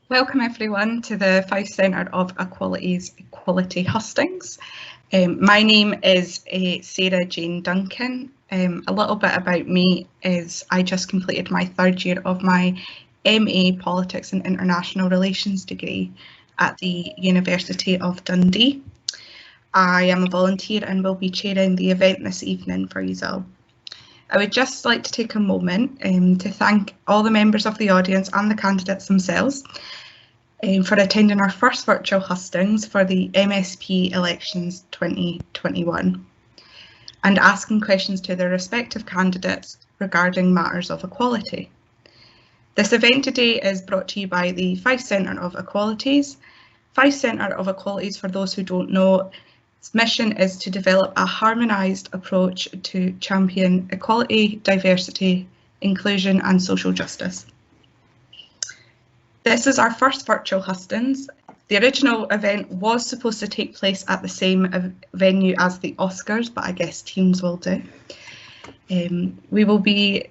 Welcome everyone to the Fife Centre of Equalities Equality Hustings. My name is Sarah Jayne Duncan. A little bit about me is I just completed my third year of my MA Politics and International Relations degree at the University of Dundee. I am a volunteer and will be chairing the event this evening for you all. I would just like to take a moment to thank all the members of the audience and the candidates themselves for attending our first virtual hustings for the MSP elections 2021 and asking questions to their respective candidates regarding matters of equality. This event today is brought to you by the Fife Centre of Equalities. Fife Centre of Equalities, for those who don't know, its mission is to develop a harmonised approach to champion equality, diversity, inclusion and social justice. This is our first virtual hustings. The original event was supposed to take place at the same venue as the Oscars, but I guess teams will do. There will be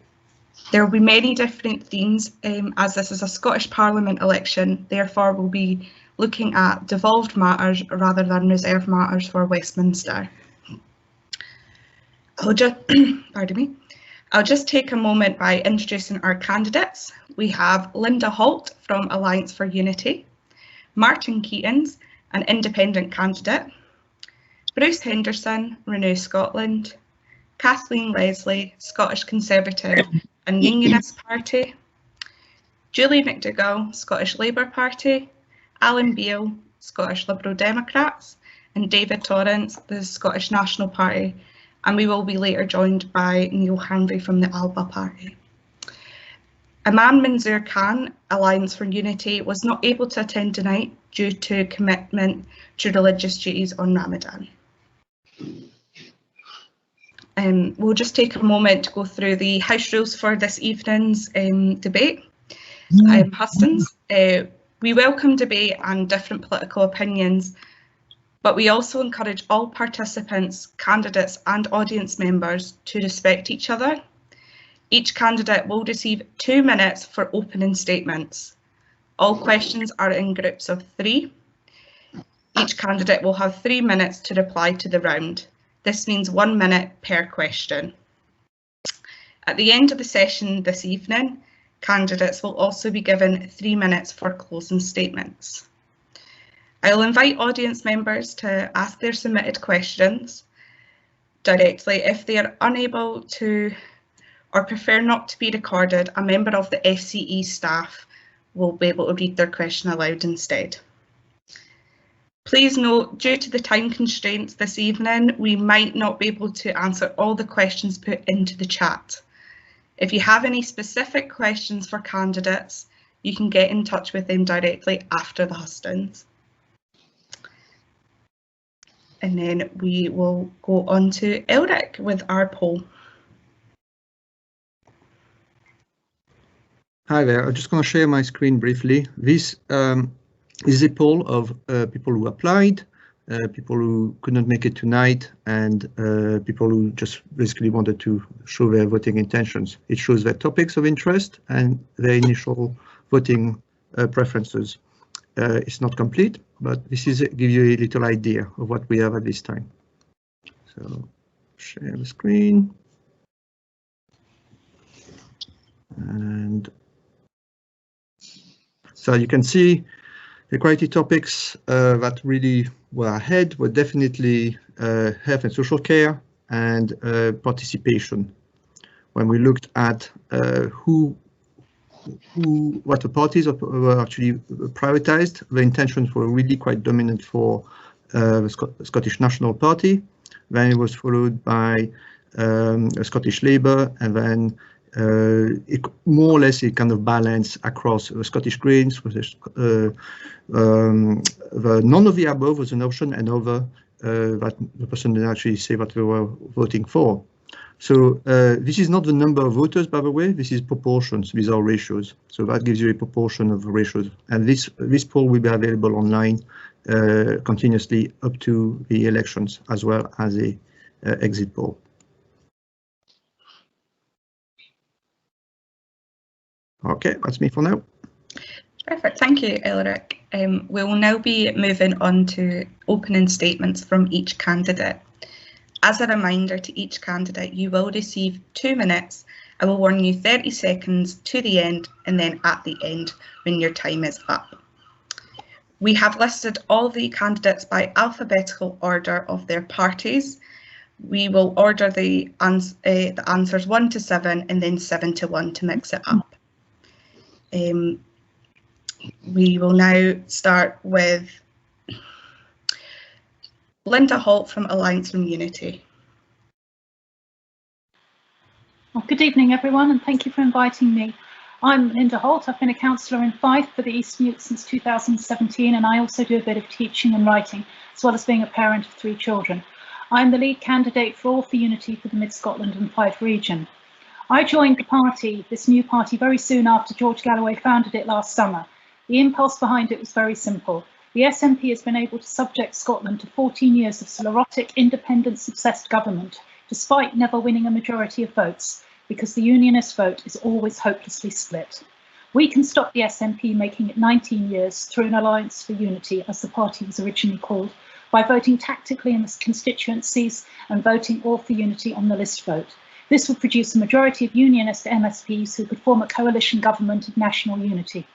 many different themes as this is a Scottish Parliament election, therefore we'll be looking at devolved matters rather than reserved matters for Westminster. I'll just take a moment by introducing our candidates. We have Linda Holt from Alliance for Unity, Martin Keatings, an independent candidate, Bruce Henderson, Renew Scotland, Kathleen Leslie, Scottish Conservative and Unionist Party, Julie Mcdougall, Scottish Labour Party, Alan Beal, Scottish Liberal Democrats, and David Torrance, the Scottish National Party, and we will be later joined by Neale Hanvey from the Alba Party. Aman Manzoor Khan, Alliance for Unity, was not able to attend tonight due to commitment to religious duties on Ramadan. We'll just take a moment to go through the house rules for this evening's debate. Hustings. We welcome debate and different political opinions, but we also encourage all participants, candidates and audience members to respect each other. Each candidate will receive 2 minutes for opening statements. All questions are in groups of 3. Each candidate will have 3 minutes to reply to the round. This means 1 minute per question. At the end of the session this evening, candidates will also be given 3 minutes for closing statements. I'll invite audience members to ask their submitted questions directly. If they are unable to or prefer not to be recorded, a member of the FCE staff will be able to read their question aloud instead. Please note, due to the time constraints this evening, we might not be able to answer all the questions put into the chat. If you have any specific questions for candidates, you can get in touch with them directly after the hustings. And then we will go on to Elric with our poll. Hi there, I'm just going to share my screen briefly. This is a poll of people who applied, people who could not make it tonight, and people who just basically wanted to show their voting intentions. It shows their topics of interest and their initial voting preferences. It's not complete, but this is give you a little idea of what we have at this time. So share the screen. And so you can see equality topics that really were ahead were definitely health and social care and participation. When we looked at what the parties were actually prioritised, the intentions were really quite dominant for the Scottish National Party. Then it was followed by Scottish Labour, and then more or less a kind of balance across the Scottish Greens. The none of the above was an option, and other that the person didn't actually say what they were voting for. So this is not the number of voters, by the way, this is proportions, these are ratios. So that gives you a proportion of ratios. And this poll will be available online continuously up to the elections, as well as a exit poll. Okay, that's me for now. Perfect, thank you, Elric. We will now be moving on to opening statements from each candidate. As a reminder to each candidate, you will receive 2 minutes. I will warn you 30 seconds to the end and then at the end when your time is up. We have listed all the candidates by alphabetical order of their parties. We will order the answers 1 to 7 and then 7 to 1 to mix it up. We will now start with Linda Holt from Alliance from Unity. Well, good evening, everyone, and thank you for inviting me. I'm Linda Holt. I've been a councillor in Fife for the East Mute since 2017, and I also do a bit of teaching and writing, as well as being a parent of 3 children. I'm the lead candidate for All for Unity for the Mid Scotland and Fife region. I joined the party, this new party, very soon after George Galloway founded it last summer. The impulse behind it was very simple. The SNP has been able to subject Scotland to 14 years of sclerotic, independence-obsessed government, despite never winning a majority of votes, because the Unionist vote is always hopelessly split. We can stop the SNP making it 19 years through an Alliance for Unity, as the party was originally called, by voting tactically in the constituencies and voting All for Unity on the list vote. This would produce a majority of Unionist MSPs who could form a coalition government of national unity.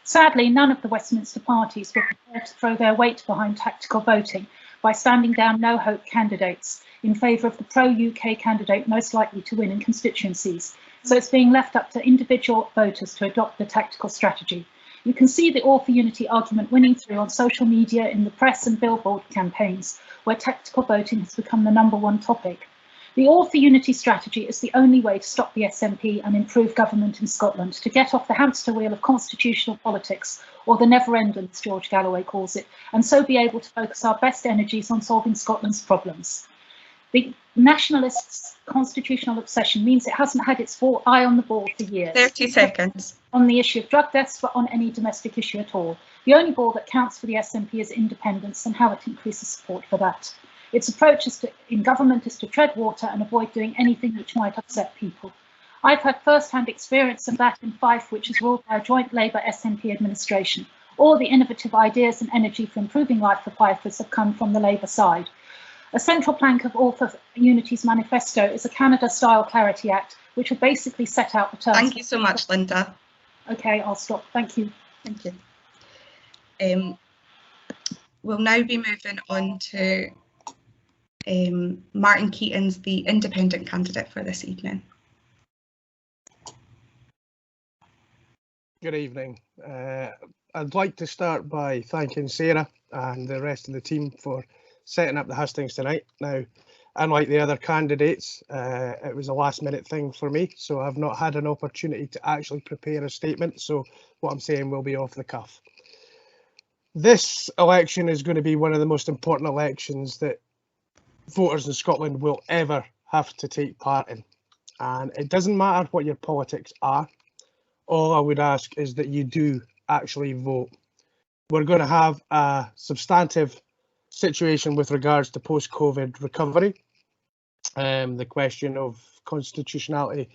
Sadly, none of the Westminster parties were prepared to throw their weight behind tactical voting by standing down no-hope candidates in favour of the pro-UK candidate most likely to win in constituencies. So it's being left up to individual voters to adopt the tactical strategy. You can see the All for Unity argument winning through on social media, in the press and billboard campaigns, where tactical voting has become the #1 topic. The All for Unity strategy is the only way to stop the SNP and improve government in Scotland, to get off the hamster wheel of constitutional politics, or the never end, as George Galloway calls it, and so be able to focus our best energies on solving Scotland's problems. The nationalists' constitutional obsession means it hasn't had its eye on the ball for years. 30 seconds. On the issue of drug deaths, but on any domestic issue at all. The only ball that counts for the SNP is independence and how it increases support for that. Its approach in government is to tread water and avoid doing anything which might upset people. I've had first-hand experience of that in Fife, which is ruled by a joint Labour SNP administration. All the innovative ideas and energy for improving life for Fifers have come from the Labour side. A central plank of All for Unity's manifesto is a Canada-style Clarity Act, which will basically set out the terms. Thank you so much, Linda. Okay, I'll stop. Thank you. Thank you. We'll now be moving on to Martin Keatings, the independent candidate for this evening. Good evening. I'd like to start by thanking Sarah and the rest of the team for setting up the Hustings tonight. Now, unlike the other candidates, it was a last-minute thing for me, so I've not had an opportunity to actually prepare a statement, so what I'm saying will be off the cuff. This election is going to be one of the most important elections that voters in Scotland will ever have to take part in, and it doesn't matter what your politics are. All I would ask is that you do actually vote. We're going to have a substantive situation with regards to post-COVID recovery. The question of constitutionality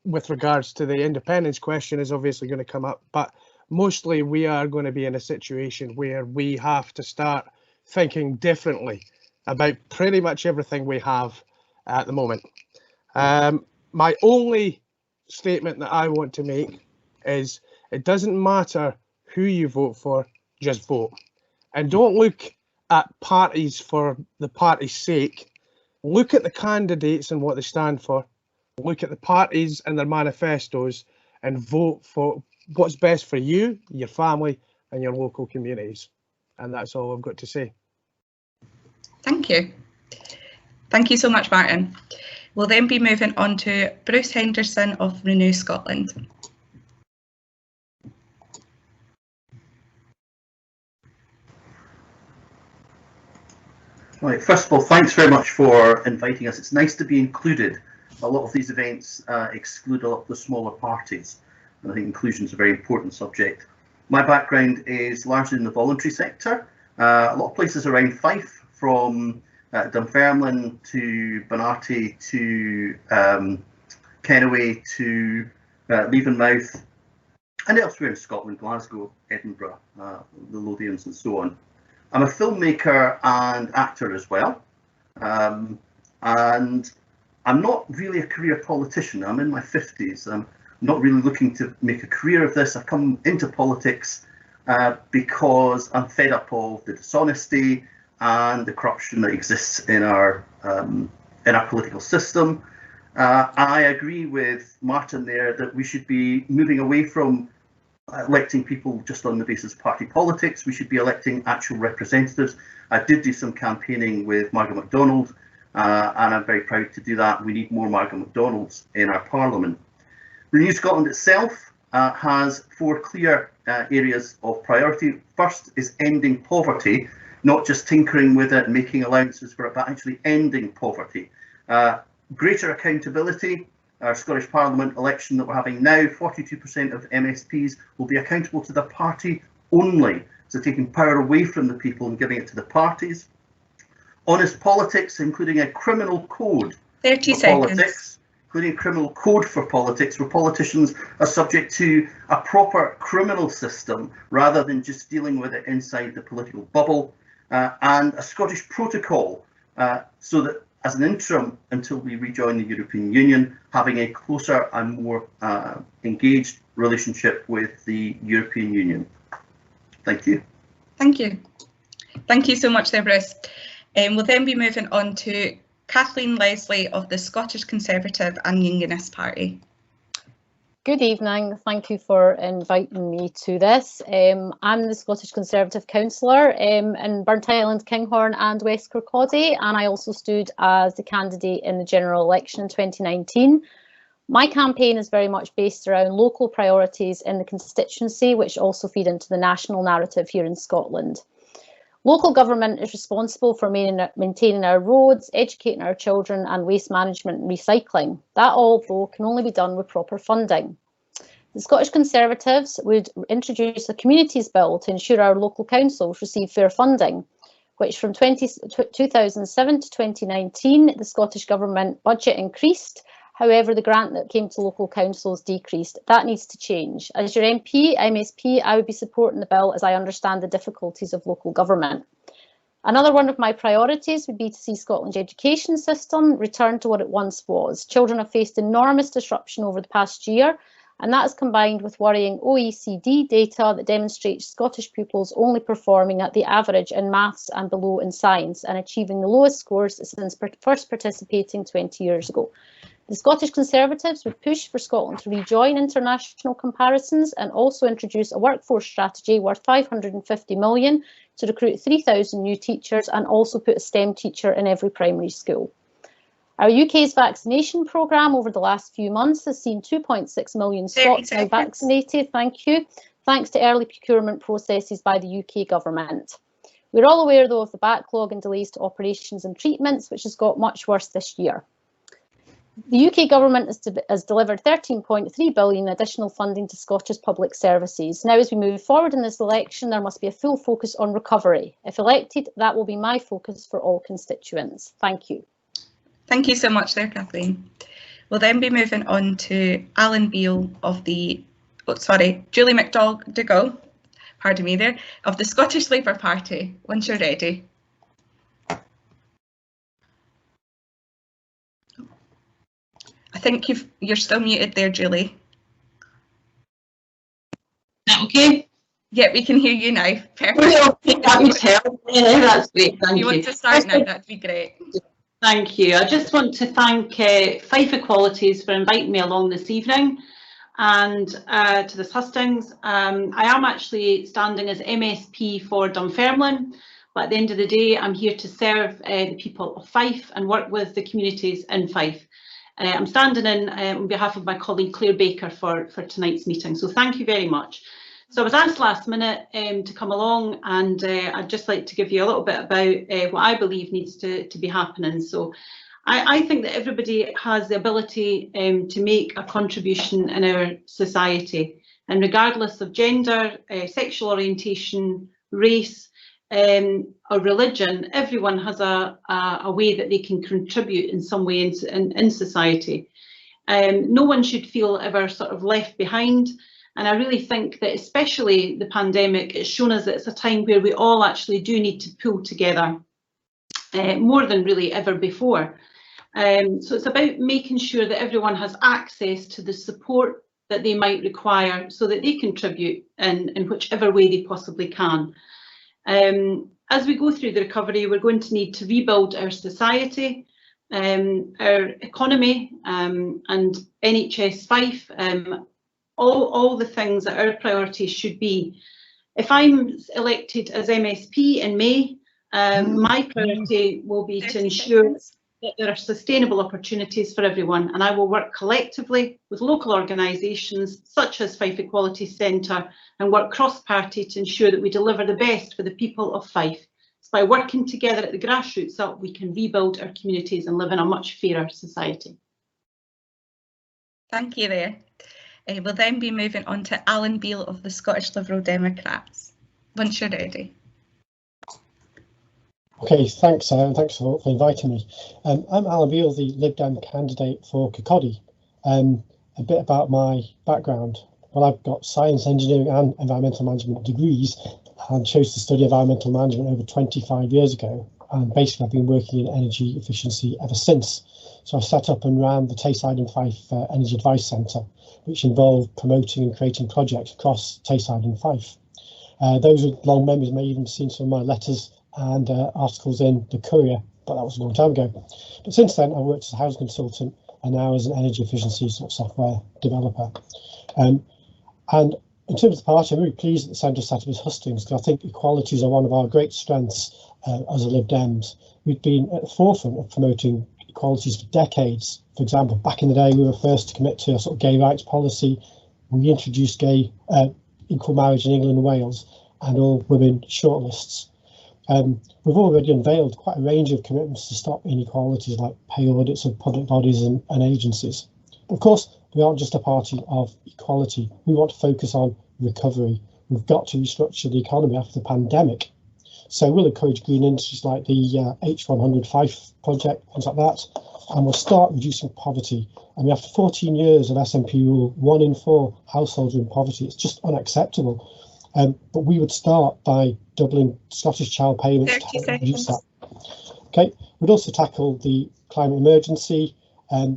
with regards to the independence question is obviously going to come up, but mostly we are going to be in a situation where we have to start thinking differently about pretty much everything we have at the moment. My only statement that I want to make is it doesn't matter who you vote for, just vote. And don't look at parties for the party's sake. Look at the candidates and what they stand for. Look at the parties and their manifestos and vote for what's best for you, your family and your local communities. And that's all I've got to say. Thank you. Thank you so much, Martin. We'll then be moving on to Bruce Henderson of Renew Scotland. Right, first of all, thanks very much for inviting us. It's nice to be included. A lot of these events exclude a lot of the smaller parties, and I think inclusion is a very important subject. My background is largely in the voluntary sector. A lot of places around Fife, from Dunfermline to Bonarty to Kennoway to Leavenmouth, and elsewhere in Scotland, Glasgow, Edinburgh, the Lothians and so on. I'm a filmmaker and actor as well, and I'm not really a career politician. I'm in my 50s. I'm not really looking to make a career of this. I've come into politics because I'm fed up of the dishonesty and the corruption that exists in our political system. I agree with Martin there that we should be moving away from electing people just on the basis of party politics. We should be electing actual representatives. I did do some campaigning with Margaret MacDonald, and I'm very proud to do that. We need more Margaret MacDonalds in our Parliament. Renew Scotland itself has 4 clear areas of priority. First is ending poverty, not just tinkering with it, making allowances for it, but actually ending poverty. Greater accountability. Our Scottish Parliament election that we're having now, 42% of MSPs will be accountable to the party only. So taking power away from the people and giving it to the parties. Honest politics, including a criminal code 30 for seconds. politics, including a criminal code for politics, where politicians are subject to a proper criminal system rather than just dealing with it inside the political bubble, and a Scottish protocol so that as an interim until we rejoin the European Union, having a closer and more engaged relationship with the European Union. Thank you. Thank you. Thank you so much there, Bruce. We'll then be moving on to Kathleen Leslie of the Scottish Conservative and Unionist Party. Good evening. Thank you for inviting me to this. I'm the Scottish Conservative councillor in Burnt Island, Kinghorn and West Kirkcaldy, and I also stood as the candidate in the general election in 2019. My campaign is very much based around local priorities in the constituency, which also feed into the national narrative here in Scotland. Local government is responsible for maintaining our roads, educating our children and waste management and recycling. That all, though, can only be done with proper funding. The Scottish Conservatives would introduce a communities bill to ensure our local councils receive fair funding, which from 2007 to 2019, the Scottish Government budget increased. However, the grant that came to local councils decreased. That needs to change. As your MSP, I would be supporting the bill as I understand the difficulties of local government. Another one of my priorities would be to see Scotland's education system return to what it once was. Children have faced enormous disruption over the past year, and that is combined with worrying OECD data that demonstrates Scottish pupils only performing at the average in maths and below in science and achieving the lowest scores since first participating 20 years ago. The Scottish Conservatives would push for Scotland to rejoin international comparisons and also introduce a workforce strategy worth £550 million to recruit 3,000 new teachers and also put a STEM teacher in every primary school. Our UK's vaccination programme over the last few months has seen 2.6 million Scots now vaccinated, thank you, thanks to early procurement processes by the UK government. We're all aware, though, of the backlog and delays to operations and treatments, which has got much worse this year. The UK government has delivered £13.3 billion additional funding to Scottish public services. Now, as we move forward in this election, there must be a full focus on recovery. If elected, that will be my focus for all constituents. Thank you. Thank you so much there, Kathleen. We'll then be moving on to Alan Beale of the, Julie Mcdougall, pardon me there, of the Scottish Labour Party, once you're ready. I think you're still muted there, Julie. Is that okay? Yeah, we can hear you now. Perfect. That would help. Yeah, that's great. Thank you. If you want to start now, that'd be great. Thank you. I just want to thank Fife Equalities for inviting me along this evening and to this Hustings. I am actually standing as MSP for Dunfermline, but at the end of the day, I'm here to serve the people of Fife and work with the communities in Fife. I'm standing in on behalf of my colleague Claire Baker for tonight's meeting, so thank you very much. So I was asked last minute to come along, and I'd just like to give you a little bit about what I believe needs to be happening. So I think that everybody has the ability to make a contribution in our society, and regardless of gender, sexual orientation, race, or religion, everyone has a way that they can contribute in some way in society. No one should feel ever sort of left behind, And I really think that especially the pandemic, it's shown us that it's a time where we all actually do need to pull together more than really ever before. So it's about making sure that everyone has access to the support that they might require so that they contribute in whichever way they possibly can. As we go through the recovery, we're going to need to rebuild our society, our economy, and NHS Fife, all the things that our priorities should be. If I'm elected as MSP in May, my priority will be to ensure that there are sustainable opportunities for everyone, and I will work collectively with local organisations such as Fife Equalities Centre and work cross-party to ensure that we deliver the best for the people of Fife. It's by working together at the grassroots up we can rebuild our communities and live in a much fairer society. Thank you there. We'll then be moving on to Alan Beale of the Scottish Liberal Democrats. Once you're ready. Okay, thanks, Sarah, and thanks for inviting me. I'm Alan Beale, the Lib Dem candidate for Kirkcaldy. A bit about my background. Well, I've got science, engineering and environmental management degrees and chose to study environmental management over 25 years ago. And basically I've been working in energy efficiency ever since. So I set up and ran the Tayside and Fife Energy Advice Centre, which involved promoting and creating projects across Tayside and Fife. Those with long memories may even have seen some of my letters and articles in the Courier, but that was a long time ago. But since then, I've worked as a housing consultant and now as an energy efficiency sort of software developer. And in terms of the party, I'm really pleased that the centre set up as Hustings, because I think equalities are one of our great strengths as a Lib Dems. We've been at the forefront of promoting equalities for decades. For example, back in the day, we were first to commit to a sort of gay rights policy. We introduced equal marriage in England and Wales and all women shortlists. We've already unveiled quite a range of commitments to stop inequalities like pay audits of public bodies and agencies. But of course, we aren't just a party of equality. We want to focus on recovery. We've got to restructure the economy after the pandemic. So we'll encourage green industries like the H100 Fife project, things like that, and we'll start reducing poverty. I mean, after 14 years of SNP rule, 1 in 4 households are in poverty. It's just unacceptable. But we would start by doubling Scottish child payments to help reduce that. Okay, we'd also tackle the climate emergency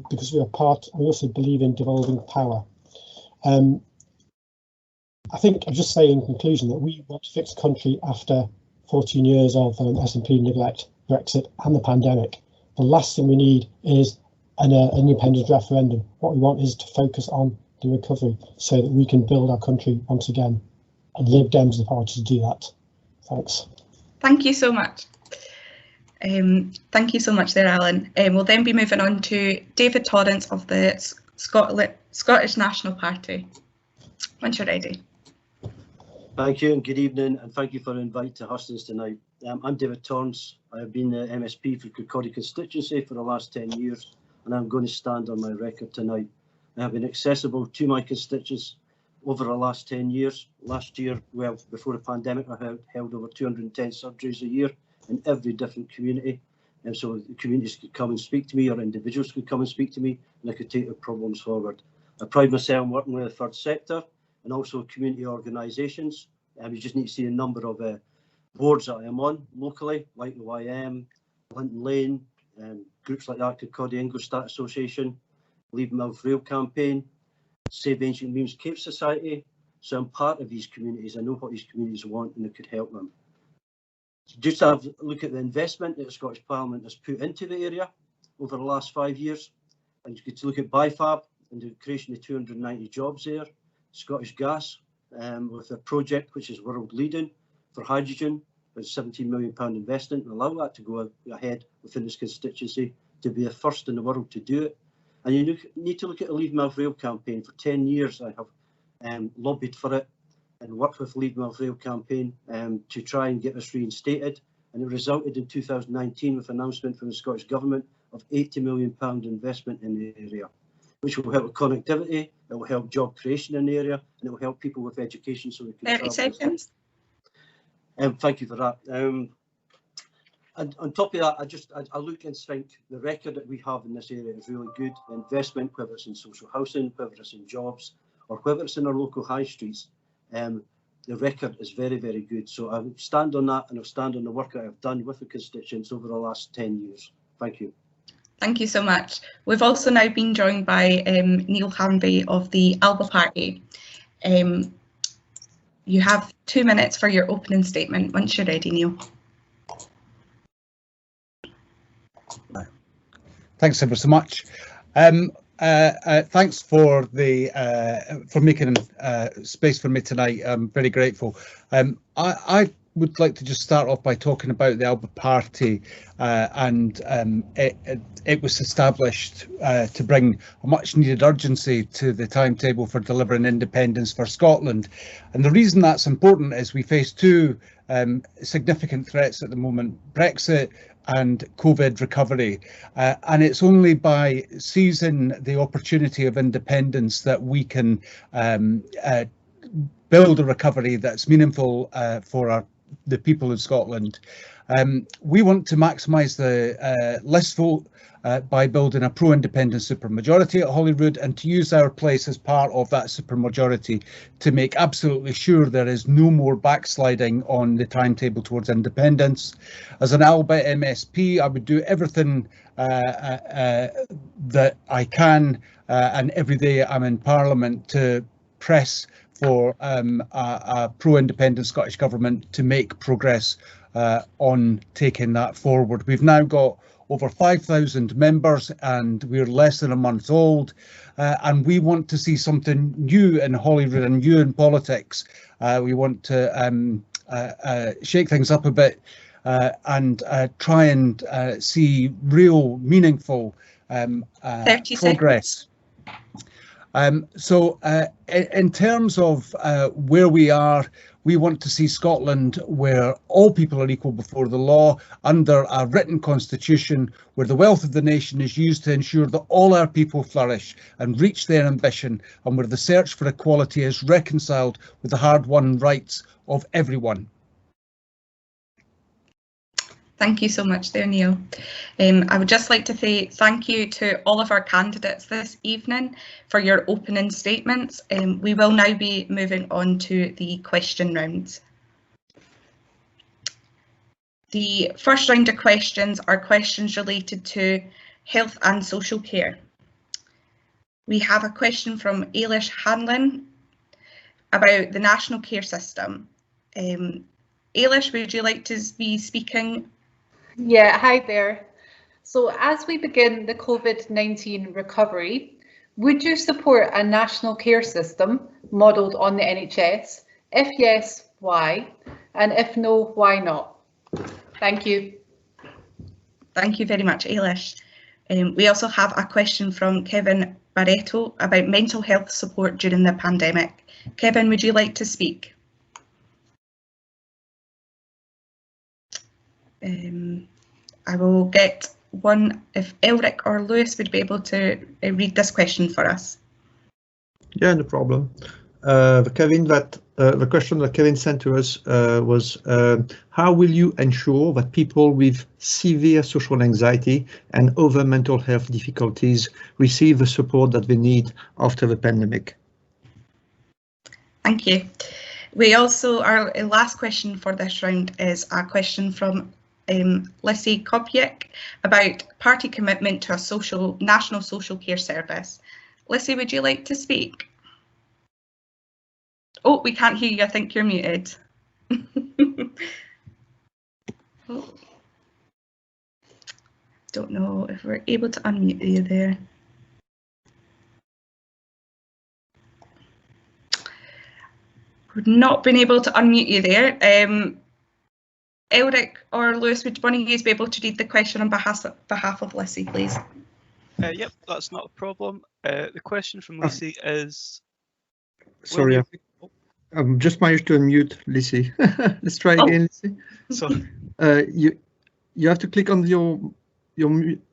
because we also believe in devolving power. I think I'll just say in conclusion that we want to fix the country after 14 years of SNP neglect, Brexit and the pandemic. The last thing we need is an independence referendum. What we want is to focus on the recovery so that we can build our country once again. And Lib Dems are the party to do that. Thanks. Thank you so much. Thank you so much there, Alan. We'll then be moving on to David Torrance of the Scottish National Party. Once you're ready. Thank you and good evening, and thank you for the invite to Hustings tonight. I'm David Torrance. I have been the MSP for Kirkcaldy constituency for the last 10 years, and I'm going to stand on my record tonight. I have been accessible to my constituents over the last 10 years. Last year, well, before the pandemic, I held over 210 surgeries a year in every different community. And so the communities could come and speak to me, or individuals could come and speak to me, and I could take their problems forward. I pride myself on working with the third sector and also community organisations. You just need to see a number of boards that I am on locally, like the YM, Linton Lane, groups like that, Kirkcaldy Ingolstadt Association, Leave Mouth Rail Campaign, Save Ancient Memes Cape Society. So I'm part of these communities. I know what these communities want and it could help them. Just to have a look at the investment that the Scottish Parliament has put into the area over the last 5 years. And you could look at BIFAB and the creation of 290 jobs there. Scottish Gas with a project which is world leading for hydrogen, with £17 million investment, and allow that to go ahead within this constituency to be the first in the world to do it. And you need to look at the Leave Mouth Rail campaign. For 10 years I have lobbied for it and worked with Leave Mouth Rail campaign to try and get this reinstated. And it resulted in 2019 with an announcement from the Scottish Government of £80 million investment in the area, which will help with connectivity, it will help job creation in the area, and it will help people with education so they can 30 seconds. Thank you for that. And on top of that, I look and think the record that we have in this area is really good. The investment, whether it's in social housing, whether it's in jobs, or whether it's in our local high streets, the record is very, very good. So I would stand on that, and I'll stand on the work that I've done with the constituents over the last 10 years. Thank you. Thank you so much. We've also now been joined by Neale Hanvey of the Alba Party. You have 2 minutes for your opening statement once you're ready, Neale. Thanks ever so much. Thanks for making space for me tonight. I'm very grateful. I would like to just start off by talking about the Alba Party, and it was established to bring a much needed urgency to the timetable for delivering independence for Scotland. And the reason that's important is we face two significant threats at the moment: Brexit and COVID recovery, and it's only by seizing the opportunity of independence that we can build a recovery that's meaningful for the people of Scotland. We want to maximise the list vote by building a pro-independence supermajority at Holyrood, and to use our place as part of that supermajority to make absolutely sure there is no more backsliding on the timetable towards independence. As an Alba MSP, I would do everything that I can, and every day I'm in Parliament, to press for a pro-independent Scottish Government to make progress on taking that forward. We've now got over 5,000 members and we're less than a month old, and we want to see something new in Holyrood and new in politics. We want to shake things up a bit and try and see real meaningful progress. So in terms of where we are, we want to see Scotland where all people are equal before the law, under a written constitution, where the wealth of the nation is used to ensure that all our people flourish and reach their ambition, and where the search for equality is reconciled with the hard-won rights of everyone. Thank you so much there, Neale. I would just like to say thank you to all of our candidates this evening for your opening statements. We will now be moving on to the question rounds. The first round of questions are questions related to health and social care. We have a question from Ailish Hanlon about the national care system. Ailish, would you like to be speaking? Yeah, hi there. So as we begin the COVID-19 recovery, would you support a national care system modelled on the NHS? If yes, why? And if no, why not? Thank you. Thank you very much, Ailish. We also have a question from Kevin Barretto about mental health support during the pandemic. Kevin, would you like to speak? I will get one if Elric or Lewis would be able to read this question for us. Yeah, no problem. The question that Kevin sent to us was, how will you ensure that people with severe social anxiety and other mental health difficulties receive the support that they need after the pandemic? Thank you. We also, our last question for this round is a question from Lissy Kopiec about party commitment to a national social care service. Lissy, would you like to speak? Oh, we can't hear you. I think you're muted. Oh. Don't know if we're able to unmute you there. We've not been able to unmute you there. Elric or Lewis, would one of you be able to read the question on behalf of Lissy, please? Yep, that's not a problem. The question from Lissy is... Sorry, I'm just managed to unmute Lissy. Let's try again, Lissy. Sorry. You have to click on your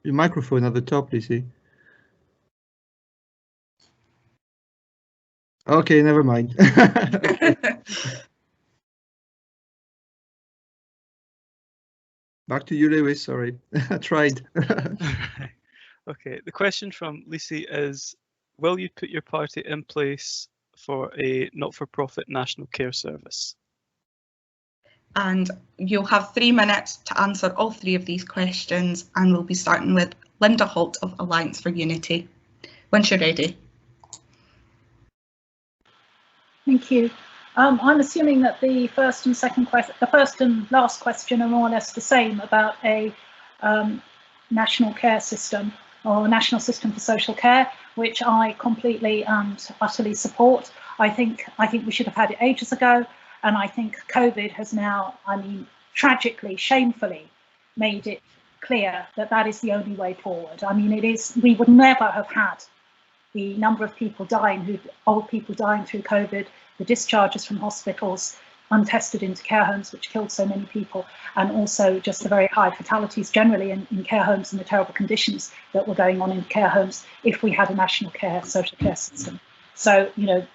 microphone at the top, Lissy. Okay, never mind. Back to you, Lewis. Sorry, I tried. Okay, the question from Lissy is, will you put your party in place for a not-for-profit national care service? And you'll have 3 minutes to answer all 3 of these questions, and we'll be starting with Linda Holt of Alliance for Unity. Once you're ready. Thank you. I'm assuming that the first and last question are more or less the same about a national care system or a national system for social care, which I completely and utterly support. I think we should have had it ages ago, and I think COVID has now, I mean, tragically, shamefully made it clear that that is the only way forward. I mean, we would never have had the number of people dying, old people dying through COVID, the discharges from hospitals, untested into care homes, which killed so many people, and also just the very high fatalities generally in care homes and the terrible conditions that were going on in care homes if we had a national social care system. So, you know,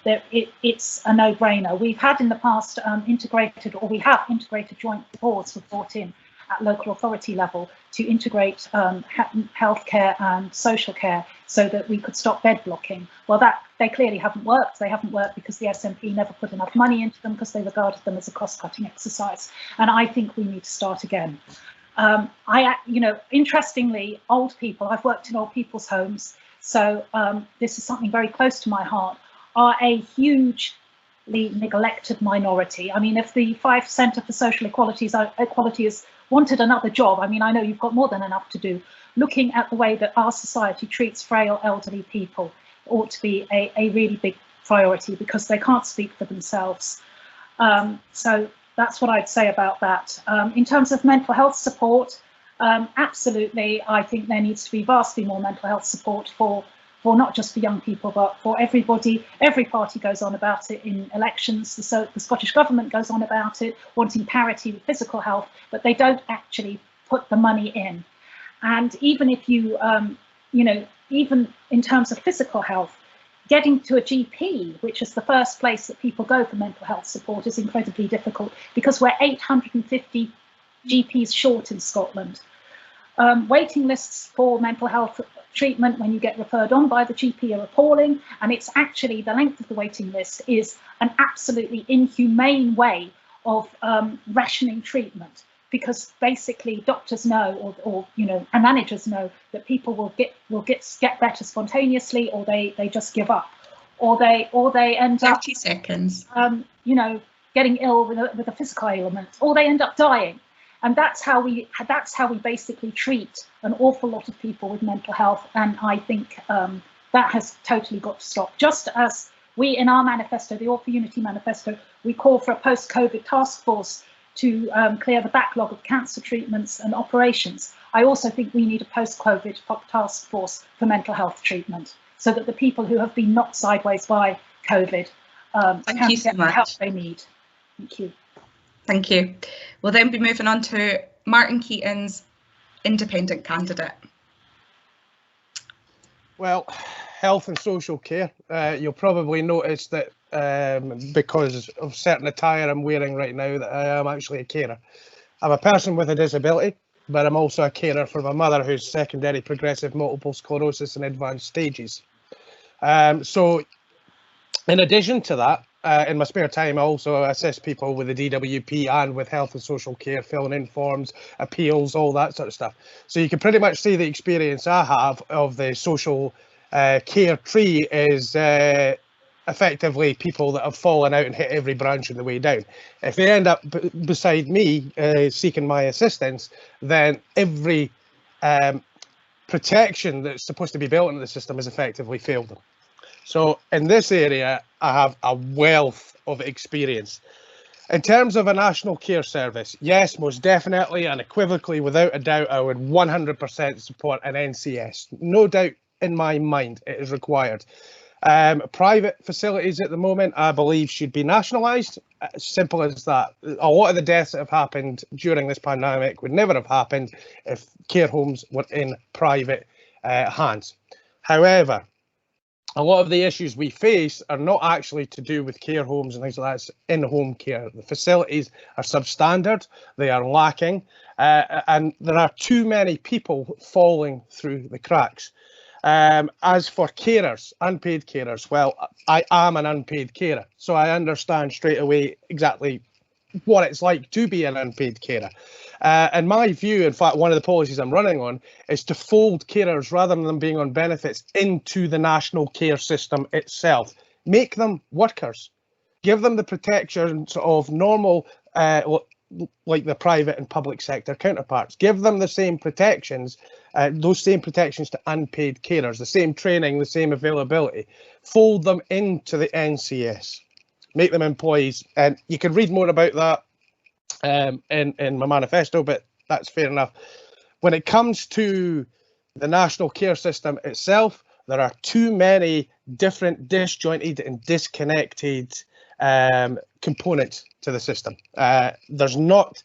it's a no-brainer. We've had in the past we have integrated joint boards were brought in at local authority level to integrate healthcare and social care so that we could stop bed blocking. Well, they clearly haven't worked. They haven't worked because the SNP never put enough money into them because they regarded them as a cost-cutting exercise. And I think we need to start again. Interestingly, old people, I've worked in old people's homes, so this is something very close to my heart, are a hugely neglected minority. I mean, if the Fife Centre for Social Equalities wanted another job, I mean, I know you've got more than enough to do, looking at the way that our society treats frail elderly people ought to be a really big priority because they can't speak for themselves. So that's what I'd say about that. In terms of mental health support, absolutely, I think there needs to be vastly more mental health support for not just for young people, but for everybody. Every party goes on about it in elections. The Scottish Government goes on about it, wanting parity with physical health, but they don't actually put the money in. And even if you, even in terms of physical health, getting to a GP, which is the first place that people go for mental health support, is incredibly difficult because we're 850 GPs short in Scotland. Waiting lists for mental health treatment when you get referred on by the GP are appalling, and it's actually the length of the waiting list is an absolutely inhumane way of rationing treatment, because basically doctors know, or and managers know that people will get better spontaneously, or they just give up, or they end 30 up seconds. Getting ill with a physical ailment, or they end up dying. And that's how we basically treat an awful lot of people with mental health, and I think that has totally got to stop. Just as we in our manifesto, the All for Unity manifesto, we call for a post-COVID task force to clear the backlog of cancer treatments and operations. I also think we need a post-COVID task force for mental health treatment, so that the people who have been knocked sideways by COVID can get the help they need. Thank you. Thank you. We'll then be moving on to Martin Keatings, independent candidate. Well, health and social care. You'll probably notice that because of certain attire I'm wearing right now that I am actually a carer. I'm a person with a disability, but I'm also a carer for my mother who's secondary progressive multiple sclerosis in advanced stages. So in addition to that, in my spare time, I also assist people with the DWP and with health and social care, filling in forms, appeals, all that sort of stuff. So you can pretty much see the experience I have of the social care tree is effectively people that have fallen out and hit every branch on the way down. If they end up beside me seeking my assistance, then every protection that's supposed to be built into the system has effectively failed them. So in this area, I have a wealth of experience. In terms of a national care service, yes, most definitely and unequivocally, without a doubt, I would 100% support an NCS. No doubt in my mind it is required. Private facilities at the moment, I believe, should be nationalised. Simple as that. A lot of the deaths that have happened during this pandemic would never have happened if care homes were in private hands. However, a lot of the issues we face are not actually to do with care homes and things like that. It's in-home care. The facilities are substandard, they are lacking, and there are too many people falling through the cracks. As for carers, unpaid carers, well, I am an unpaid carer, so I understand straight away exactly what it's like to be an unpaid carer. And my view, in fact, one of the policies I'm running on is to fold carers, rather than them being on benefits, into the national care system itself. Make them workers. Give them the protections of normal, like the private and public sector counterparts. Give them the same protections, those same protections to unpaid carers, the same training, the same availability. Fold them into the NCS. Make them employees, and you can read more about that in my manifesto, but that's fair enough. When it comes to the national care system itself, there are too many different disjointed and disconnected components to the system. There's not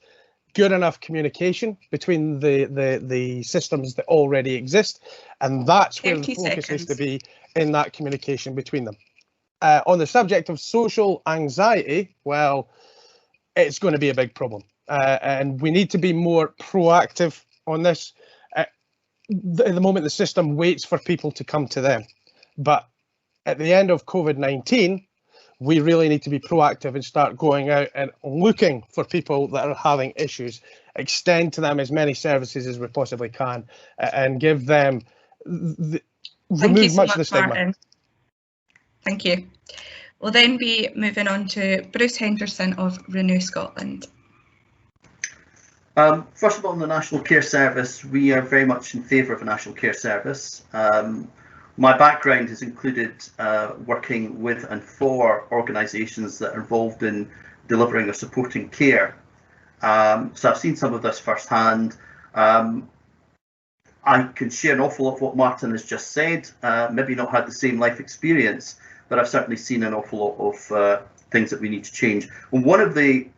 good enough communication between the systems that already exist, and that's where the focus needs to be, in that communication between them. On the subject of social anxiety, well, it's going to be a big problem, and we need to be more proactive on this. At the moment, the system waits for people to come to them, but at the end of COVID-19, we really need to be proactive and start going out and looking for people that are having issues, extend to them as many services as we possibly can, and give them, remove much of the stigma. Martin. Thank you. We'll then be moving on to Bruce Henderson of Renew Scotland. First of all, on the National Care Service, we are very much in favour of a National Care Service. My background has included working with and for organisations that are involved in delivering or supporting care. So I've seen some of this firsthand. I can share an awful lot of what Martin has just said, maybe not had the same life experience, but I've certainly seen an awful lot of things that we need to change. And one of the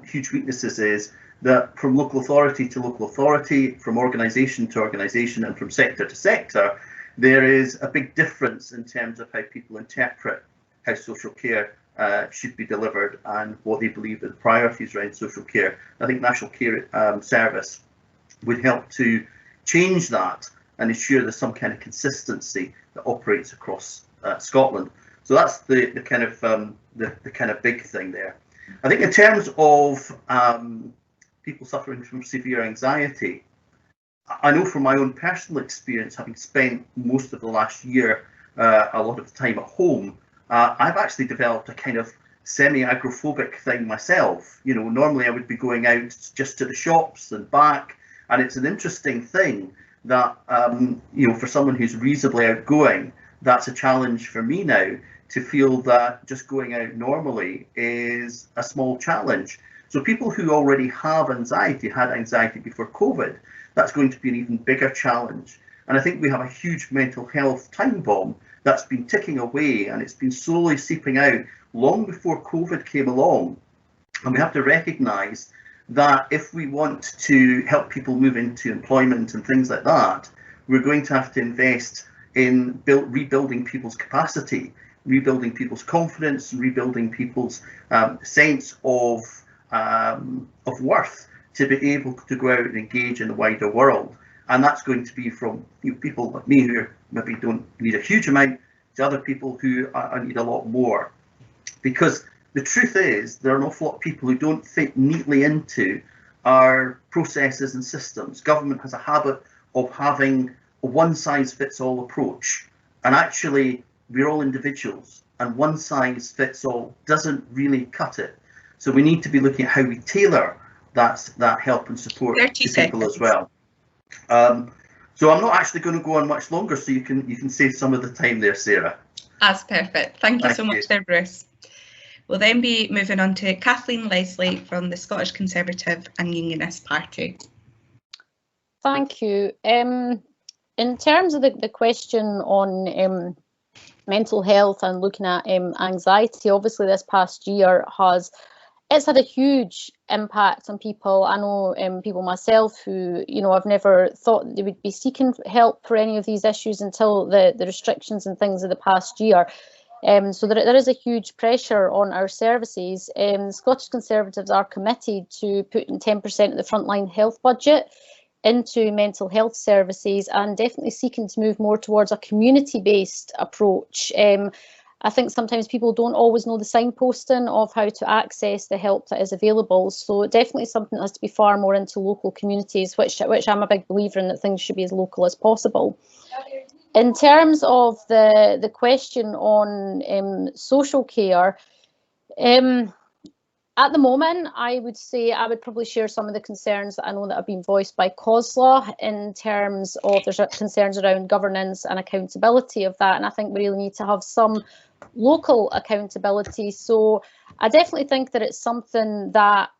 huge weaknesses is that from local authority to local authority, from organisation to organisation, and from sector to sector, there is a big difference in terms of how people interpret how social care should be delivered and what they believe are the priorities around social care. I think National Care Service would help to change that and ensure there's some kind of consistency that operates across Scotland. So that's the kind of big thing there. I think in terms of people suffering from severe anxiety, I know from my own personal experience, having spent most of the last year a lot of the time at home, I've actually developed a kind of semi-agoraphobic thing myself. You know, normally I would be going out just to the shops and back, and it's an interesting thing that, you know, for someone who's reasonably outgoing, that's a challenge for me now, to feel that just going out normally is a small challenge. So people who already have anxiety, had anxiety before COVID, that's going to be an even bigger challenge. And I think we have a huge mental health time bomb that's been ticking away, and it's been slowly seeping out long before COVID came along. And we have to recognise that if we want to help people move into employment and things like that, we're going to have to invest in rebuilding people's capacity, rebuilding people's confidence, rebuilding people's sense of worth, to be able to go out and engage in the wider world. And that's going to be from people like me who maybe don't need a huge amount, to other people who need a lot more. Because the truth is, there are an awful lot of people who don't fit neatly into our processes and systems. Government has a habit of having a one-size-fits-all approach. And actually, we're all individuals, and one-size-fits-all doesn't really cut it. So we need to be looking at how we tailor that help and support to people as well. So I'm not actually going to go on much longer, so you can save some of the time there, Sarah. That's perfect. Thank you so much there, Bruce. We'll then be moving on to Kathleen Leslie from the Scottish Conservative and Unionist Party. Thank you. In terms of the question on mental health and looking at anxiety, obviously this past year it's had a huge impact on people. I know people myself who, you know, I've never thought they would be seeking help for any of these issues until the restrictions and things of the past year. So there is a huge pressure on our services. The Scottish Conservatives are committed to putting 10% of the frontline health budget into mental health services, and definitely seeking to move more towards a community-based approach. I think sometimes people don't always know the signposting of how to access the help that is available. So definitely something that has to be far more into local communities, which I'm a big believer in, that things should be as local as possible. In terms of the question on social care, at the moment, I would say I would probably share some of the concerns that I know that have been voiced by COSLA in terms of there's concerns around governance and accountability of that. And I think we really need to have some local accountability. So I definitely think that it's something that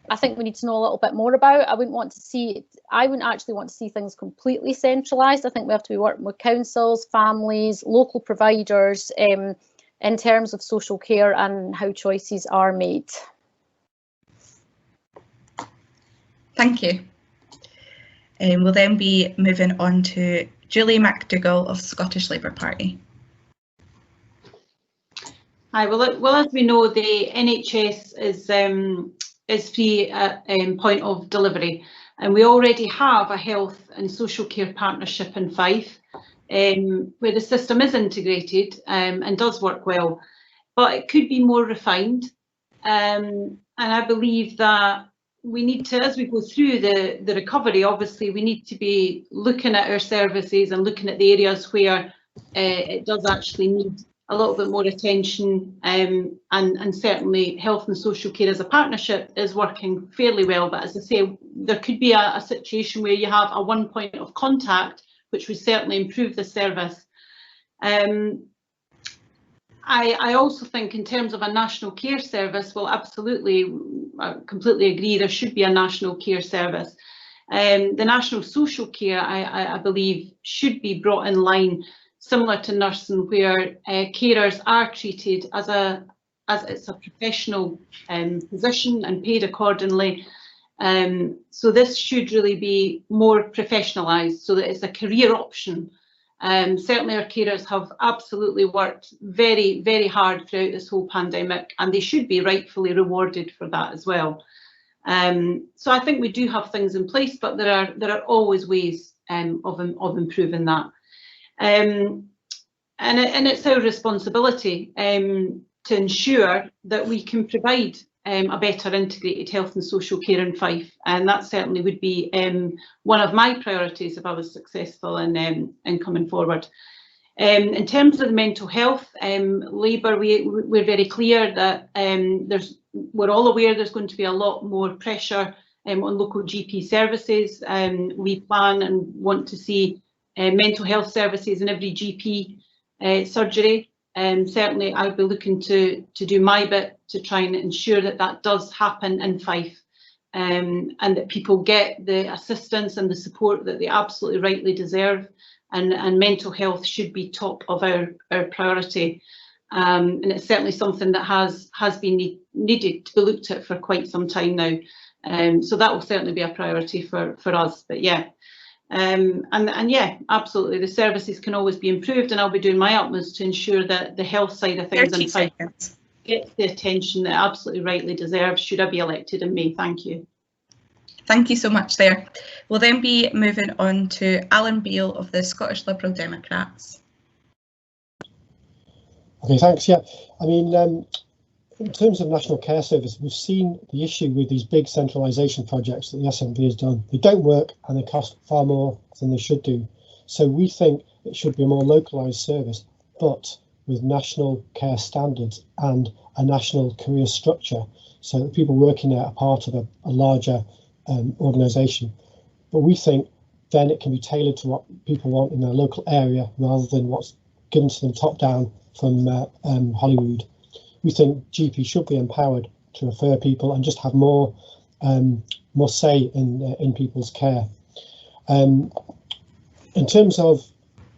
I think we need to know a little bit more about. I wouldn't actually want to see things completely centralised. I think we have to be working with councils, families, local providers in terms of social care and how choices are made. Thank you. We'll then be moving on to Julie McDougall of Scottish Labour Party. Hi, well, as we know, the NHS is free at point of delivery, and we already have a health and social care partnership in Fife, where the system is integrated and does work well, but it could be more refined. And I believe that we need to, as we go through the recovery, obviously we need to be looking at our services and looking at the areas where it does actually need a little bit more attention, and certainly health and social care as a partnership is working fairly well. But as I say, there could be a situation where you have a one point of contact, which would certainly improve the service. I also think in terms of a national care service, well, absolutely, I completely agree, there should be a national care service. The national social care, I believe, should be brought in line, similar to nursing, where carers are treated as it's a professional position and paid accordingly. So this should really be more professionalised, so that it's a career option. Certainly our carers have absolutely worked very, very hard throughout this whole pandemic, and they should be rightfully rewarded for that as well. So I think we do have things in place, but there are always ways of improving that. And it's our responsibility to ensure that we can provide a better integrated health and social care in Fife, and that certainly would be one of my priorities if I was successful in coming forward. In terms of the mental health, Labour, we're very clear that we're all aware there's going to be a lot more pressure on local GP services. We plan and want to see mental health services in every GP surgery. Certainly I'll be looking to do my bit to try and ensure that that does happen in Fife, and that people get the assistance and the support that they absolutely rightly deserve, and mental health should be top of our priority. And it's certainly something that has been needed to be looked at for quite some time now. So that will certainly be a priority for us, but yeah. And yeah, absolutely, the services can always be improved, and I'll be doing my utmost to ensure that the health side of things in Fife gets the attention that it absolutely rightly deserves should I be elected in May. Thank you. Thank you so much there. We'll then be moving on to Alan Beale of the Scottish Liberal Democrats. Okay, thanks. Yeah, I mean, in terms of National Care Service, we've seen the issue with these big centralisation projects that the SNP has done. They don't work and they cost far more than they should do. So we think it should be a more localised service, but with national care standards and a national career structure, so that people working there are part of a larger organisation. But we think then it can be tailored to what people want in their local area rather than what's given to them top down from Hollywood. We think GP should be empowered to refer people and just have more say in people's care. In terms of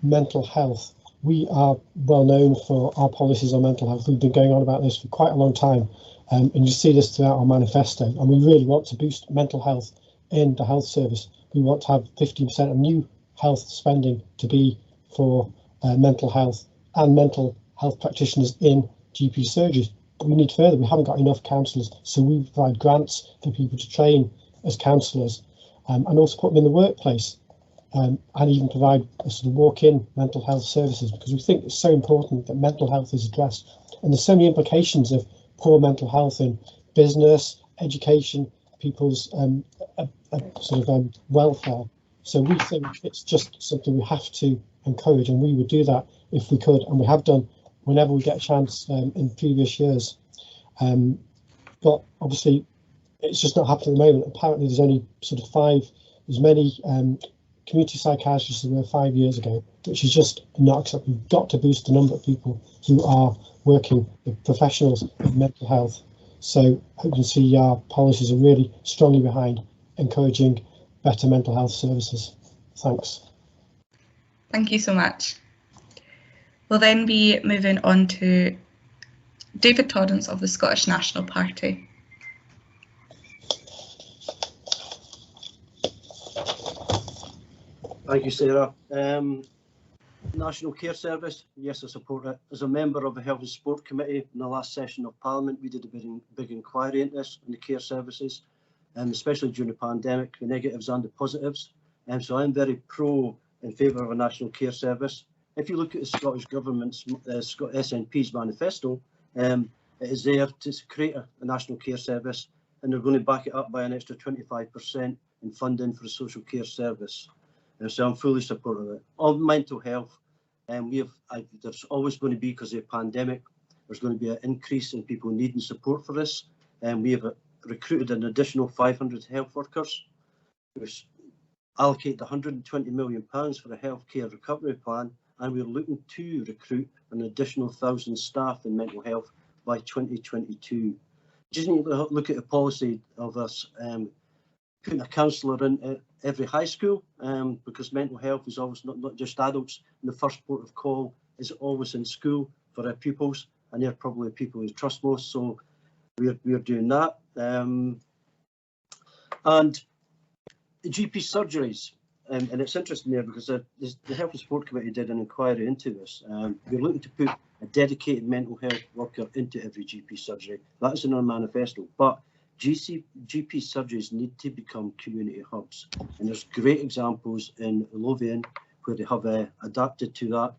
mental health, we are well known for our policies on mental health. We've been going on about this for quite a long time, and you see this throughout our manifesto, and we really want to boost mental health in the health service. We want to have 15% of new health spending to be for mental health and mental health practitioners in GP surgeries. But we need further. We haven't got enough counsellors, so we provide grants for people to train as counsellors. and also put them in the workplace, and even provide a sort of walk-in mental health services, because we think it's so important that mental health is addressed. And there's so many implications of poor mental health in business, education, people's welfare. So we think it's just something we have to encourage, and we would do that if we could, and we have done whenever we get a chance in previous years. But obviously it's just not happening at the moment. Apparently there's only sort of as many community psychiatrists as there were 5 years ago, which is just not acceptable. We've got to boost the number of people who are working with professionals in mental health. So Hope and CER policies are really strongly behind encouraging better mental health services. Thanks. Thank you so much. We'll then be moving on to David Torrance of the Scottish National Party. Thank you, Sarah. National Care Service, yes, I support it. As a member of the Health and Sport Committee in the last session of Parliament, we did a big inquiry into this in the care services, especially during the pandemic, the negatives and the positives. So I'm very in favour of a National Care Service. If you look at the Scottish Government's SNP's manifesto, it is there to create a National Care Service, and they're going to back it up by an extra 25% in funding for the social care service. So I'm fully supportive of it. On mental health, there's always going to be, because of the pandemic, there's going to be an increase in people needing support for this. And we have recruited an additional 500 health workers. We've allocated £120 million for a healthcare recovery plan, and we're looking to recruit an additional 1,000 staff in mental health by 2022. Just need to look at the policy of us putting a counsellor in every high school, because mental health is always not just adults, and the first port of call is always in school for our pupils, and they're probably the people we trust most, so we're doing that. And the GP surgeries, and it's interesting there because the Health and Sport Committee did an inquiry into this. We're looking to put a dedicated mental health worker into every GP surgery. That is in our manifesto, but GP surgeries need to become community hubs, and there's great examples in Lothian where they have adapted to that,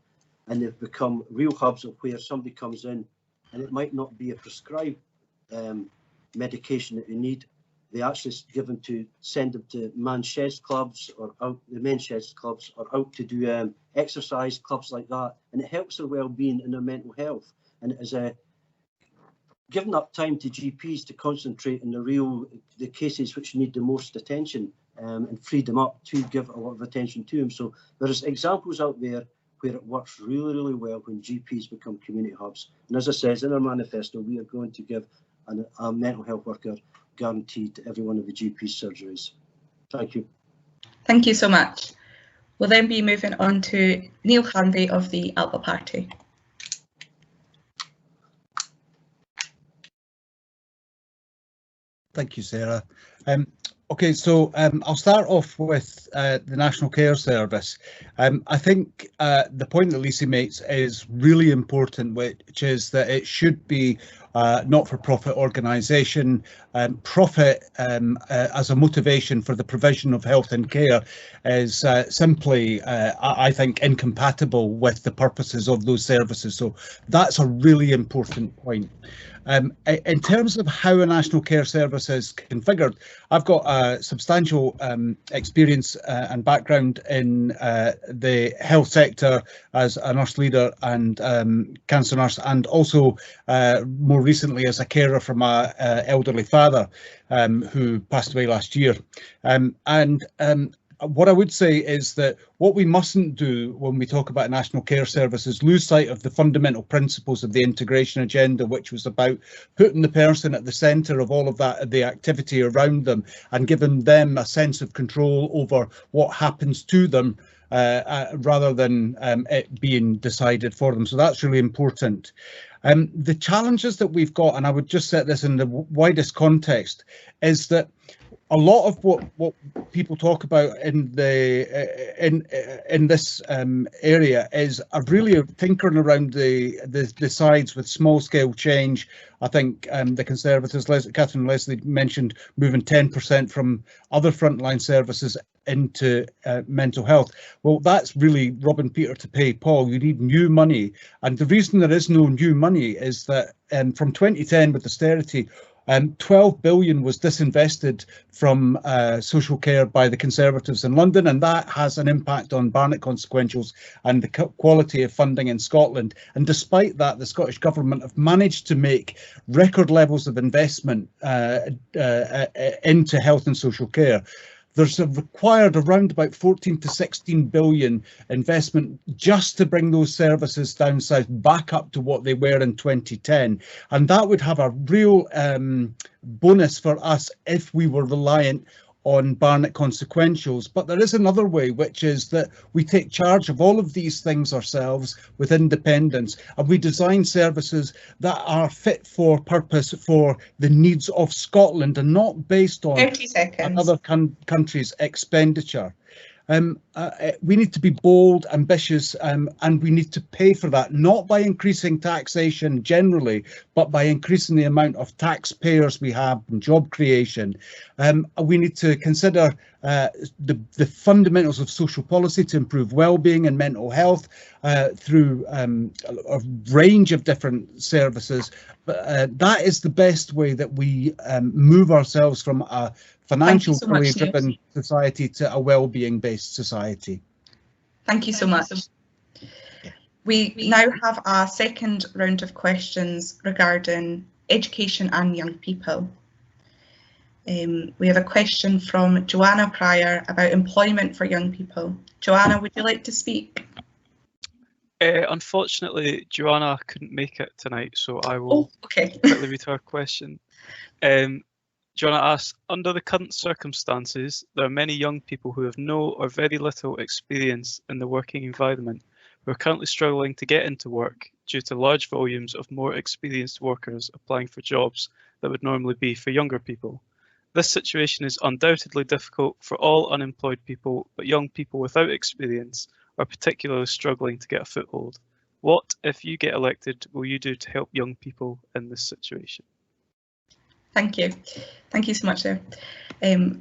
and they've become real hubs of where somebody comes in and it might not be a prescribed medication that they need. They actually given to send them to men's chess clubs or out to do exercise clubs like that, and it helps their well-being and their mental health, and it is giving up time to GPs to concentrate on the cases which need the most attention, and free them up to give a lot of attention to them. So there's examples out there where it works really, really well when GPs become community hubs. And as I said, in our manifesto, we are going to give a mental health worker guaranteed to every one of the GP surgeries. Thank you. Thank you so much. We'll then be moving on to Neale Hanvey of the Alba Party. Thank you, Sarah. Okay, so I'll start off with the National Care Service. I think the point that Lisa makes is really important, which is that it should be not-for-profit organisation. Profit as a motivation for the provision of health and care is simply, I think, incompatible with the purposes of those services. So that's a really important point. In terms of how a National Care Service is configured, I've got a substantial experience and background in the health sector as a nurse leader and cancer nurse, and also more recently as a carer for my elderly father who passed away last year. What I would say is that what we mustn't do when we talk about a National Care Service is lose sight of the fundamental principles of the integration agenda, which was about putting the person at the centre of all of that, the activity around them, and giving them a sense of control over what happens to them, rather than it being decided for them. So that's really important. The challenges that we've got, and I would just set this in the widest context, is that a lot of what people talk about in this area is really tinkering around the sides with small scale change. I think the Conservatives, Kathleen Leslie mentioned moving 10% from other frontline services into mental health. Well, that's really robbing Peter to pay Paul. You need new money, and the reason there is no new money is that from 2010 with austerity, 12 billion was disinvested from social care by the Conservatives in London, and that has an impact on Barnett consequentials and the quality of funding in Scotland. And despite that, the Scottish Government have managed to make record levels of investment into health and social care. There's required around about 14 to 16 billion investment just to bring those services down south back up to what they were in 2010. And that would have a real bonus for us if we were reliant on Barnett consequentials. But there is another way, which is that we take charge of all of these things ourselves with independence, and we design services that are fit for purpose for the needs of Scotland and not based on another country's expenditure. We need to be bold, ambitious, and we need to pay for that, not by increasing taxation generally, but by increasing the amount of taxpayers we have and job creation. We need to consider the fundamentals of social policy to improve well-being and mental health through a range of different services. But that is the best way that we move ourselves from a financial driven society to a well-being based society. Thank you so much. We now have a second round of questions regarding education and young people. We have a question from Joanna Pryor about employment for young people. Joanna, would you like to speak? Unfortunately, Joanna couldn't make it tonight, so I will quickly read her question. Joanna asks, under the current circumstances, there are many young people who have no or very little experience in the working environment who are currently struggling to get into work due to large volumes of more experienced workers applying for jobs that would normally be for younger people. This situation is undoubtedly difficult for all unemployed people, but young people without experience are particularly struggling to get a foothold. What, if you get elected, will you do to help young people in this situation? Thank you. Thank you so much, Sarah.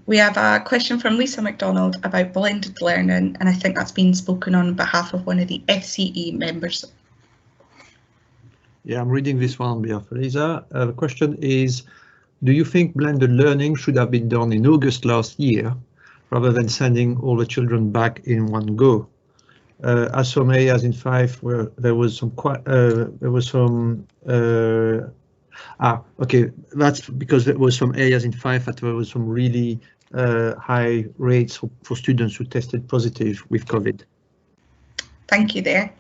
We have a question from Lisa McDonald about blended learning, and I think that's been spoken on behalf of one of the FCE members. Yeah, I'm reading this one on behalf of Lisa. The question is, do you think blended learning should have been done in August last year, rather than sending all the children back in one go? As some areas in Fife where there was some okay, that's because there was some areas in Fife that there was some really high rates for students who tested positive with COVID. Thank you there.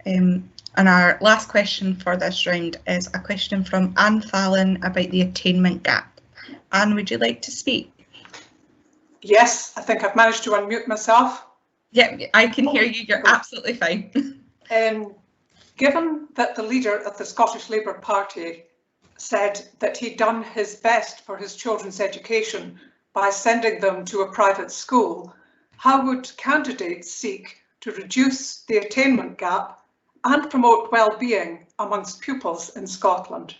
And our last question for this round is a question from Anne Fallon about the attainment gap. Anne, would you like to speak? Yes, I think I've managed to unmute myself. Yeah, I can hear you. You're absolutely fine. Given that the leader of the Scottish Labour Party said that he'd done his best for his children's education by sending them to a private school, how would candidates seek to reduce the attainment gap and promote well-being amongst pupils in Scotland?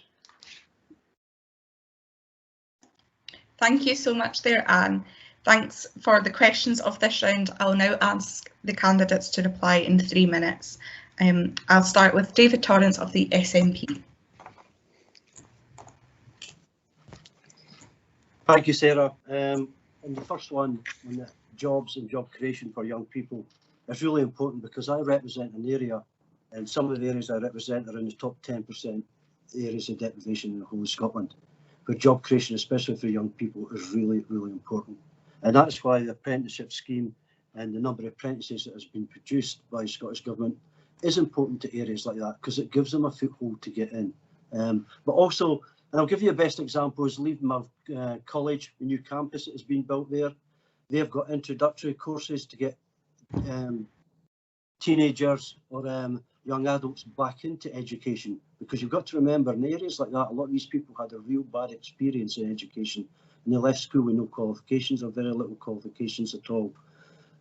Thank you so much there, Anne. Thanks for the questions of this round. I'll now ask the candidates to reply in 3 minutes. I'll start with David Torrance of the SNP. Thank you, Sarah. And the first one, on the jobs and job creation for young people, is really important because I represent an area, and some of the areas I represent are in the top 10% areas of deprivation in the whole of Scotland, where job creation, especially for young people, is really, really important. And that's why the apprenticeship scheme and the number of apprentices that has been produced by the Scottish Government is important to areas like that, because it gives them a foothold to get in. But also, and I'll give you a best example, is Leavenworth College, the new campus that has been built there. They've got introductory courses to get teenagers or young adults back into education, because you've got to remember in areas like that, a lot of these people had a real bad experience in education. and they left school with no qualifications or very little qualifications at all.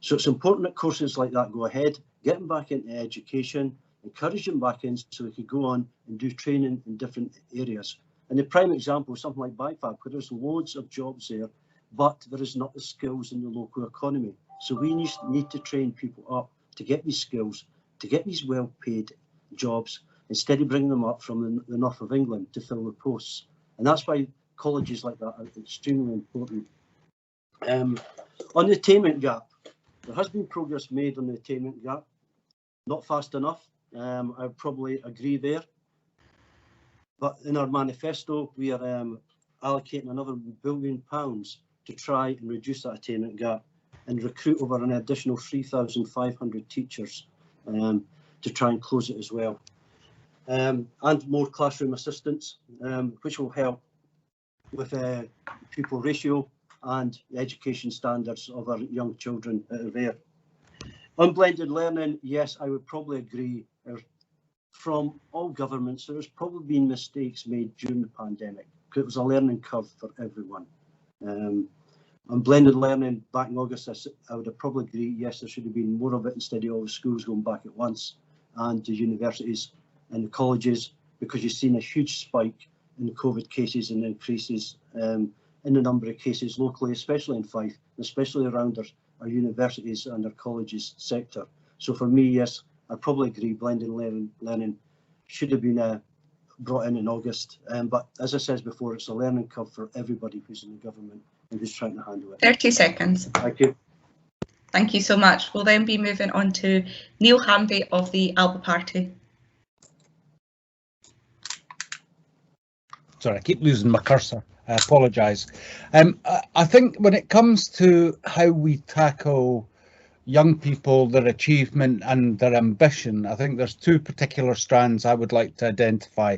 So it's important that courses like that go ahead, get them back into education, encourage them back in so they could go on and do training in different areas. And the prime example is something like BIFAB, where there's loads of jobs there, but there is not the skills in the local economy. So we need to train people up to get these skills, to get these well-paid jobs, instead of bringing them up from the north of England to fill the posts. And that's why colleges like that are extremely important. On the attainment gap, there has been progress made on the attainment gap, not fast enough. I would probably agree there. But in our manifesto, we are allocating another £1 billion to try and reduce that attainment gap and recruit over an additional 3,500 teachers to try and close it as well. And more classroom assistants, which will help with pupil ratio and the education standards of our young children that are there. On blended learning, yes, I would probably agree. From all governments, there has probably been mistakes made during the pandemic, because it was a learning curve for everyone. On blended learning, back in August, I would have probably agree, yes, there should have been more of it instead of all the schools going back at once, and the universities and the colleges, because you've seen a huge spike in the COVID cases and increases in the number of cases locally, especially in Fife, especially around our universities and our colleges sector. So for me, yes, I probably agree blended learning should have been brought in August. But as I said before, it's a learning curve for everybody who's in the government and who's trying to handle it. 30 seconds. Thank you. Thank you so much. We'll then be moving on to Neale Hanvey of the Alba Party. Sorry, I keep losing my cursor. I apologise. I think when it comes to how we tackle young people, their achievement and their ambition, I think there's two particular strands I would like to identify.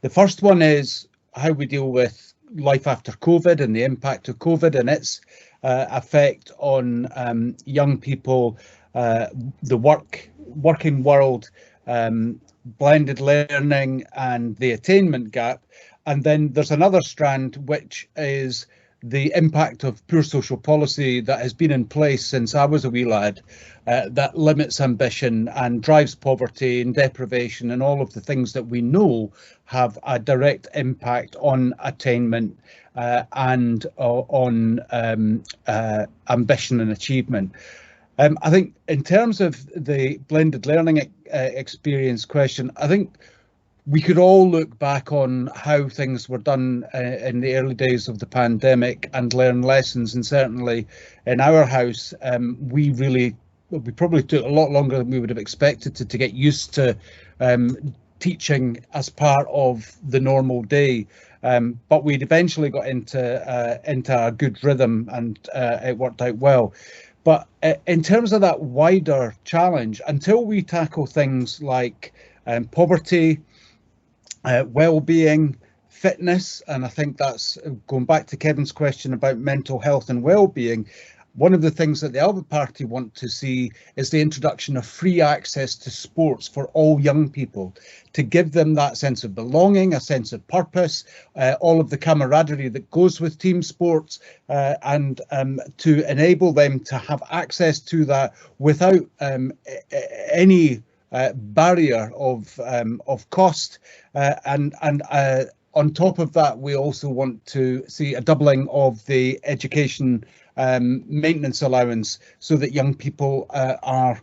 The first one is how we deal with life after COVID and the impact of COVID and its effect on young people, the working world, blended learning and the attainment gap. And then there's another strand, which is the impact of poor social policy that has been in place since I was a wee lad, that limits ambition and drives poverty and deprivation and all of the things that we know have a direct impact on attainment and on ambition and achievement. I think in terms of the blended learning experience question, I think we could all look back on how things were done in the early days of the pandemic and learn lessons. And certainly in our house, we probably took a lot longer than we would have expected to get used to teaching as part of the normal day. But we'd eventually got into a good rhythm and it worked out well. But in terms of that wider challenge, until we tackle things like poverty, well-being, fitness, and I think that's going back to Kevin's question about mental health and well-being. One of the things that the Alba Party want to see is the introduction of free access to sports for all young people, to give them that sense of belonging, a sense of purpose, all of the camaraderie that goes with team sports, and to enable them to have access to that without any barrier of cost, and on top of that, we also want to see a doubling of the education maintenance allowance, so that young people are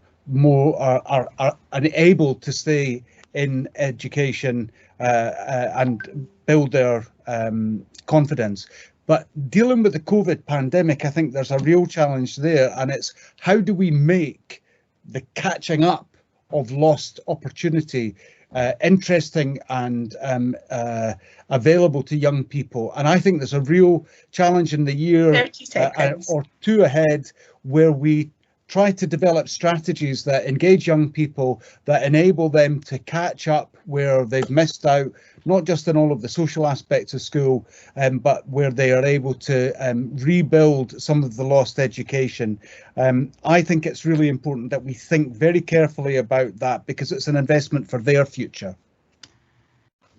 able to stay in education and build their confidence. But dealing with the COVID pandemic, I think there's a real challenge there, and it's how do we make the catching up of lost opportunity interesting and available to young people. And I think there's a real challenge in the year or two ahead, where we try to develop strategies that engage young people, that enable them to catch up where they've missed out, not just in all of the social aspects of school, but where they are able to rebuild some of the lost education. I think it's really important that we think very carefully about that, because it's an investment for their future.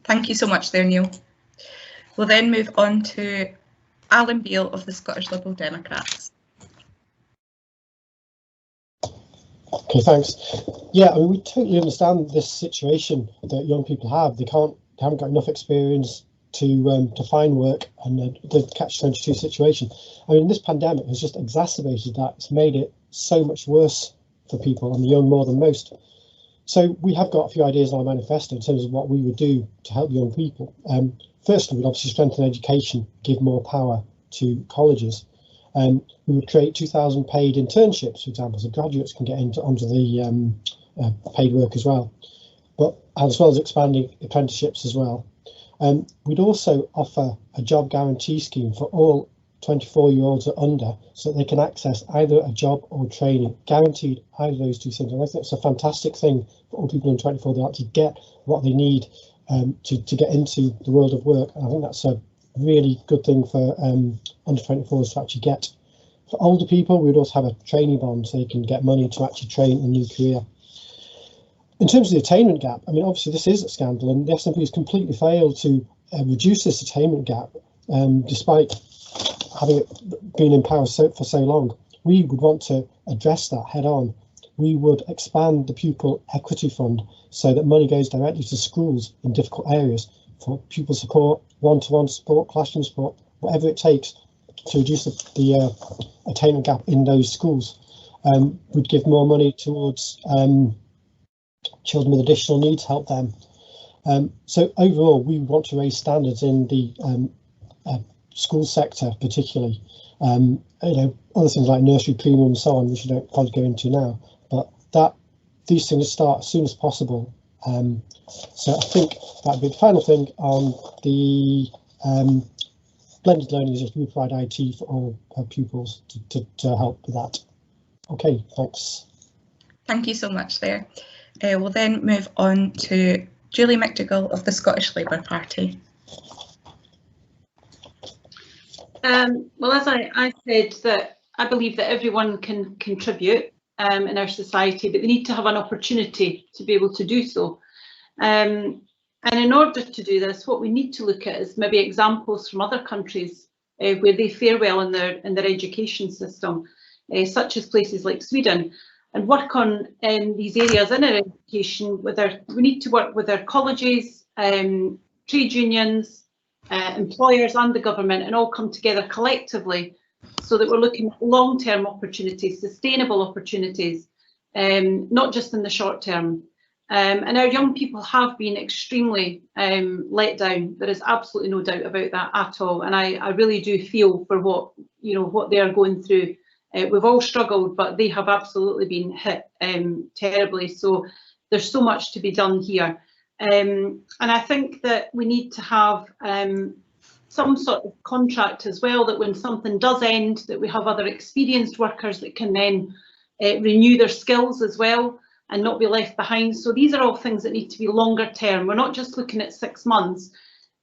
Thank you so much there, Neale. We'll then move on to Alan Beale of the Scottish Liberal Democrats. Okay, thanks. Yeah, I mean, we totally understand this situation that young people have. They haven't got enough experience to find work, and the catch-22 situation. I mean, this pandemic has just exacerbated that. It's made it so much worse for people, and the young more than most. So we have got a few ideas in our manifesto in terms of what we would do to help young people. Firstly, we'd obviously strengthen education, give more power to colleges. We would create 2,000 paid internships, for example, so graduates can get onto the paid work as well, but as well as expanding apprenticeships as well. We'd also offer a job guarantee scheme for all 24-year-olds or under, so that they can access either a job or training, guaranteed either of those two things. And I think it's a fantastic thing for all people in 24 to actually get what they need to get into the world of work. And I think that's a really good thing for under 24s to actually get. For older people, we would also have a training bond so they can get money to actually train a new career. In terms of the attainment gap, I mean, obviously this is a scandal, and the SNP has completely failed to reduce this attainment gap, despite having it been in power for so long. We would want to address that head on. We would expand the pupil equity fund so that money goes directly to schools in difficult areas for pupil support, one-to-one support, classroom support, whatever it takes to reduce the attainment gap in those schools. We'd give more money towards children with additional needs, help them. So overall, we want to raise standards in the school sector, particularly. You know, other things like nursery premium and so on, which we don't probably go into now, but these things start as soon as possible. So I think that'd be the final thing on the blended learning, is just we provide IT for all our pupils to help with that. Okay, thanks. Thank you so much there. We'll then move on to Julie Mcdougall of the Scottish Labour Party. Well, as I said, that I believe that everyone can contribute in our society, but they need to have an opportunity to be able to do so. And in order to do this, what we need to look at is maybe examples from other countries where they fare well in their education system, such as places like Sweden, and work on these areas in our education. We need to work with our colleges, trade unions, employers and the government, and all come together collectively so that we're looking at long-term opportunities, sustainable opportunities, not just in the short term. And our young people have been extremely let down. There is absolutely no doubt about that at all. And I really do feel for what they are going through. We've all struggled, but they have absolutely been hit terribly. So there's so much to be done here. And I think that we need to have some sort of contract as well, that when something does end, that we have other experienced workers that can then renew their skills as well and not be left behind. So these are all things that need to be longer term. We're not just looking at 6 months.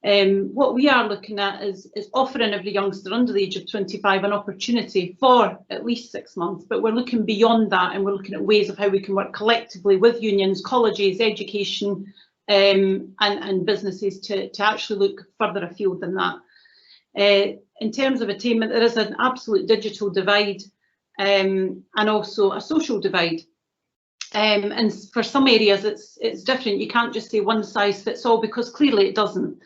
What we are looking at is offering every youngster under the age of 25 an opportunity for at least 6 months, but we're looking beyond that, and we're looking at ways of how we can work collectively with unions, colleges, education, and businesses to actually look further afield than that. In terms of attainment, there is an absolute digital divide and also a social divide. And for some areas it's different. You can't just say one size fits all, because clearly it doesn't.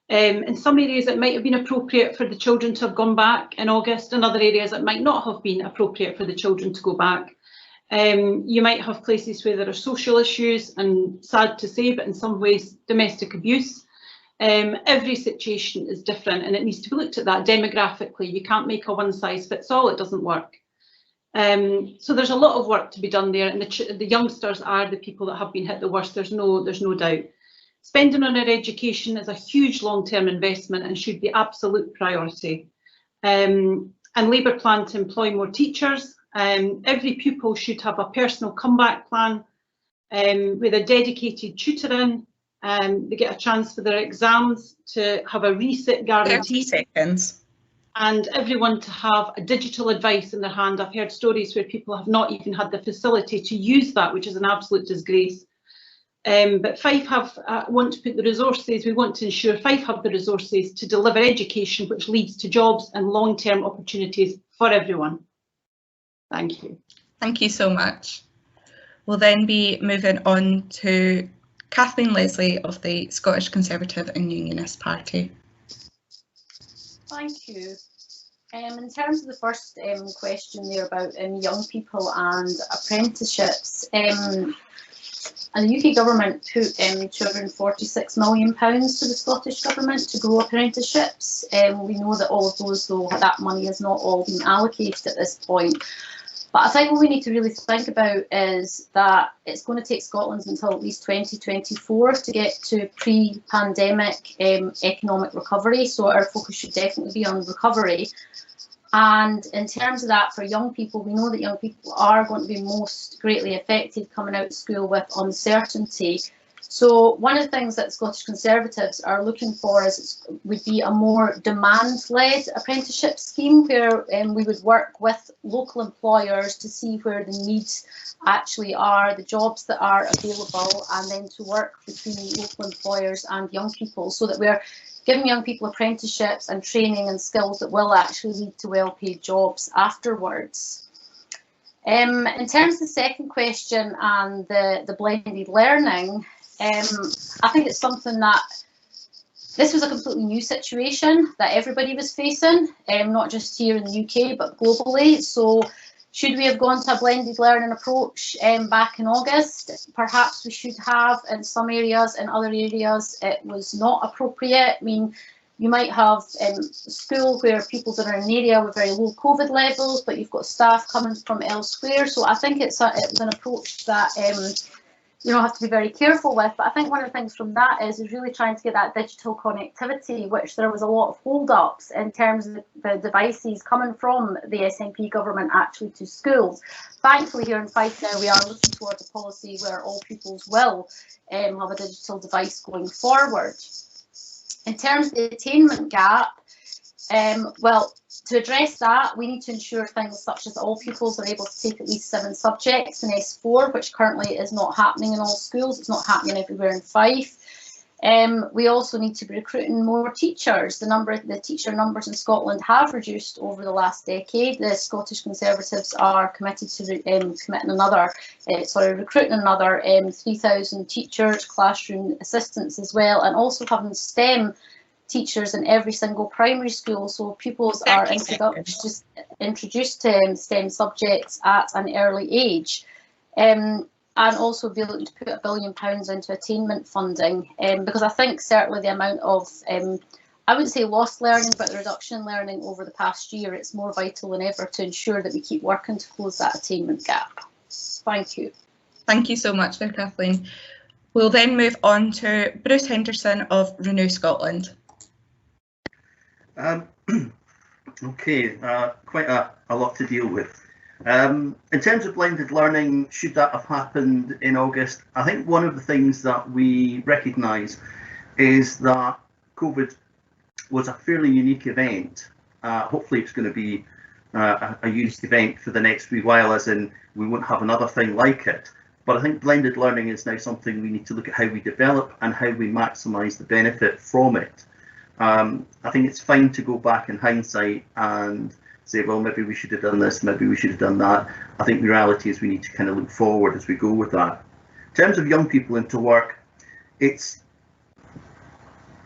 In some areas it might have been appropriate for the children to have gone back in August. In other areas it might not have been appropriate for the children to go back. You might have places where there are social issues, and sad to say, but in some ways domestic abuse. Every situation is different, and it needs to be looked at that demographically. You can't make a one size fits all, it doesn't work. So there's a lot of work to be done there, and the youngsters are the people that have been hit the worst, there's no doubt. Spending on our education is a huge long-term investment and should be absolute priority. And Labour plan to employ more teachers. Every pupil should have a personal comeback plan with a dedicated tutoring. They get a chance for their exams to have a resit guarantee. 30 seconds. And everyone to have a digital advice in their hand. I've heard stories where people have not even had the facility to use that, which is an absolute disgrace. But Fife want to put the resources, we want to ensure Fife have the resources to deliver education which leads to jobs and long-term opportunities for everyone. Thank you. Thank you so much. We'll then be moving on to Kathleen Leslie of the Scottish Conservative and Unionist Party. Thank you. In terms of the first question there about young people and apprenticeships, and the UK government put £246 million to the Scottish government to grow apprenticeships. We know that all of those, though, that money has not all been allocated at this point. But I think what we need to really think about is that it's going to take Scotland until at least 2024 to get to pre-pandemic economic recovery. So our focus should definitely be on recovery. And in terms of that, for young people, we know that young people are going to be most greatly affected coming out of school with uncertainty. So one of the things that Scottish Conservatives are looking for would be a more demand-led apprenticeship scheme where we would work with local employers to see where the needs actually are, the jobs that are available, and then to work between local employers and young people so that we're giving young people apprenticeships and training and skills that will actually lead to well-paid jobs afterwards. In terms of the second question and the blended learning, I think it's something that this was a completely new situation that everybody was facing, not just here in the UK but globally. So should we have gone to a blended learning approach back in August? Perhaps we should have in some areas, in other areas it was not appropriate. I mean, you might have school where people are in an area with very low COVID levels, but you've got staff coming from elsewhere. So I think it was an approach that you know, have to be very careful with. But I think one of the things from that is really trying to get that digital connectivity, which there was a lot of hold-ups in terms of the devices coming from the SNP government actually to schools. Thankfully here in Fife now we are looking towards a policy where all pupils will have a digital device going forward. In terms of the attainment gap, well, to address that, we need to ensure things such as all pupils are able to take at least 7 subjects in S4, which currently is not happening in all schools. It's not happening everywhere in Fife. We also need to be recruiting more teachers. The teacher numbers in Scotland have reduced over the last decade. The Scottish Conservatives are committed to recruiting another 3,000 teachers, classroom assistants as well, and also having STEM teachers in every single primary school, so pupils are introduced to STEM subjects at an early age, and also be looking to put £1 billion into attainment funding, because I think certainly the amount of I wouldn't say lost learning, but the reduction in learning over the past year, it's more vital than ever to ensure that we keep working to close that attainment gap. Thank you. Thank you so much there, Kathleen. We'll then move on to Bruce Henderson of Renew Scotland. Okay, quite a lot to deal with. In terms of blended learning, should that have happened in August? I think one of the things that we recognise is that COVID was a fairly unique event. Hopefully it's going to be a unique event for the next wee while, as in we won't have another thing like it. But I think blended learning is now something we need to look at how we develop and how we maximise the benefit from it. I think it's fine to go back in hindsight and say, well, maybe we should have done this, maybe we should have done that. I think the reality is we need to kind of look forward as we go with that. In terms of young people into work, it's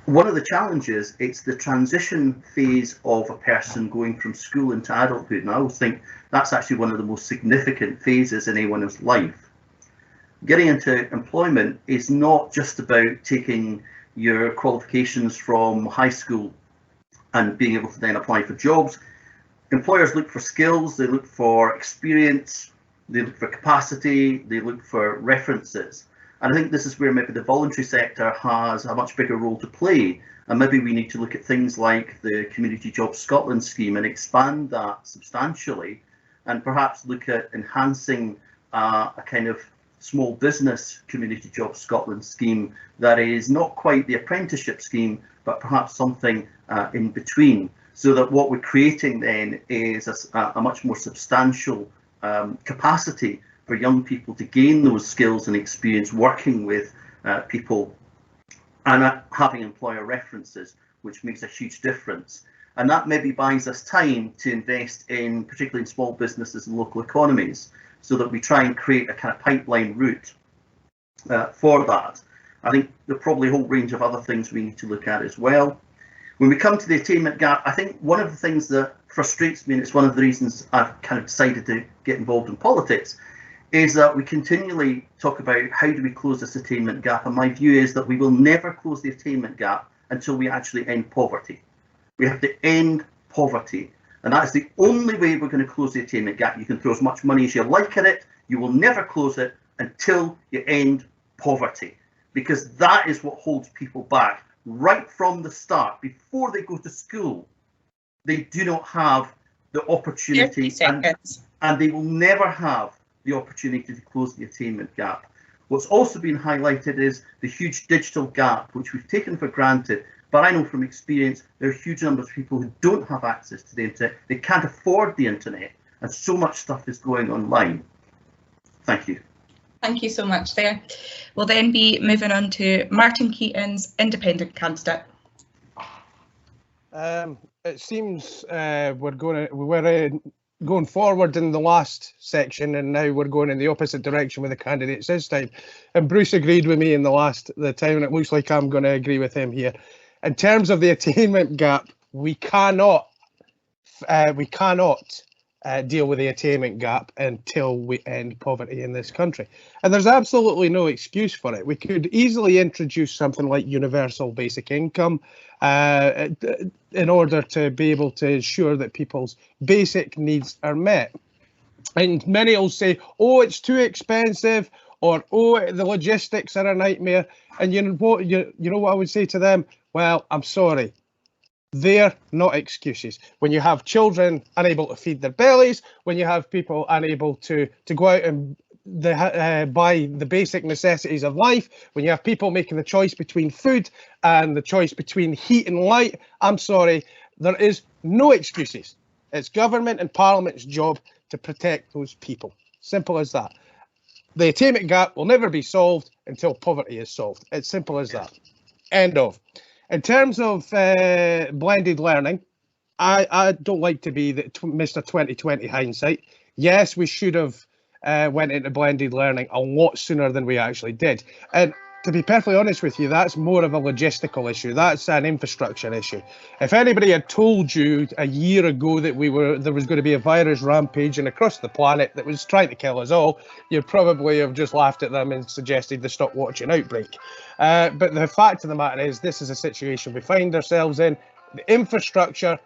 one of the challenges, it's the transition phase of a person going from school into adulthood. And I always think that's actually one of the most significant phases in anyone's life. Getting into employment is not just about taking your qualifications from high school and being able to then apply for jobs. Employers look for skills, they look for experience, they look for capacity, they look for references. And I think this is where maybe the voluntary sector has a much bigger role to play. And maybe we need to look at things like the Community Jobs Scotland scheme and expand that substantially, and perhaps look at enhancing a kind of small business Community Jobs Scotland scheme that is not quite the apprenticeship scheme, but perhaps something in between, so that what we're creating then is a much more substantial capacity for young people to gain those skills and experience working with people, and having employer references, which makes a huge difference. And that maybe buys us time to invest in, particularly in small businesses and local economies, so that we try and create a kind of pipeline route for that. I think there's probably a whole range of other things we need to look at as well. When we come to the attainment gap, I think one of the things that frustrates me, and it's one of the reasons I've kind of decided to get involved in politics, is that we continually talk about how do we close this attainment gap, and my view is that we will never close the attainment gap until we actually end poverty. We have to end poverty, and that's the only way we're going to close the attainment gap. You can throw as much money as you like at it, you will never close it until you end poverty, because that is what holds people back right from the start. Before they go to school, they do not have the opportunity, and they will never have the opportunity to close the attainment gap. What's also been highlighted is the huge digital gap, which we've taken for granted. But I know from experience, there are huge numbers of people who don't have access to the internet. They can't afford the internet, and so much stuff is going online. Thank you. Thank you so much there. We'll then be moving on to Martin Keatings, independent candidate. It seems we were going forward in the last section, and now we're going in the opposite direction with the candidates this time. And Bruce agreed with me in the time, and it looks like I'm going to agree with him here. In terms of the attainment gap, we cannot deal with the attainment gap until we end poverty in this country. And there's absolutely no excuse for it. We could easily introduce something like universal basic income in order to be able to ensure that people's basic needs are met. And many will say, oh, it's too expensive, or oh, the logistics are a nightmare. And you know what I would say to them? Well, I'm sorry. They're not excuses. When you have children unable to feed their bellies, when you have people unable to go out and buy the basic necessities of life, when you have people making the choice between food and the choice between heat and light, I'm sorry, there is no excuses. It's government and Parliament's job to protect those people. Simple as that. The attainment gap will never be solved until poverty is solved. It's simple as that. End of. In terms of blended learning, I don't like to be the Mr. 2020 hindsight. Yes, we should have went into blended learning a lot sooner than we actually did. And to be perfectly honest with you, that's more of a logistical issue. That's an infrastructure issue. If anybody had told you a year ago that there was going to be a virus rampaging across the planet that was trying to kill us all, you'd probably have just laughed at them and suggested they stop watching Outbreak. But the fact of the matter is, this is a situation we find ourselves in. The infrastructure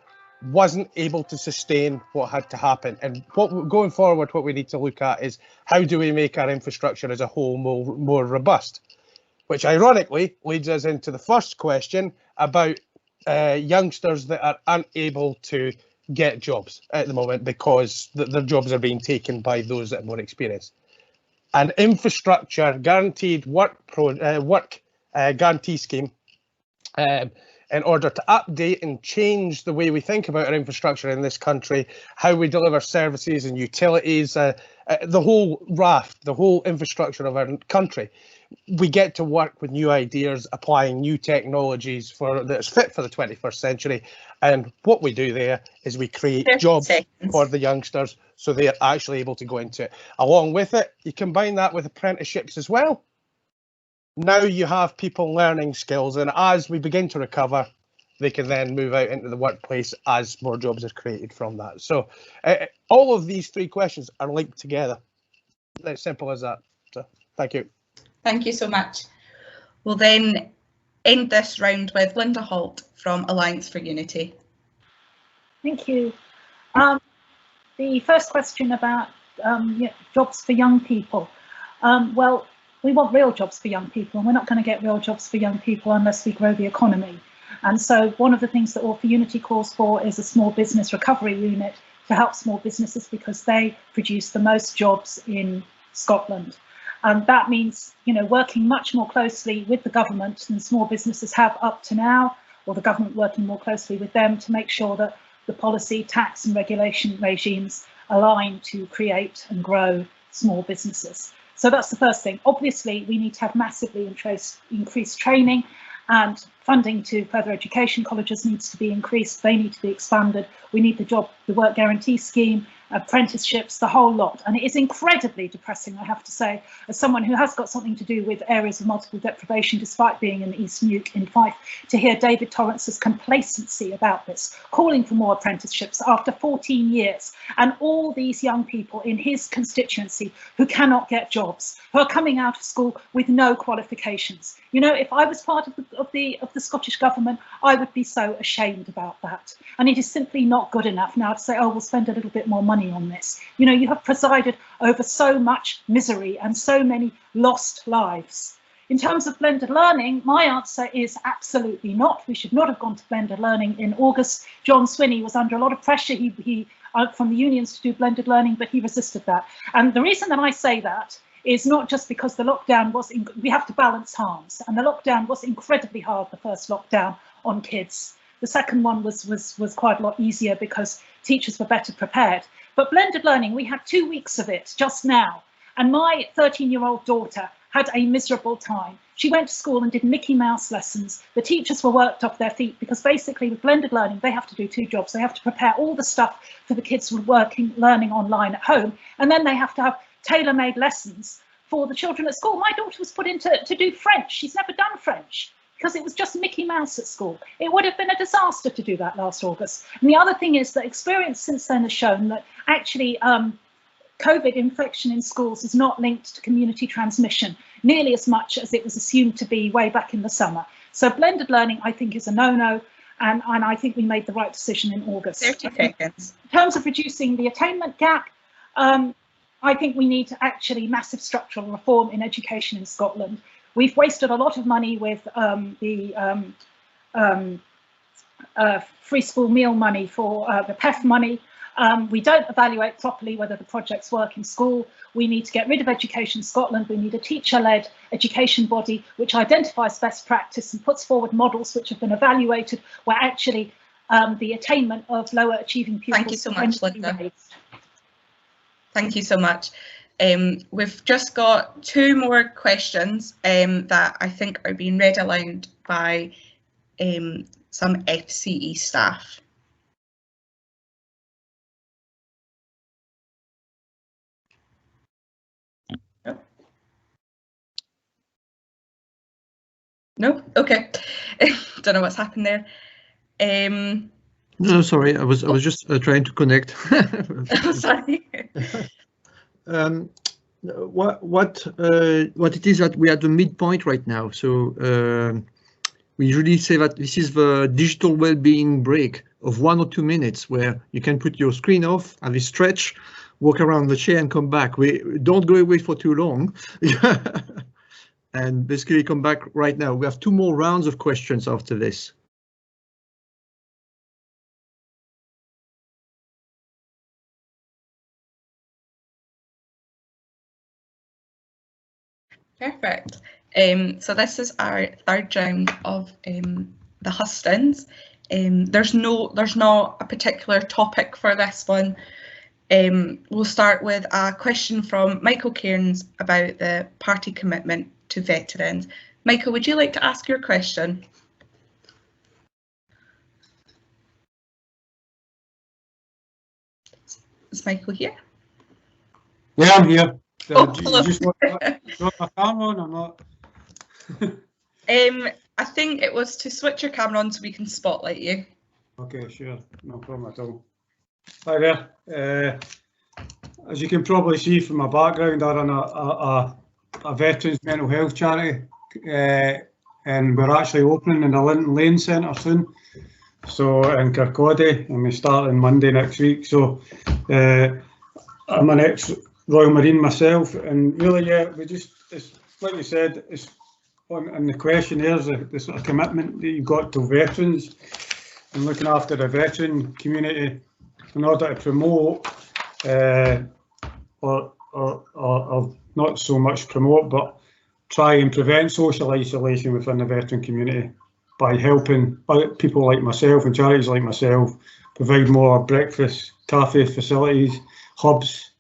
wasn't able to sustain what had to happen. And going forward, what we need to look at is how do we make our infrastructure as a whole more robust? Which ironically leads us into the first question about youngsters that are unable to get jobs at the moment because their jobs are being taken by those that are more experienced. An infrastructure guaranteed work guarantee scheme in order to update and change the way we think about our infrastructure in this country, how we deliver services and utilities, the whole raft, the whole infrastructure of our country. We get to work with new ideas, applying new technologies that's fit for the 21st century. And what we do there is we create jobs for the youngsters so they're actually able to go into it. Along with it, you combine that with apprenticeships as well. Now you have people learning skills, and as we begin to recover, they can then move out into the workplace as more jobs are created from that. So all of these three questions are linked together. It's simple as that. So thank you. Thank you so much. We'll then end this round with Linda Holt from Alliance for Unity. Thank you. The first question about jobs for young people. Well, we want real jobs for young people, and we're not going to get real jobs for young people unless we grow the economy. And so one of the things that All for Unity calls for is a small business recovery unit to help small businesses because they produce the most jobs in Scotland. And that means, working much more closely with the government than small businesses have up to now, or the government working more closely with them to make sure that the policy, tax and regulation regimes align to create and grow small businesses. So that's the first thing. Obviously, we need to have massively increased training, and funding to further education colleges needs to be increased. They need to be expanded. We need the work guarantee scheme, apprenticeships, the whole lot. And it is incredibly depressing, I have to say, as someone who has got something to do with areas of multiple deprivation, despite being in East Neuk in Fife, to hear David Torrance's complacency about this, calling for more apprenticeships after 14 years, and all these young people in his constituency who cannot get jobs, who are coming out of school with no qualifications. You know, if I was part of the Scottish Government, I would be so ashamed about that. And it is simply not good enough now to say, oh, we'll spend a little bit more money on this. You know, you have presided over so much misery and so many lost lives. In terms of blended learning, my answer is absolutely not. We should not have gone to blended learning in August. John Swinney was under a lot of pressure from the unions to do blended learning, but he resisted that. And the reason that I say that is not just because the lockdown was, we have to balance harms, and the lockdown was incredibly hard, the first lockdown, on kids. The second one was quite a lot easier because teachers were better prepared. But blended learning, we had 2 weeks of it just now, and my 13-year-old daughter had a miserable time. She went to school and did Mickey Mouse lessons. The teachers were worked off their feet because basically with blended learning, they have to do 2 jobs. They have to prepare all the stuff for the kids who are learning online at home, and then they have to have tailor-made lessons for the children at school. My daughter was put in to do French. She's never done French because it was just Mickey Mouse at school. It would have been a disaster to do that last August. And the other thing is that experience since then has shown that actually COVID infection in schools is not linked to community transmission nearly as much as it was assumed to be way back in the summer. So blended learning, I think, is a no-no, and I think we made the right decision in August. 30 seconds. In terms of reducing the attainment gap, I think we need actually massive structural reform in education in Scotland. We've wasted a lot of money with the free school meal money for the PEF money. We don't evaluate properly whether the projects work in school. We need to get rid of Education Scotland. We need a teacher-led education body which identifies best practice and puts forward models which have been evaluated where actually the attainment of lower achieving pupils. Thank you so much, Linda. Thank you so much. We've just got 2 more questions that I think are being read aloud by some FCE staff. No? Okay. Don't know what's happened there. No, sorry, I was just trying to connect. Sorry. What it is that we are at the midpoint right now. So we usually say that this is the digital well-being break of 1 or 2 minutes where you can put your screen off, have a stretch, walk around the chair and come back. We don't go away for too long. And basically come back right now. We have 2 more rounds of questions after this. Perfect. So this is our 3rd round of the Hustings. There's not a particular topic for this one. We'll start with a question from Michael Cairns about the party commitment to veterans. Michael, would you like to ask your question? Is Michael here? Yeah, I'm here. Oh, do hello. you just want my camera on or not? I think it was to switch your camera on so we can spotlight you. Okay, sure, no problem at all. Hi there. As you can probably see from my background, I run a veterans mental health charity, and we're actually opening in the Linton Lane Centre soon. So in Kirkcaldy, and we start on Monday next week. So I'm an ex-Royal Marine myself, and really, yeah, we just, it's like you said, it's on the questionnaires, the sort of commitment that you've got to veterans and looking after the veteran community in order to promote, or not so much promote, but try and prevent social isolation within the veteran community by helping people like myself and charities like myself provide more breakfast, cafe facilities, hubs,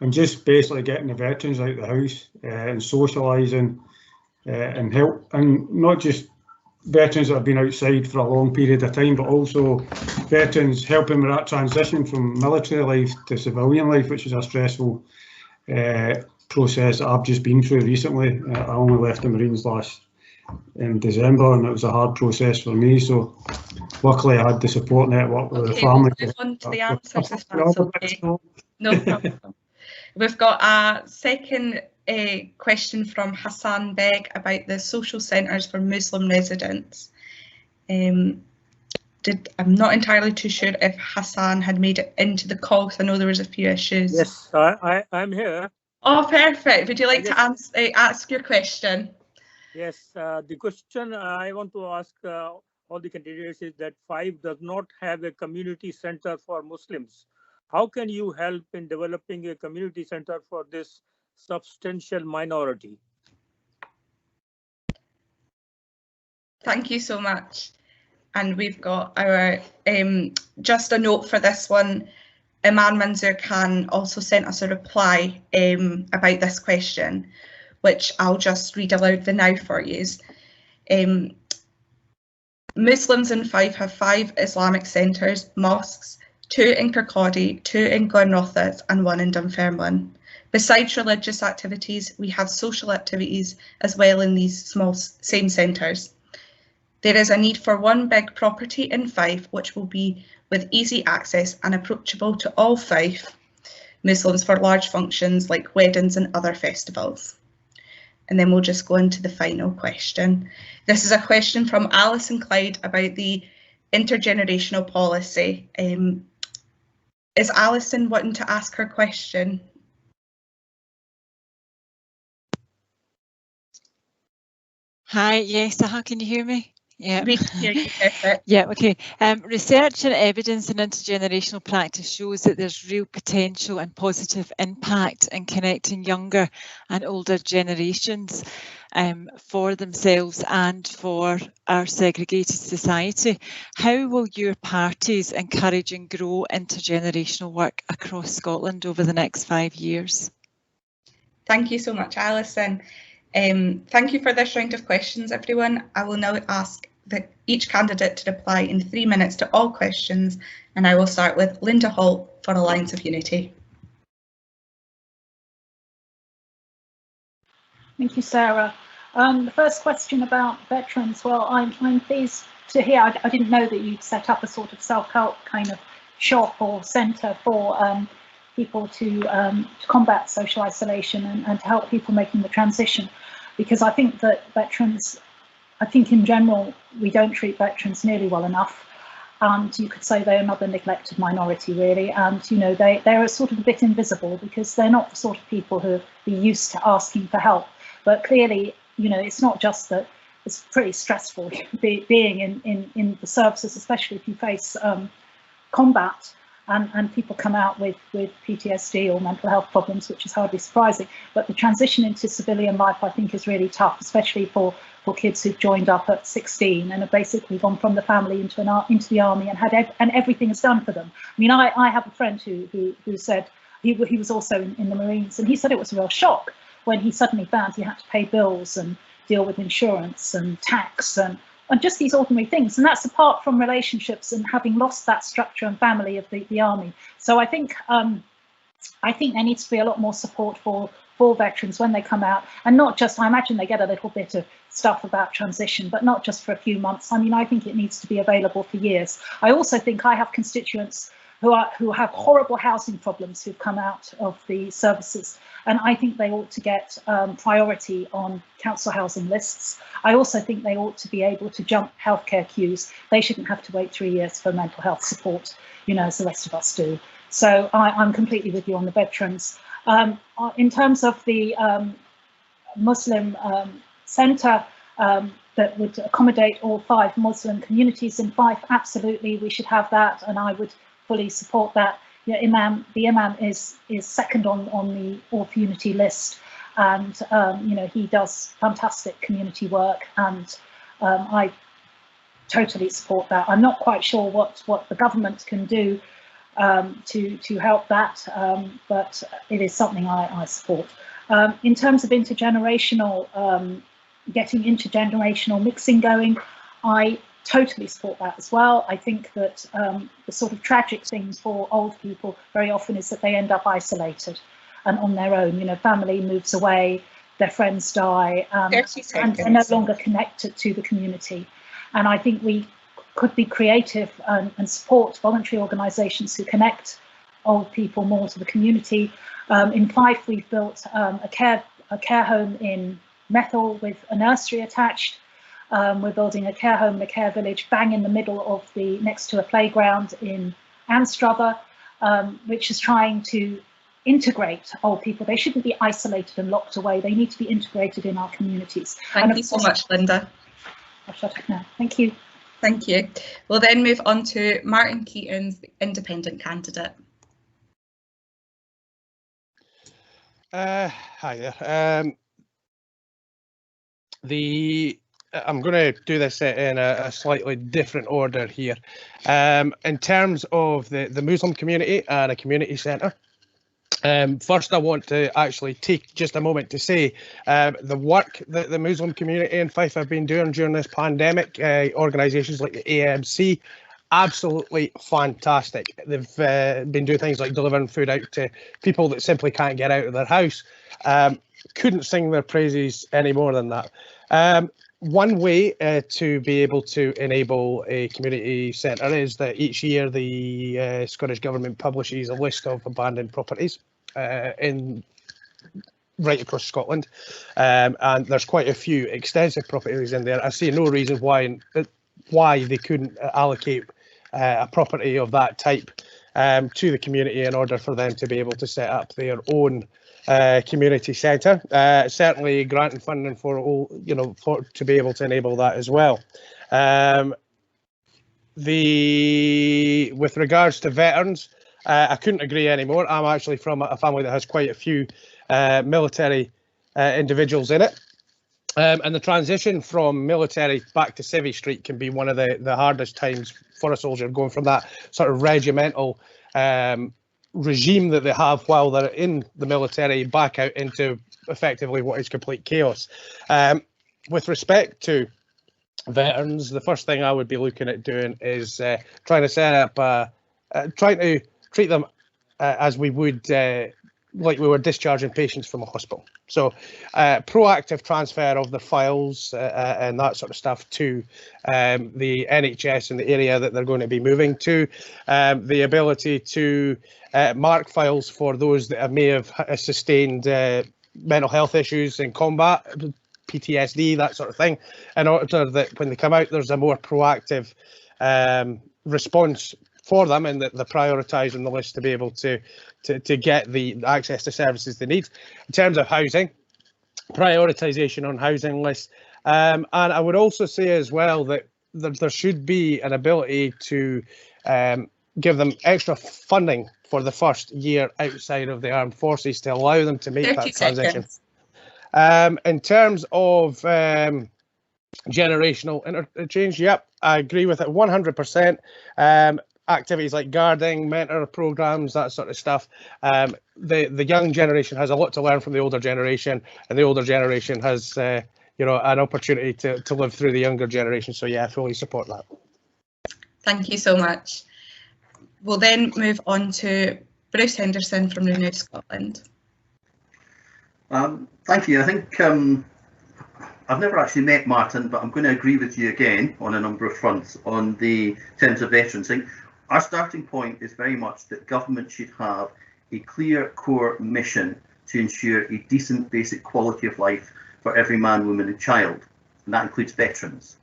and just basically getting the veterans out of the house and socialising and help, and not just veterans that have been outside for a long period of time, but also veterans helping with that transition from military life to civilian life, which is a stressful process that I've just been through recently. I only left the Marines in December, and it was a hard process for me. So luckily I had the support network with the family. We'll move on to the answers if that's okay. No problem. We've got a second question from Hassan Beg about the social centres for Muslim residents. I'm not entirely too sure if Hassan had made it into the call, because I know there was a few issues. Yes, I'm here. Oh, perfect. Would you like to ask your question? Yes, the question I want to ask all the candidates is that Fife does not have a community centre for Muslims. How can you help in developing a community centre for this substantial minority? Thank you so much. And we've got our, just a note for this one, Iman Manzoor Khan also sent us a reply about this question, which I'll just read aloud the now for you. Muslims in Fife have 5 Islamic centres, mosques, 2 in Kirkcaldy, 2 in Glenrothes and 1 in Dunfermline. Besides religious activities, we have social activities as well in these same centres. There is a need for one big property in Fife, which will be with easy access and approachable to all Fife Muslims for large functions like weddings and other festivals. And then we'll just go into the final question. This is a question from Alison Clyde about the intergenerational policy. Is Alison wanting to ask her question? Hi, yes, can you hear me? Yeah. We can hear you perfect. Yeah, okay. Research and evidence in intergenerational practice shows that there's real potential and positive impact in connecting younger and older generations for themselves and for our segregated society. How will your parties encourage and grow intergenerational work across Scotland over the next 5 years? Thank you so much, Alison. Thank you for this round of questions, everyone. I will now ask each candidate to reply in 3 minutes to all questions, and I will start with Linda Holt for Alliance of Unity. Thank you, Sarah. The first question about veterans, well, I'm pleased to hear, I didn't know that you'd set up a sort of self-help kind of shop or centre for people to combat social isolation and to help people making the transition, because I think that veterans, I think in general, we don't treat veterans nearly well enough. And you could say they're another neglected minority, really. And, you know, they're sort of a bit invisible because they're not the sort of people who are used to asking for help. But clearly, you know, it's not just that it's pretty stressful being in the services, especially if you face combat. And people come out with PTSD or mental health problems, which is hardly surprising. But the transition into civilian life, I think, is really tough, especially for kids who've joined up at 16 and have basically gone from the family into the army and everything is done for them. I mean, I have a friend who said he was also in the Marines, and he said it was a real shock when he suddenly found he had to pay bills and deal with insurance and tax and just these ordinary things, and that's apart from relationships and having lost that structure and family of the army. So I think there needs to be a lot more support for veterans when they come out, and not just, I imagine they get a little bit of stuff about transition, but not just for a few months. I mean, I think it needs to be available for years. I also think I have constituents who have horrible housing problems who've come out of the services, and I think they ought to get priority on council housing lists. I also think they ought to be able to jump healthcare queues. They shouldn't have to wait 3 years for mental health support, you know, as the rest of us do. So I'm completely with you on the veterans. In terms of the Muslim centre that would accommodate all 5 Muslim communities in Fife, absolutely, we should have that, and I would fully support that. You know, the Imam is second on the All for Unity list, and you know, he does fantastic community work, and I totally support that. I'm not quite sure what the government can do to help that, but it is something I support. In terms of intergenerational, getting intergenerational mixing going, I totally support that as well. I think that the sort of tragic thing for old people very often is that they end up isolated and on their own. You know, family moves away, their friends die, and they're no longer connected to the community. And I think we could be creative and support voluntary organisations who connect old people more to the community. In Fife, we've built a care home in Mcdougall with a nursery attached. We're building a care home and a care village bang in the middle of next to a playground in Anstruther, which is trying to integrate old people. They shouldn't be isolated and locked away. They need to be integrated in our communities. Thank you so much, Linda. I'll shut up now. Thank you. Thank you. We'll then move on to Martin Keatings, the independent candidate. Hi there. I'm going to do this in a slightly different order here. In terms of the Muslim community and a community centre, first I want to actually take just a moment to say the work that the Muslim community in Fife have been doing during this pandemic, organisations like the AMC, absolutely fantastic. They've been doing things like delivering food out to people that simply can't get out of their house. Couldn't sing their praises any more than that. One way to be able to enable a community centre is that each year the Scottish Government publishes a list of abandoned properties right across Scotland, and there's quite a few extensive properties in there. I see no reason why they couldn't allocate a property of that type to the community in order for them to be able to set up their own community centre. Certainly granting funding for all, to be able to enable that as well. With regards to veterans, I couldn't agree anymore. I'm actually from a family that has quite a few military individuals in it. And the transition from military back to civvy street can be one of the hardest times for a soldier, going from that sort of regimental regime that they have while they're in the military back out into effectively what is complete chaos. With respect to veterans, the first thing I would be looking at doing is trying to set up, trying to treat them as we would like we were discharging patients from a hospital. So proactive transfer of the files and that sort of stuff to the NHS in the area that they're going to be moving to. The ability to mark files for those that may have sustained mental health issues in combat, PTSD, that sort of thing, in order that when they come out, there's a more proactive response for them, and that they're prioritised on the list to be able to get the access to services they need. In terms of housing, prioritisation on housing lists, and I would also say as well that there should be an ability to give them extra funding for the first year outside of the armed forces to allow them to make that transition. In terms of generational interchange, yep, I agree with it 100%. Activities like guarding, mentor programs, that sort of stuff. The young generation has a lot to learn from the older generation, and the older generation has an opportunity to live through the younger generation. So yeah, I fully support that. Thank you so much. We'll then move on to Bruce Henderson from Renew Scotland. Thank you. I think I've never actually met Martin, but I'm going to agree with you again on a number of fronts on the terms of veterans thing. Our starting point is very much that government should have a clear core mission to ensure a decent basic quality of life for every man, woman and child, and that includes veterans.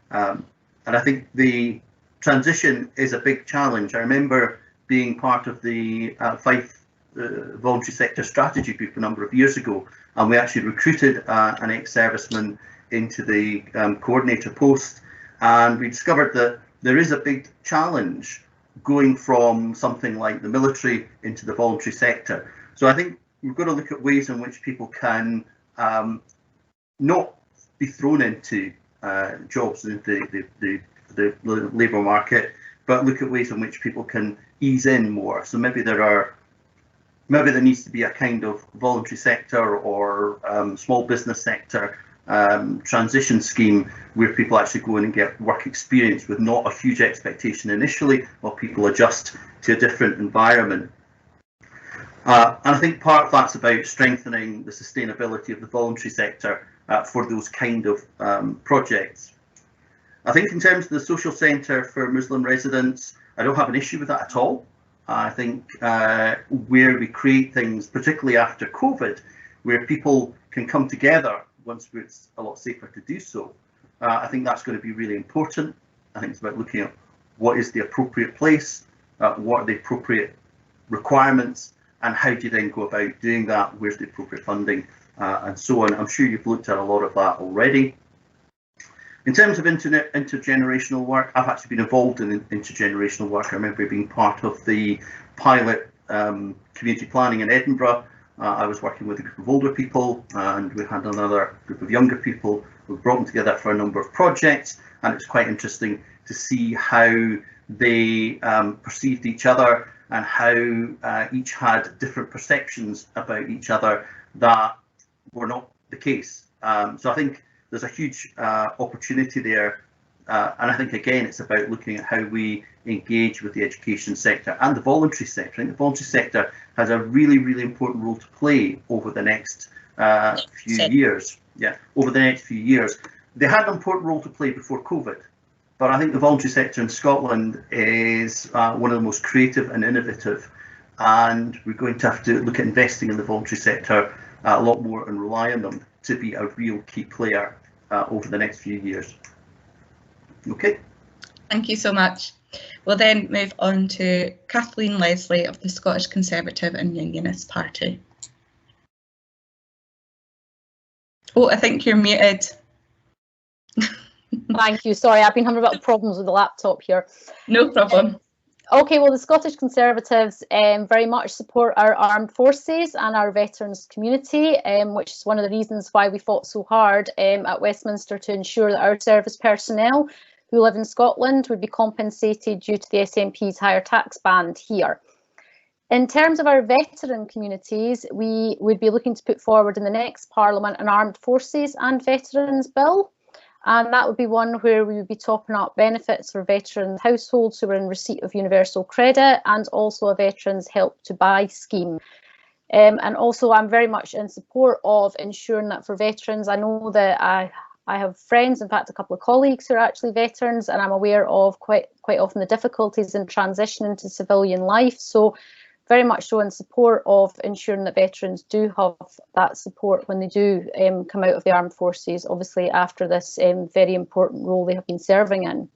And I think the transition is a big challenge. I remember being part of the Fife voluntary sector strategy group a number of years ago, and we actually recruited an ex-serviceman into the coordinator post, and we discovered that there is a big challenge going from something like the military into the voluntary sector. So I think we've got to look at ways in which people can not be thrown into jobs in the labour market, but look at ways in which people can ease in more. So maybe there needs to be a kind of voluntary sector or small business sector transition scheme where people actually go in and get work experience with not a huge expectation initially while people adjust to a different environment. And I think part of that's about strengthening the sustainability of the voluntary sector for those kind of projects. I think in terms of the social centre for Muslim residents, I don't have an issue with that at all. I think where we create things, particularly after COVID, where people can come together once it's a lot safer to do so, I think that's going to be really important. I think it's about looking at what is the appropriate place, what are the appropriate requirements, and how do you then go about doing that, where's the appropriate funding, and so on. I'm sure you've looked at a lot of that already. In terms of intergenerational work, I've actually been involved in intergenerational work. I remember being part of the pilot community planning in Edinburgh. I was working with a group of older people, and we had another group of younger people. We brought them together for a number of projects, and it's quite interesting to see how they perceived each other and how each had different perceptions about each other that were not the case. So I think there's a huge opportunity there, and I think again it's about looking at how we engage with the education sector and the voluntary sector. I think the voluntary sector has a really, really important role to play over the next few years. Yeah, over the next few years. They had an important role to play before COVID, but I think the voluntary sector in Scotland is one of the most creative and innovative, and we're going to have to look at investing in the voluntary sector a lot more and rely on them to be a real key player over the next few years. Okay. Thank you so much. We'll then move on to Kathleen Leslie of the Scottish Conservative and Unionist Party. Oh, I think you're muted. Thank you. Sorry, I've been having a bit of problems with the laptop here. No problem. Okay, well, the Scottish Conservatives very much support our armed forces and our veterans community, which is one of the reasons why we fought so hard at Westminster to ensure that our service personnel who live in Scotland would be compensated due to the SNP's higher tax band here. In terms of our veteran communities, we would be looking to put forward in the next Parliament an Armed Forces and Veterans Bill. And that would be one where we would be topping up benefits for veteran households who are in receipt of universal credit, and also a Veterans Help to Buy scheme. And also I'm very much in support of ensuring that for veterans, I know that I have friends, in fact a couple of colleagues who are actually veterans, and I'm aware of quite often the difficulties in transitioning to civilian life. So very much so in support of ensuring that veterans do have that support when they do come out of the armed forces, obviously after this very important role they have been serving in.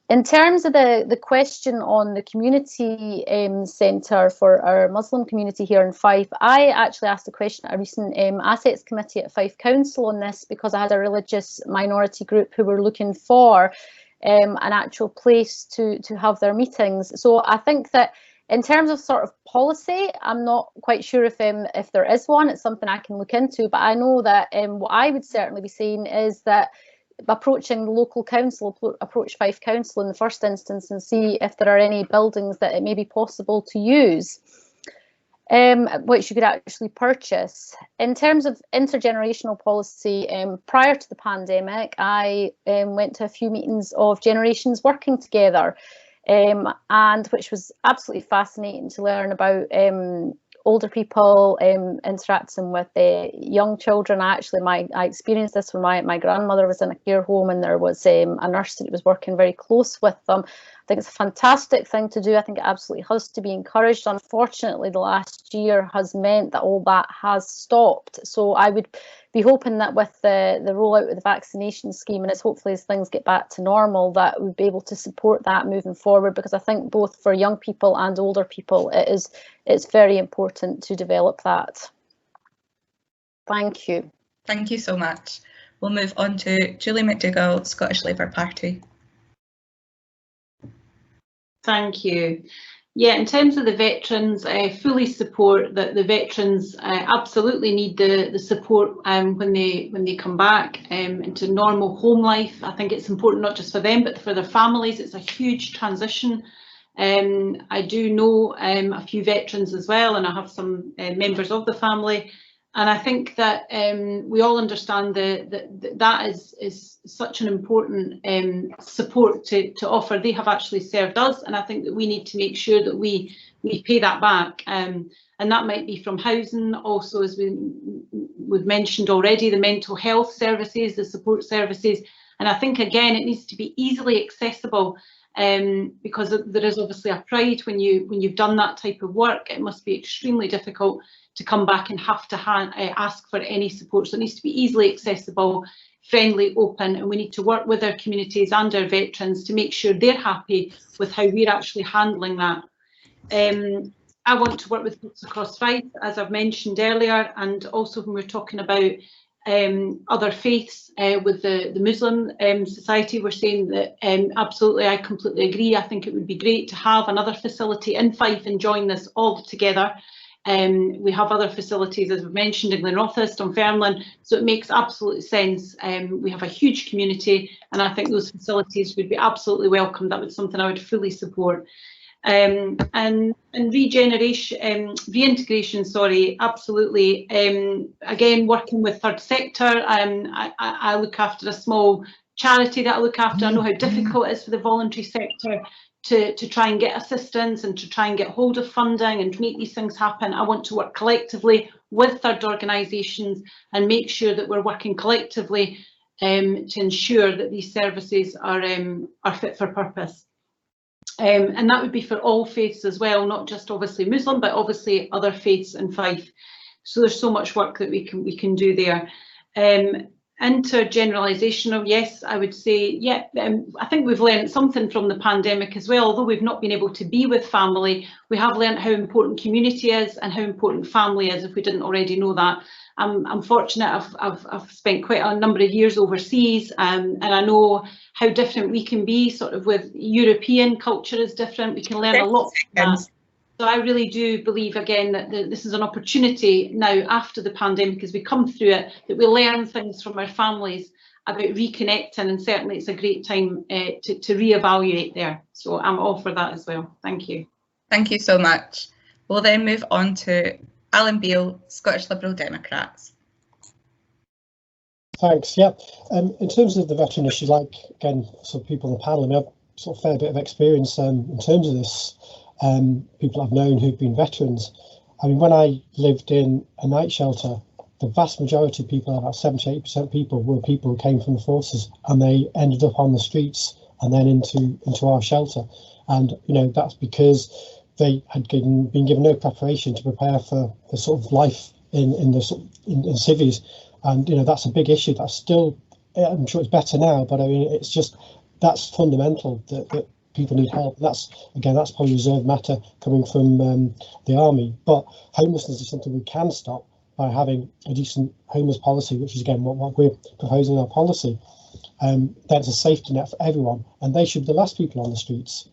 In terms of the question on the community centre for our Muslim community here in Fife, I actually asked a question at a recent assets committee at Fife Council on this, because I had a religious minority group who were looking for an actual place to have their meetings. So I think that in terms of sort of policy, I'm not quite sure if there is one. It's something I can look into, but I know that what I would certainly be saying is that approaching the local council, approach Fife Council in the first instance and see if there are any buildings that it may be possible to use, which you could actually purchase. In terms of intergenerational policy, prior to the pandemic, I went to a few meetings of generations working together, and which was absolutely fascinating to learn about older people interacting with young children. I experienced this when my grandmother was in a care home, and there was a nurse that was working very close with them. I think it's a fantastic thing to do. I think it absolutely has to be encouraged. Unfortunately, the last year has meant that all that has stopped. So I would be hoping that with the rollout of the vaccination scheme, and hopefully as things get back to normal, that we'd be able to support that moving forward, because I think both for young people and older people, it's very important to develop that. Thank you. Thank you so much. We'll move on to Julie McDougall, Scottish Labour Party. Thank you. Yeah, in terms of the veterans, I fully support that the veterans absolutely need the support when they come back into normal home life. I think it's important not just for them but for their families. It's a huge transition. I do know a few veterans as well, and I have some members of the family, and I think that we all understand that is such an important support to offer. They have actually served us, and I think that we need to make sure that we pay that back, and that might be from housing, also as we've mentioned already, the mental health services, the support services, and I think again it needs to be easily accessible. Because there is obviously a pride when you've done that type of work. It must be extremely difficult to come back and have to ask for any support. So it needs to be easily accessible, friendly, open, and we need to work with our communities and our veterans to make sure they're happy with how we're actually handling that. I want to work with folks across Fife, as I've mentioned earlier, and also when we're talking about other faiths with the Muslim society, we're saying that absolutely, I completely agree. I think it would be great to have another facility in Fife and join this all together. We have other facilities, as we've mentioned, in Glenrothes, Dunfermline, so it makes absolute sense. We have a huge community, and I think those facilities would be absolutely welcome. That was something I would fully support. And reintegration, sorry, absolutely. Again, working with third sector, I look after a small charity that I look after. I know how difficult it is for the voluntary sector to try and get assistance and to try and get hold of funding and make these things happen. I want to work collectively with third organisations and make sure that we're working collectively to ensure that these services are fit for purpose. And that would be for all faiths as well, not just obviously Muslim, but obviously other faiths in Fife. So there's so much work that we can do there. Intergenerational, yes, I would say, yeah, I think we've learned something from the pandemic as well. Although we've not been able to be with family, we have learned how important community is and how important family is, if we didn't already know that. I'm fortunate I've spent quite a number of years overseas, and I know how different we can be, sort of with European culture is different. We can learn a lot from that. So I really do believe, again, that this is an opportunity now after the pandemic, as we come through it, that we learn things from our families about reconnecting, and certainly it's a great time to reevaluate there. So I'm all for that as well. Thank you. Thank you so much. We'll then move on to Alan Beale, Scottish Liberal Democrats. Thanks. Yeah. In terms of the veteran issue, like again, sort of people on the panel, I mean, I've sort of fair bit of experience in terms of this. People I've known who've been veterans. I mean, when I lived in a night shelter, the vast majority of people, about 70–80% people, were people who came from the forces, and they ended up on the streets and then into our shelter. And you know, that's because they had been given no preparation to prepare for the sort of life in civies. And you know, that's a big issue. That's still, I'm sure it's better now, but I mean, it's just, that's fundamental that people need help. That's probably reserved matter coming from the army. But homelessness is something we can stop by having a decent homeless policy, which is again what we're proposing in our policy. That's a safety net for everyone, and they should be the last people on the streets.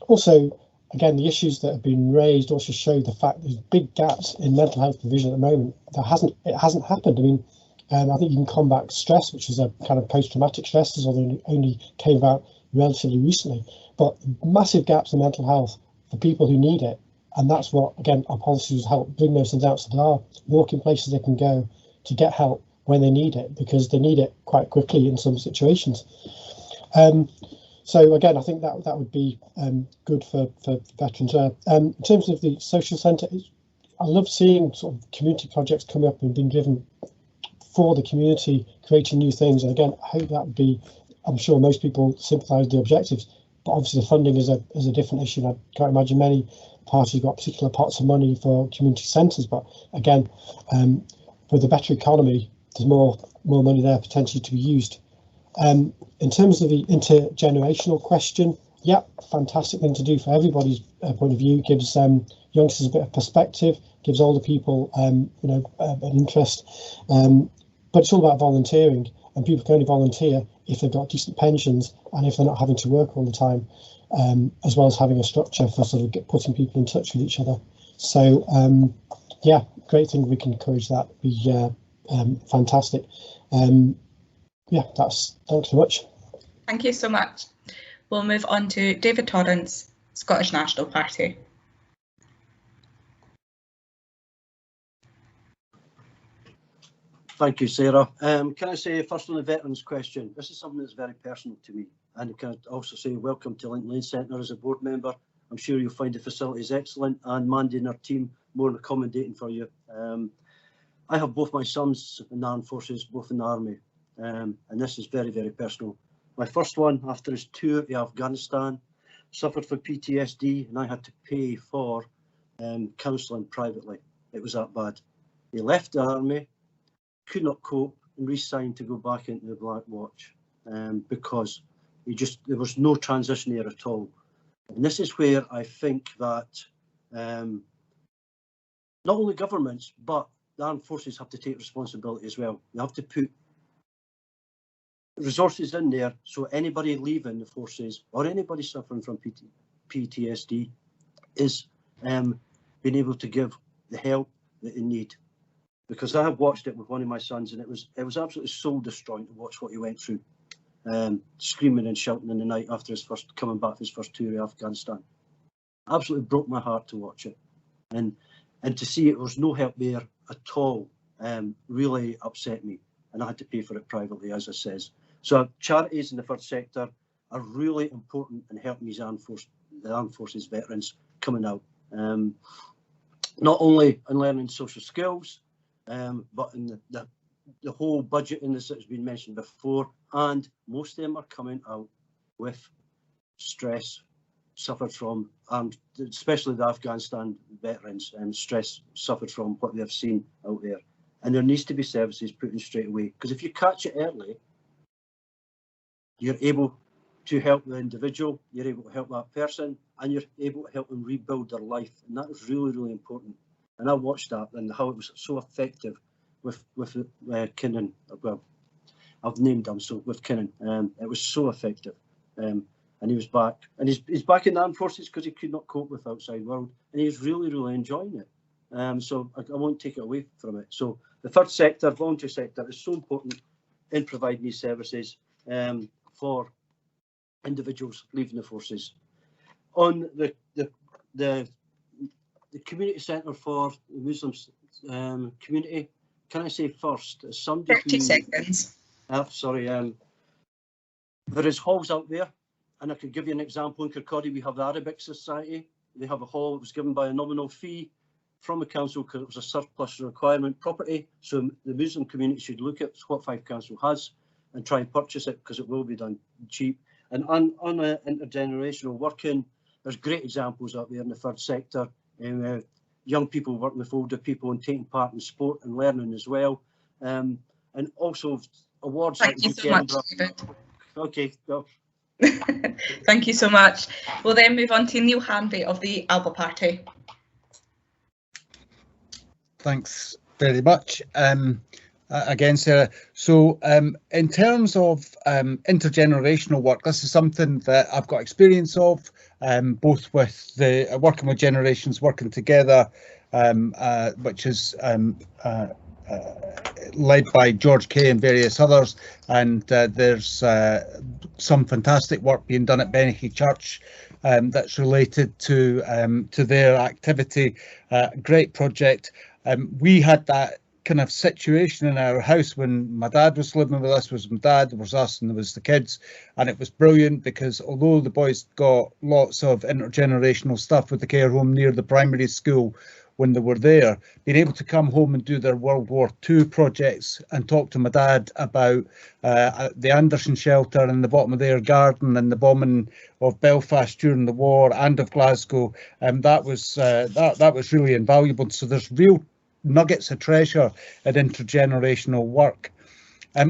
Also, again, the issues that have been raised also show the fact there's big gaps in mental health provision at the moment. It hasn't happened. I mean, I think you can combat stress, which is a kind of post-traumatic stress, although only came about relatively recently, but massive gaps in mental health for people who need it. And that's what, again, our policies help bring those things out, so there are walking places they can go to get help when they need it, because they need it quite quickly in some situations. So again, I think that would be good for veterans. In terms of the social centre, I love seeing sort of community projects coming up and being driven for the community, creating new things. And again, I hope that would be, I'm sure most people sympathise with the objectives, but obviously the funding is a different issue. And I can't imagine many parties got particular pots of money for community centres, but again, with a better economy, there's more money there potentially to be used. In terms of the intergenerational question, yeah, fantastic thing to do for everybody's point of view. Gives youngsters a bit of perspective, gives older people an interest, but it's all about volunteering, and people can only volunteer if they've got decent pensions and if they're not having to work all the time, as well as having a structure for sort of putting people in touch with each other. So yeah, great thing we can encourage that. Be fantastic. Yeah, thanks so much. Thank you so much. We'll move on to David Torrance, Scottish National Party. Thank you, Sarah. Can I say first on the veterans question, this is something that's very personal to me, and can I also say welcome to Lincoln Lane Centre as a board member. I'm sure you'll find the facilities excellent, and Mandy and our team more than accommodating for you. I have both my sons in the armed forces, both in the army, and this is very, very personal. My first one, after his tour to Afghanistan, suffered from PTSD, and I had to pay for counselling privately. It was that bad. He left the army, could not cope, and re-signed to go back into the Black Watch because there was no transition there at all. And this is where I think that not only governments, but the armed forces have to take responsibility as well. They have to put resources in there so anybody leaving the forces or anybody suffering from PTSD is being able to give the help that they need. Because I have watched it with one of my sons, and it was absolutely soul destroying to watch what he went through, screaming and shouting in the night after coming back from his first tour to Afghanistan. Absolutely broke my heart to watch it, and to see it there was no help there at all really upset me, and I had to pay for it privately, as I says. So charities in the third sector are really important in helping these the armed forces veterans coming out, not only in learning social skills, but in the whole budget in this that has been mentioned before, and most of them are coming out with stress suffered from, especially the Afghanistan veterans, and stress suffered from what they have seen out there. And there needs to be services put in straight away, because if you catch it early, you're able to help the individual, you're able to help that person, and you're able to help them rebuild their life. And that is really, really important. And I watched that and how it was so effective with Kinnan. Well, I've named him, so with Kinnan, it was so effective. And he was back, and he's back in the armed forces because he could not cope with the outside world, and he's really, really enjoying it. So I won't take it away from it. So the third sector, voluntary sector, is so important in providing these services for individuals leaving the forces. On the community centre for the Muslims community, can I say first, as somebody 30 seconds. Sorry, there is halls out there, and I could give you an example. In Kirkcaldy, we have the Arabic Society. They have a hall that was given by a nominal fee from the council because it was a surplus requirement property. So the Muslim community should look at what Fife Council has and try and purchase it, because it will be done cheap. And on intergenerational working, there's great examples out there in the third sector. Young people working with older people and taking part in sport and learning as well. And also awards. Thank you so much, David. Okay, go. Thank you so much. We'll then move on to Neale Hanvey of the Alba Party. Thanks very much. Again, Sarah. So in terms of intergenerational work, this is something that I've got experience of, both with the working with generations working together, which is led by George Kay and various others, and there's some fantastic work being done at Beneke Church that's related to their activity. Great project. We had that kind of situation in our house when my dad was living with us. Was my dad, there was us, and there was the kids, and it was brilliant because although the boys got lots of intergenerational stuff with the care home near the primary school when they were there, being able to come home and do their World War II projects and talk to my dad about the Anderson shelter in the bottom of their garden and the bombing of Belfast during the war and of Glasgow, that was really invaluable. So there's real nuggets of treasure at intergenerational work.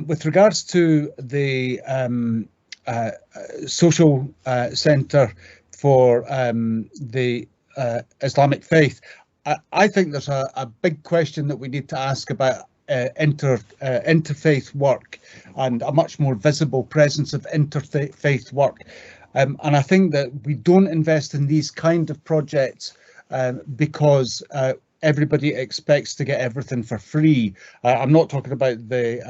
With regards to the social centre for the Islamic faith, I think there's a big question that we need to ask about interfaith work and a much more visible presence of interfaith work. And I think that we don't invest in these kind of projects because everybody expects to get everything for free. I'm not talking about the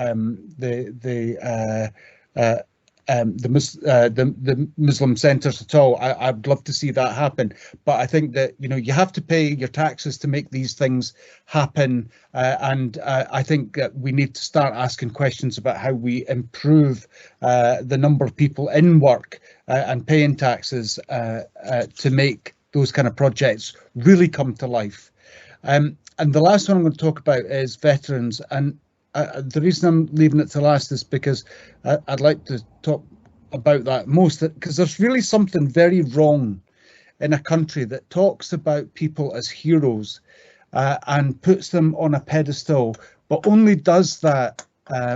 Muslim centres at all. I'd love to see that happen, but I think that you have to pay your taxes to make these things happen, and I think that we need to start asking questions about how we improve the number of people in work and paying taxes to make those kind of projects really come to life. And the last one I'm going to talk about is veterans, and the reason I'm leaving it to last is because I'd like to talk about that most, because there's really something very wrong in a country that talks about people as heroes and puts them on a pedestal, but only does that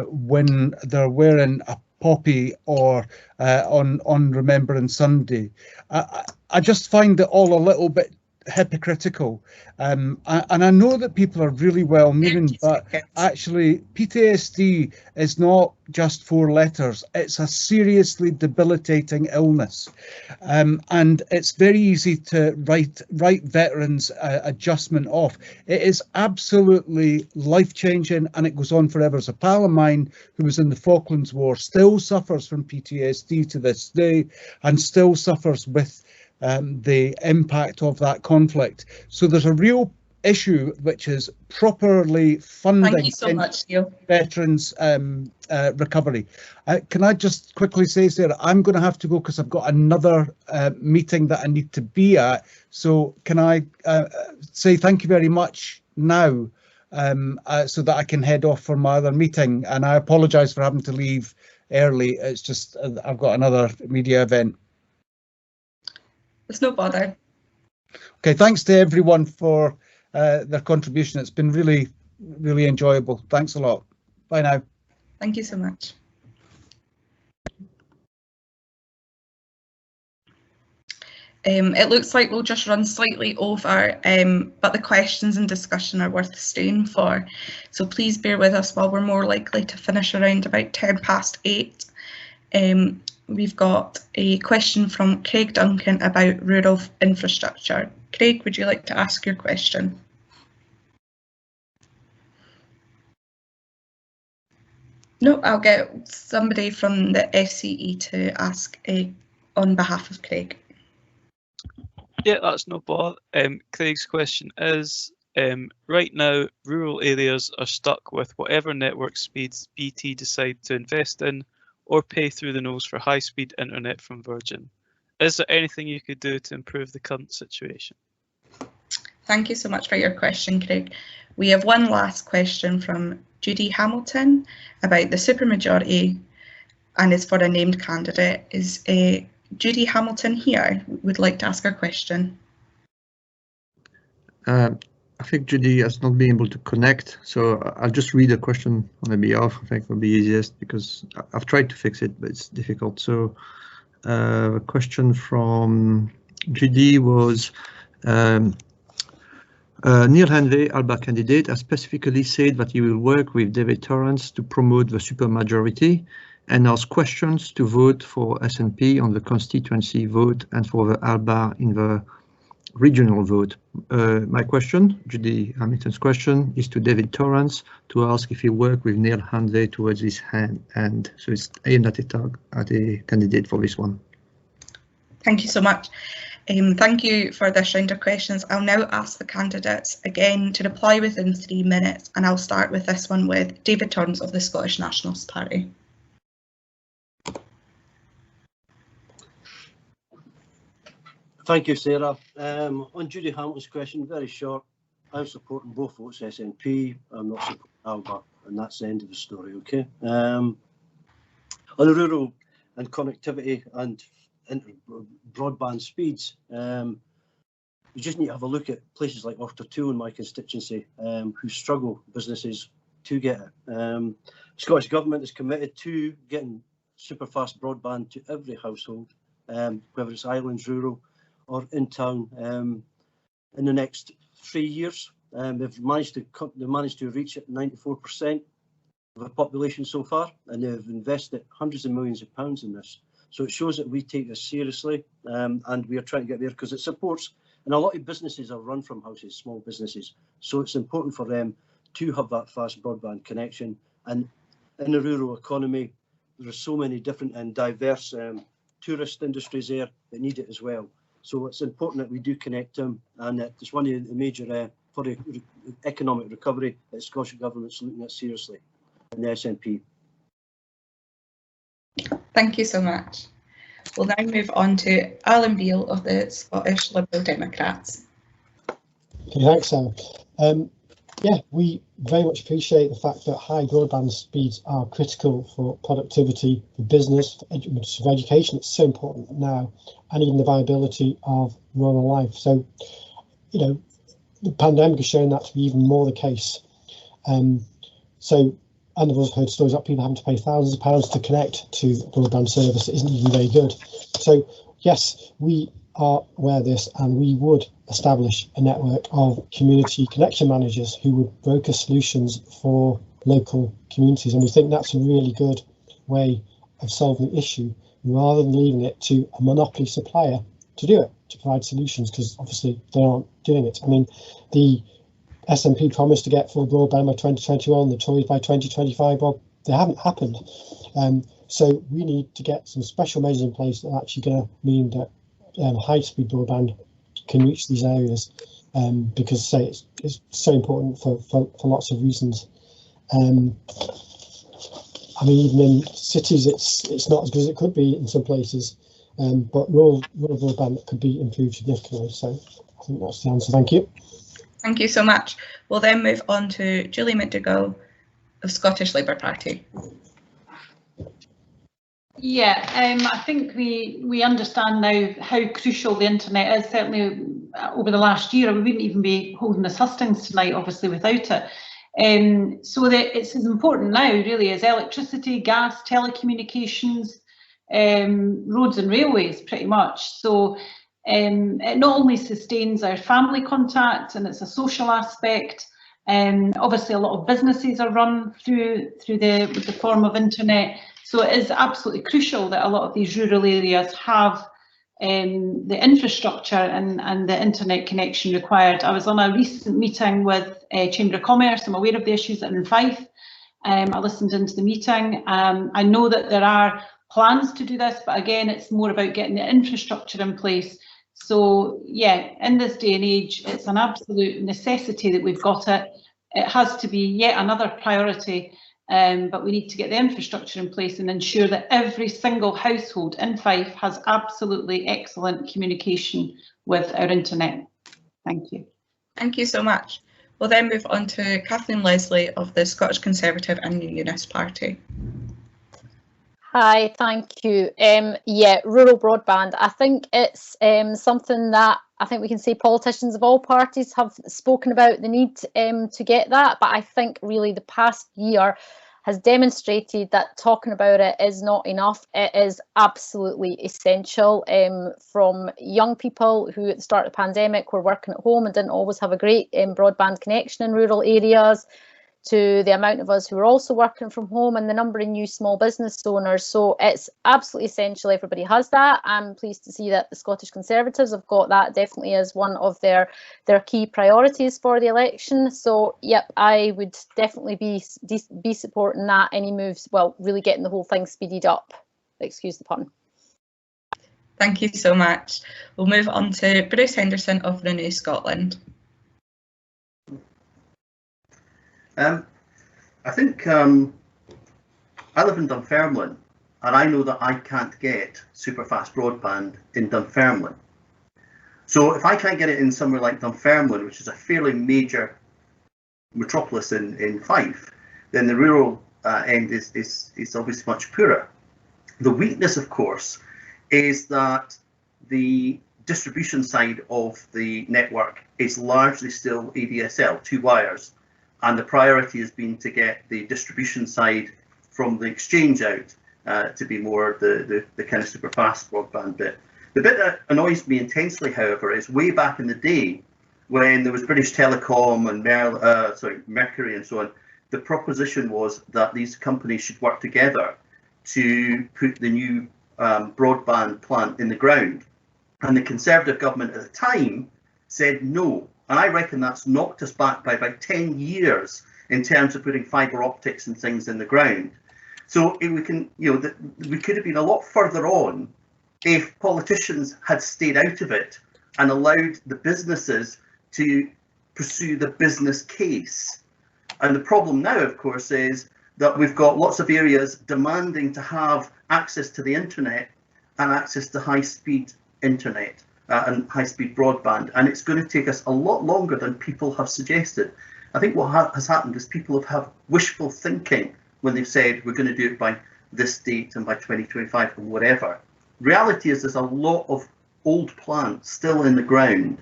when they're wearing a poppy or on Remembrance Sunday. I just find it all a little bit hypocritical, and I know that people are really well meaning, but actually PTSD is not just 4 letters. It's a seriously debilitating illness, and it's very easy to write veterans adjustment off. It is absolutely life-changing, and it goes on forever. So a pal of mine who was in the Falklands War still suffers from PTSD to this day, and still suffers with the impact of that conflict. So there's a real issue which is properly funding Thank you so much, Neale. Veterans recovery. Can I just quickly say, Sarah, I'm going to have to go because I've got another meeting that I need to be at. So can I say thank you very much now so that I can head off for my other meeting? And I apologise for having to leave early. It's just I've got another media event. It's no bother. Okay, thanks to everyone for their contribution. It's been really, really enjoyable. Thanks a lot. Bye now. Thank you so much. It looks like we'll just run slightly over, but the questions and discussion are worth staying for. So please bear with us while we're more likely to finish around about 8:10. We've got a question from Craig Duncan about rural infrastructure. Craig, would you like to ask your question? No, I'll get somebody from the FCE to ask on behalf of Craig. Yeah, that's no bother. Craig's question is, right now, rural areas are stuck with whatever network speeds BT decide to invest in or pay through the nose for high-speed internet from Virgin. Is there anything you could do to improve the current situation? Thank you so much for your question, Craig. We have one last question from Judy Hamilton about the supermajority, and is for a named candidate. Is Judy Hamilton here? Would like to ask her question. I think Judy has not been able to connect, so I'll just read a question on her behalf. I think it will be easiest because I've tried to fix it, but it's difficult. So a question from Judy was, Neale Hanvey, Alba candidate, has specifically said that he will work with David Torrance to promote the supermajority and ask questions to vote for SNP on the constituency vote and for the Alba in the regional vote. My question, Judy Hamilton's question, is to David Torrance to ask if he worked with Neale Hanvey towards his hand. So it's aimed at a candidate for this one. Thank you so much. Thank you for this round of questions. I'll now ask the candidates again to reply within 3 minutes, and I'll start with this one with David Torrance of the Scottish Nationalist Party. Thank you, Sarah. On Judy Hamilton's question, very short. I'm supporting both votes SNP. I'm not supporting Alba, and that's the end of the story, okay? On the rural and connectivity and broadband speeds, you just need to have a look at places like Ortertool in my constituency, who struggle, businesses, to get it. Scottish Government is committed to getting super fast broadband to every household, whether it's islands, rural, or in town, in the next 3 years. They've managed to reach 94% of the population so far, and they've invested hundreds of millions of pounds in this. So it shows that we take this seriously, and we are trying to get there because it supports, and a lot of businesses are run from houses, small businesses. So it's important for them to have that fast broadband connection. And in the rural economy, there are so many different and diverse tourist industries there that need it as well. So it's important that we do connect them, and it's one of the major for the economic recovery that the Scottish Government's looking at seriously in the SNP. Thank you so much. We'll now move on to Alan Beale of the Scottish Liberal Democrats. Okay, thanks, Sarah. Yeah, we very much appreciate the fact that high broadband speeds are critical for productivity, for business, for education. It's so important now, and even the viability of rural life. So, you know, the pandemic has shown that to be even more the case. And we've also heard stories about people having to pay thousands of pounds to connect to broadband service that isn't even very good. So yes, we are aware of this, and we would establish a network of community connection managers who would broker solutions for local communities. And we think that's a really good way of solving the issue, rather than leaving it to a monopoly supplier to do it, to provide solutions, because obviously they aren't doing it. I mean, the SNP promised to get full broadband by 2021, the Tories by 2025, well, they haven't happened. So we need to get some special measures in place that are actually going to mean that high-speed broadband can reach these areas, because say it's so important for lots of reasons. I mean, even in cities, it's not as good as it could be in some places, but rural broadband could be improved significantly. So I think that's the answer. Thank you. Thank you so much. We'll then move on to Julie Mcdougall of Scottish Labour Party. Yeah, I think we understand now how crucial the internet is, certainly over the last year. We wouldn't even be holding this Hustings tonight, obviously, without it. So that it's as important now, really, as electricity, gas, telecommunications, roads and railways, pretty much. So it not only sustains our family contact, and it's a social aspect. Obviously, a lot of businesses are run through the form of internet. So it is absolutely crucial that a lot of these rural areas have the infrastructure and the internet connection required. I was on a recent meeting with Chamber of Commerce. I'm aware of the issues that are in Fife. I listened into the meeting. I know that there are plans to do this, but again, it's more about getting the infrastructure in place. So yeah, in this day and age, it's an absolute necessity that we've got it. It has to be yet another priority, but we need to get the infrastructure in place and ensure that every single household in Fife has absolutely excellent communication with our internet. Thank you. Thank you so much. We'll then move on to Kathleen Leslie of the Scottish Conservative and Unionist Party. Hi, thank you. Yeah, rural broadband. I think it's something that I think we can say politicians of all parties have spoken about the need to get that. But I think really the past year has demonstrated that talking about it is not enough. It is absolutely essential. From young people who at the start of the pandemic were working at home and didn't always have a great broadband connection in rural areas, to the amount of us who are also working from home and the number of new small business owners. So it's absolutely essential everybody has that. I'm pleased to see that the Scottish Conservatives have got that definitely as one of their key priorities for the election. So yep, I would definitely be supporting that, any moves, well, really getting the whole thing speeded up. Excuse the pun. Thank you so much. We'll move on to Bruce Henderson of Renew Scotland. I think I live in Dunfermline, and I know that I can't get super fast broadband in Dunfermline. So if I can't get it in somewhere like Dunfermline, which is a fairly major metropolis in Fife, then the rural end is obviously much poorer. The weakness, of course, is that the distribution side of the network is largely still ADSL, 2 wires. And the priority has been to get the distribution side from the exchange out to be more the kind of super fast broadband bit. The bit that annoys me intensely, however, is way back in the day when there was British Telecom and Mercury and so on, the proposition was that these companies should work together to put the new broadband plant in the ground. And the Conservative government at the time said no. And I reckon that's knocked us back by about 10 years in terms of putting fibre optics and things in the ground. So we can, we could have been a lot further on if politicians had stayed out of it and allowed the businesses to pursue the business case. And the problem now, of course, is that we've got lots of areas demanding to have access to the internet and access to high-speed internet and high-speed broadband, and it's going to take us a lot longer than people have suggested. I think what has happened is people have wishful thinking when they've said we're going to do it by this date and by 2025 or whatever. Reality is there's a lot of old plants still in the ground,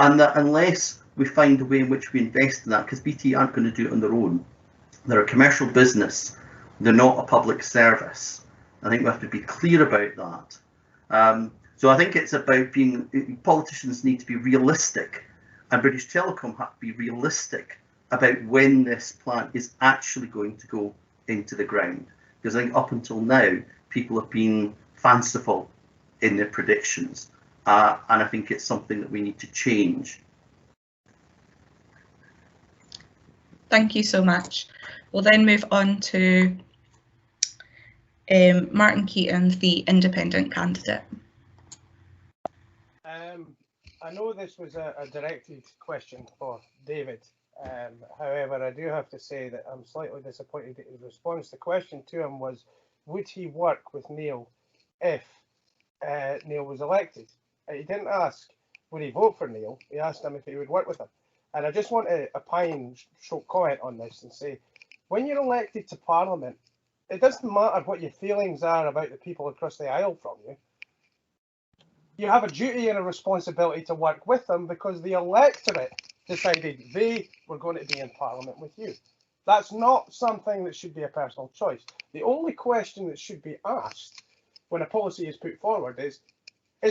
and that unless we find a way in which we invest in that, because BT aren't going to do it on their own. They're a commercial business. They're not a public service. I think we have to be clear about that. So I think it's about politicians need to be realistic, and British Telecom have to be realistic about when this plant is actually going to go into the ground. Because I think up until now, people have been fanciful in their predictions. And I think it's something that we need to change. Thank you so much. We'll then move on to Martin Keatings, the independent candidate. I know this was a directed question for David. However, I do have to say that I'm slightly disappointed that his response. The question to him was, would he work with Neale if Neale was elected? He didn't ask, would he vote for Neale? He asked him if he would work with him. And I just want to opine, comment on this and say, when you're elected to Parliament, it doesn't matter what your feelings are about the people across the aisle from you. You have a duty and a responsibility to work with them because the electorate decided they were going to be in Parliament with you. That's not something that should be a personal choice. The only question that should be asked when a policy is put forward is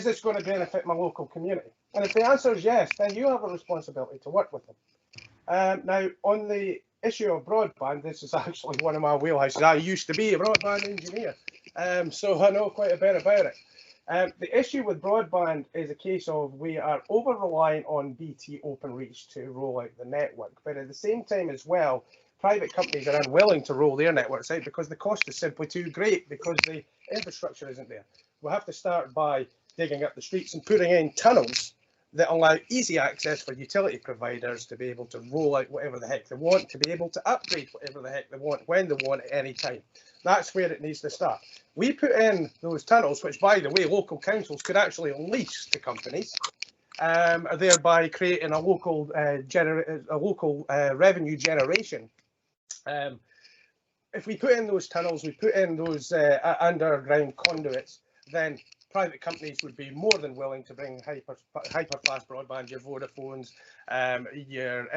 this going to benefit my local community? And if the answer is yes, then you have a responsibility to work with them. Now, on the issue of broadband, this is actually one of my wheelhouses. I used to be a broadband engineer, so I know quite a bit about it. The issue with broadband is a case of we are over-reliant on BT Openreach to roll out the network, but at the same time as well, private companies are unwilling to roll their networks out because the cost is simply too great because the infrastructure isn't there. We'll have to start by digging up the streets and putting in tunnels that allow easy access for utility providers to be able to roll out whatever the heck they want, to be able to upgrade whatever the heck they want, when they want, at any time. That's where it needs to start. We put in those tunnels, which, by the way, local councils could actually lease to companies, thereby creating a local revenue generation. If we put in those tunnels, we put in those underground conduits, then private companies would be more than willing to bring hyper-fast broadband, your Vodafones, your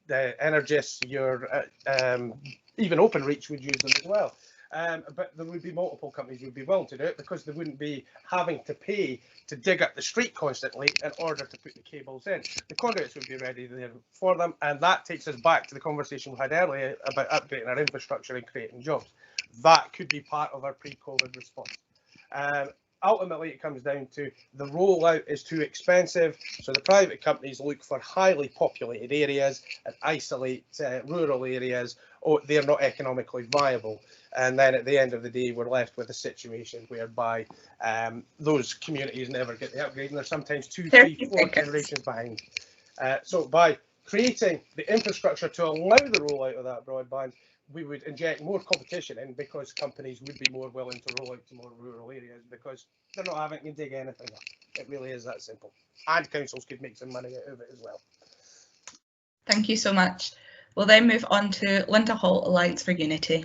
the Energists, your even Openreach would use them as well. But there would be multiple companies who would be willing to do it because they wouldn't be having to pay to dig up the street constantly in order to put the cables in. The conduits would be ready there for them, and that takes us back to the conversation we had earlier about updating our infrastructure and creating jobs. That could be part of our pre-COVID response. Ultimately, it comes down to the rollout is too expensive, so the private companies look for highly populated areas and isolate rural areas, or they're not economically viable. And then at the end of the day, we're left with a situation whereby those communities never get the upgrade, and they're sometimes 2, 3, 4 generations behind. So by creating the infrastructure to allow the rollout of that broadband, we would inject more competition in because companies would be more willing to roll out to more rural areas because they're not having to dig anything up. It really is that simple. And councils could make some money out of it as well. Thank you so much. We'll then move on to Linda Holt, Alliance for Unity.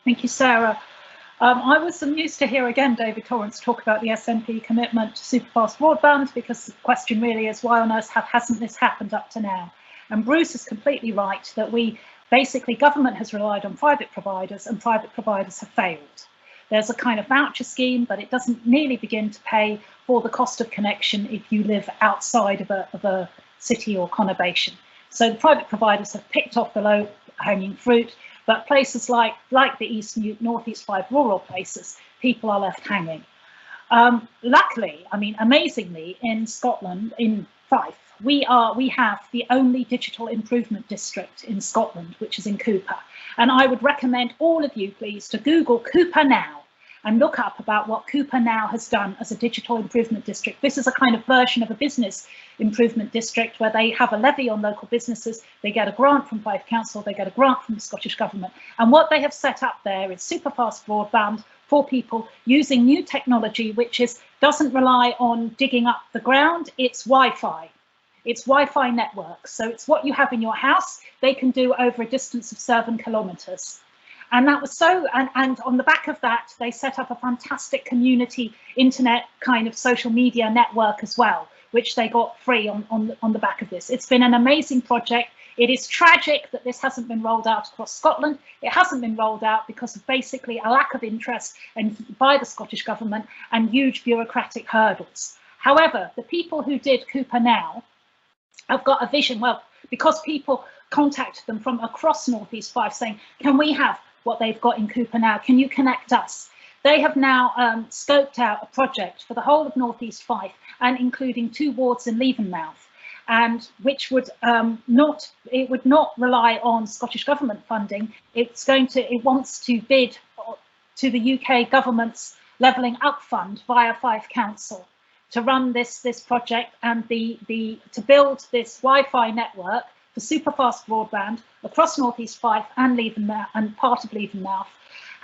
Thank you, Sarah. I was amused to hear again David Torrance talk about the SNP commitment to superfast broadband, because the question really is, why on earth hasn't this happened up to now? And Bruce is completely right that basically government has relied on private providers and private providers have failed. There's a kind of voucher scheme, but it doesn't nearly begin to pay for the cost of connection if you live outside of a city or conurbation. So the private providers have picked off the low-hanging fruit, but places like the East Mute, North East Fife rural places, people are left hanging. Luckily, I mean, amazingly, in Scotland, in Fife, we have the only digital improvement district in Scotland, which is in Cooper. And I would recommend all of you, please, to Google Cooper Now and look up about what Cooper Now has done as a digital improvement district. This is a kind of version of a business improvement district where they have a levy on local businesses, they get a grant from Fife Council, they get a grant from the Scottish Government. And what they have set up there is super fast broadband for people using new technology, which doesn't rely on digging up the ground, it's Wi-Fi. It's Wi-Fi networks. So it's what you have in your house, they can do over a distance of 7 kilometres. And that was so, and on the back of that, they set up a fantastic community internet kind of social media network as well, which they got free on the back of this. It's been an amazing project. It is tragic that this hasn't been rolled out across Scotland. It hasn't been rolled out because of basically a lack of interest by the Scottish Government and huge bureaucratic hurdles. However, the people who did Cooper Now have got a vision, well, because people contacted them from across North East Fife saying, can we have what they've got in Cooper Now? Can you connect us? They have now scoped out a project for the whole of North East Fife and including 2 wards in Levenmouth, and which would not rely on Scottish Government funding. It wants to bid to the UK government's Levelling Up Fund via Fife Council to run this project and to build this Wi-Fi network for super fast broadband across North East Fife and Levenmouth and part of Levenmouth.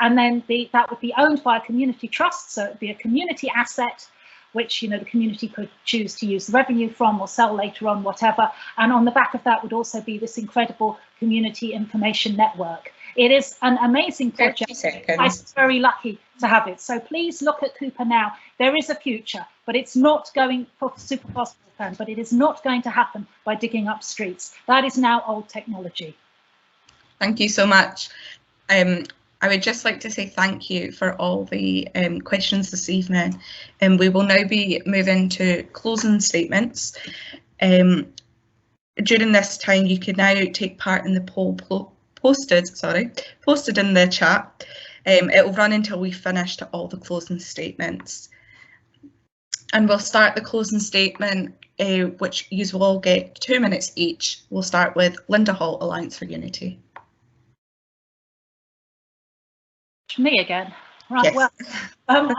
And then that would be owned by a community trust, so it would be a community asset, which the community could choose to use the revenue from or sell later on, whatever. And on the back of that would also be this incredible community information network. It is an amazing project. I'm very lucky to have it. So please look at Cooper Now. There is a future, but it's not going for super fast broadband, but it is not going to happen by digging up streets. That is now old technology. Thank you so much. I would just like to say thank you for all the questions this evening, and we will now be moving to closing statements. During this time, you can now take part in the poll posted in the chat. It will run until we finished all the closing statements, and we'll start the closing statement, which you will all get 2 minutes each. We'll start with Linda Holt, Alliance for Unity. Me again, right? Yes. Well,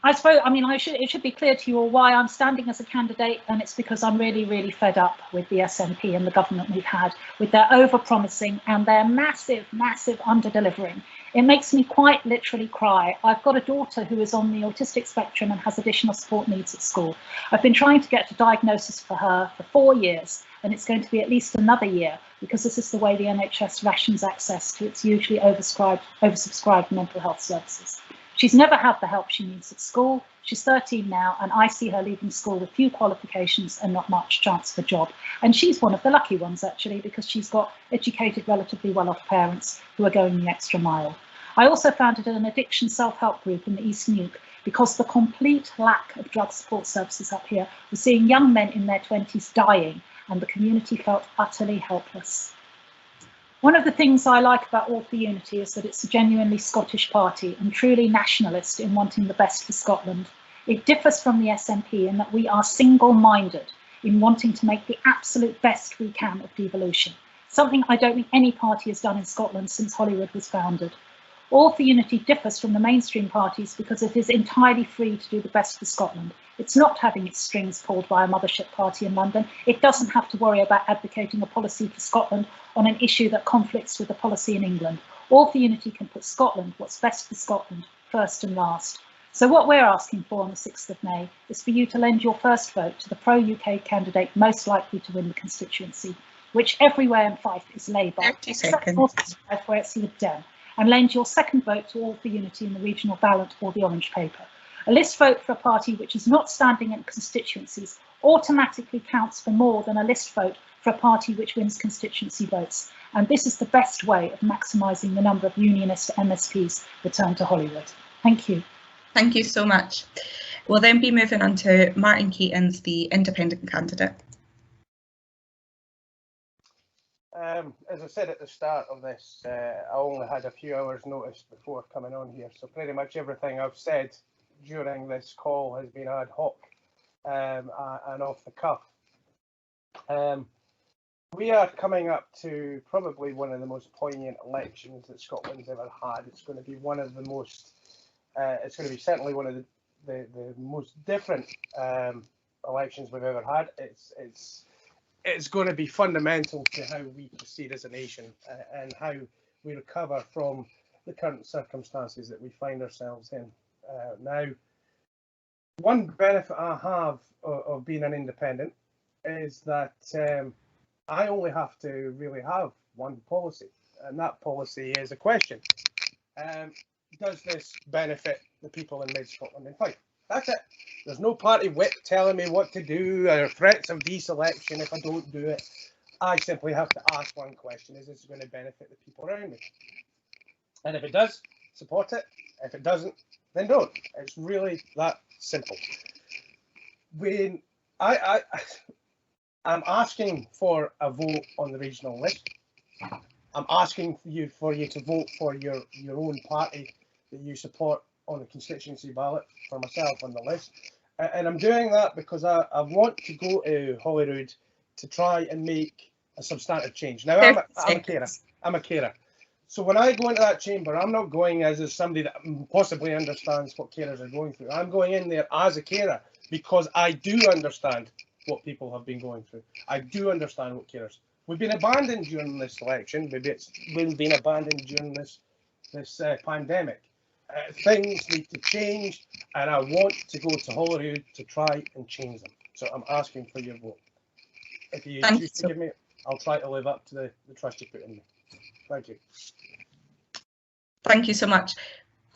I suppose, it should be clear to you all why I'm standing as a candidate, and it's because I'm really, really fed up with the SNP and the government we've had, with their over-promising and their massive, massive under-delivering. It makes me quite literally cry. I've got a daughter who is on the autistic spectrum and has additional support needs at school. I've been trying to get a diagnosis for her for 4 years, and it's going to be at least another year, because this is the way the NHS rations access to its hugely oversubscribed mental health services. She's never had the help she needs at school. She's 13 now, and I see her leaving school with few qualifications and not much chance for a job. And she's one of the lucky ones, actually, because she's got educated, relatively well-off parents who are going the extra mile. I also founded an addiction self-help group in the East Nuke because the complete lack of drug support services up here was seeing young men in their 20s dying, and the community felt utterly helpless. One of the things I like about All for Unity is that it's a genuinely Scottish party and truly nationalist in wanting the best for Scotland. It differs from the SNP in that we are single-minded in wanting to make the absolute best we can of devolution, something I don't think any party has done in Scotland since Holyrood was founded. All for Unity differs from the mainstream parties because it is entirely free to do the best for Scotland. It's not having its strings pulled by a mothership party in London. It doesn't have to worry about advocating a policy for Scotland on an issue that conflicts with the policy in England. All for Unity can put Scotland, what's best for Scotland, first and last. So what we're asking for on the 6th of May is for you to lend your first vote to the pro-UK candidate most likely to win the constituency, which everywhere in Fife is Labour, except North East Fife where it's Lib Dem, and lend your second vote to All for Unity in the regional ballot or the orange paper. A list vote for a party which is not standing in constituencies automatically counts for more than a list vote for a party which wins constituency votes. And this is the best way of maximising the number of Unionist MSPs returned to Holyrood. Thank you. Thank you so much. We'll then be moving on to Martin Keatings, the independent candidate. As I said at the start of this, I only had a few hours notice before coming on here, so pretty much everything I've said during this call has been ad hoc and off the cuff. We are coming up to probably one of the most poignant elections that Scotland's ever had. It's going to be one of the most, it's going to be certainly one of the most different elections we've ever had. It's going to be fundamental to how we proceed as a nation and how we recover from the current circumstances that we find ourselves in. Now, one benefit I have of being an independent is that I only have to really have one policy, and that policy is a question. Does this benefit the people in Mid-Scotland and Fife? That's it. There's no party whip telling me what to do or threats of deselection if I don't do it. I simply have to ask one question: is this going to benefit the people around me? And if it does, support it. If it doesn't, then don't. It's really that simple. When I'm asking for a vote on the regional list. I'm asking for you to vote for your own party that you support on the constituency ballot for myself on the list. And I'm doing that because I want to go to Holyrood to try and make a substantive change. Now, I'm a carer. So when I go into that chamber, I'm not going as somebody that possibly understands what carers are going through. I'm going in there as a carer because I do understand what people have been going through. I do understand what carers. We've been abandoned during this election. Maybe we've been abandoned during this pandemic. Things need to change, and I want to go to Holyrood to try and change them. So I'm asking for your vote. If you choose to give me, I'll try to live up to the trust you put in me. Thank you. Thank you so much.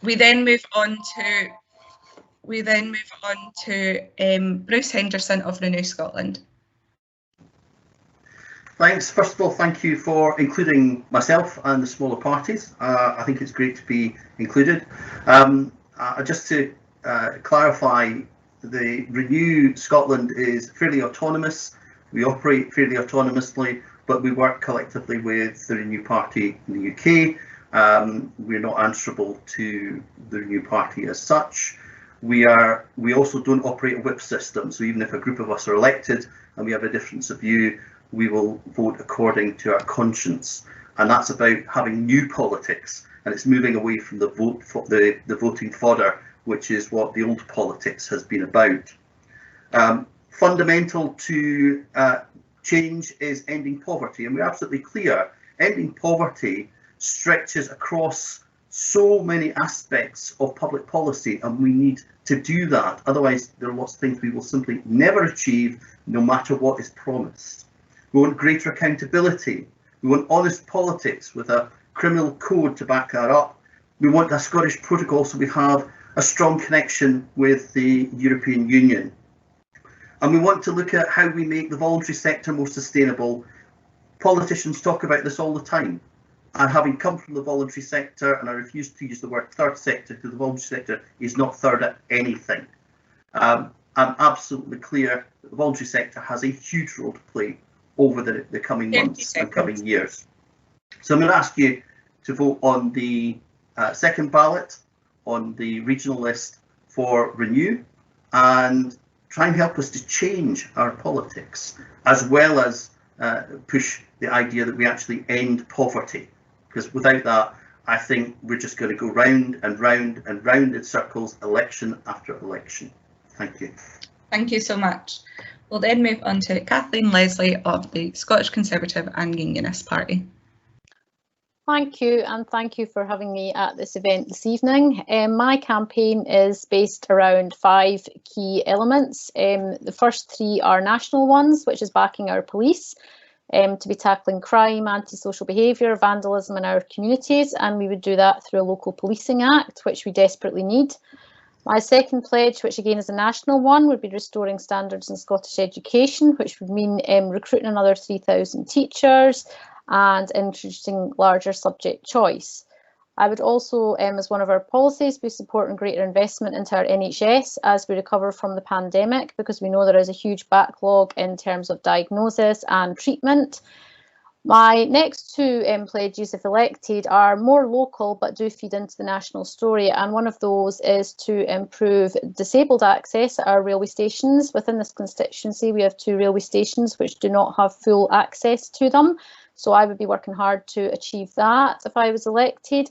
We then move on to Bruce Henderson of Renew Scotland. Thanks. First of all, thank you for including myself and the smaller parties. I think it's great to be included. Just to clarify, the Renew Scotland is fairly autonomous. We operate fairly autonomously, but we work collectively with the Renew Party in the UK. We're not answerable to the Renew Party as such. We also don't operate a whip system, so even if a group of us are elected and we have a difference of view, we will vote according to our conscience, and that's about having new politics, and it's moving away from the voting fodder, which is what the old politics has been about. Fundamental to change is ending poverty, and we're absolutely clear. Ending poverty stretches across so many aspects of public policy, and we need to do that. Otherwise, there are lots of things we will simply never achieve, no matter what is promised. We want greater accountability. We want honest politics with a criminal code to back that up. We want a Scottish protocol so we have a strong connection with the European Union. And we want to look at how we make the voluntary sector more sustainable. Politicians talk about this all the time. And having come from the voluntary sector, and I refuse to use the word third sector, because the voluntary sector is not third at anything. I'm absolutely clear that the voluntary sector has a huge role to play over the coming months and coming years. So I'm going to ask you to vote on the second ballot on the regional list for Renew, and try and help us to change our politics, as well as push the idea that we actually end poverty. Because without that, I think we're just going to go round and round and round in circles, election after election. Thank you. Thank you so much. We'll then move on to Kathleen Leslie of the Scottish Conservative and Unionist Party. Thank you, and thank you for having me at this event this evening. My campaign is based around 5 key elements. The first 3 are national ones, which is backing our police to be tackling crime, antisocial behaviour, vandalism in our communities, and we would do that through a local policing act, which we desperately need. My second pledge, which again is a national one, would be restoring standards in Scottish education, which would mean recruiting another 3,000 teachers and introducing larger subject choice. I would also, as one of our policies, be supporting greater investment into our NHS as we recover from the pandemic, because we know there is a huge backlog in terms of diagnosis and treatment. My next two pledges, if elected, are more local but do feed into the national story, and one of those is to improve disabled access at our railway stations. Within this constituency, we have 2 railway stations which do not have full access to them, so I would be working hard to achieve that if I was elected.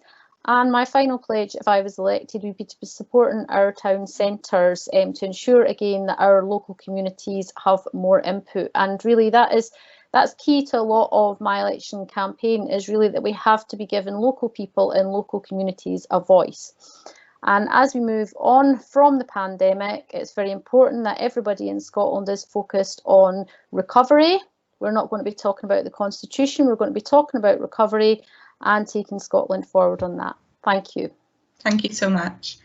And my final pledge, if I was elected, would be to be supporting our town centres to ensure, again, that our local communities have more input. And really that's key to a lot of my election campaign, is really that we have to be giving local people in local communities a voice. And as we move on from the pandemic, it's very important that everybody in Scotland is focused on recovery. We're not going to be talking about the Constitution, we're going to be talking about recovery and taking Scotland forward on that. Thank you. Thank you so much.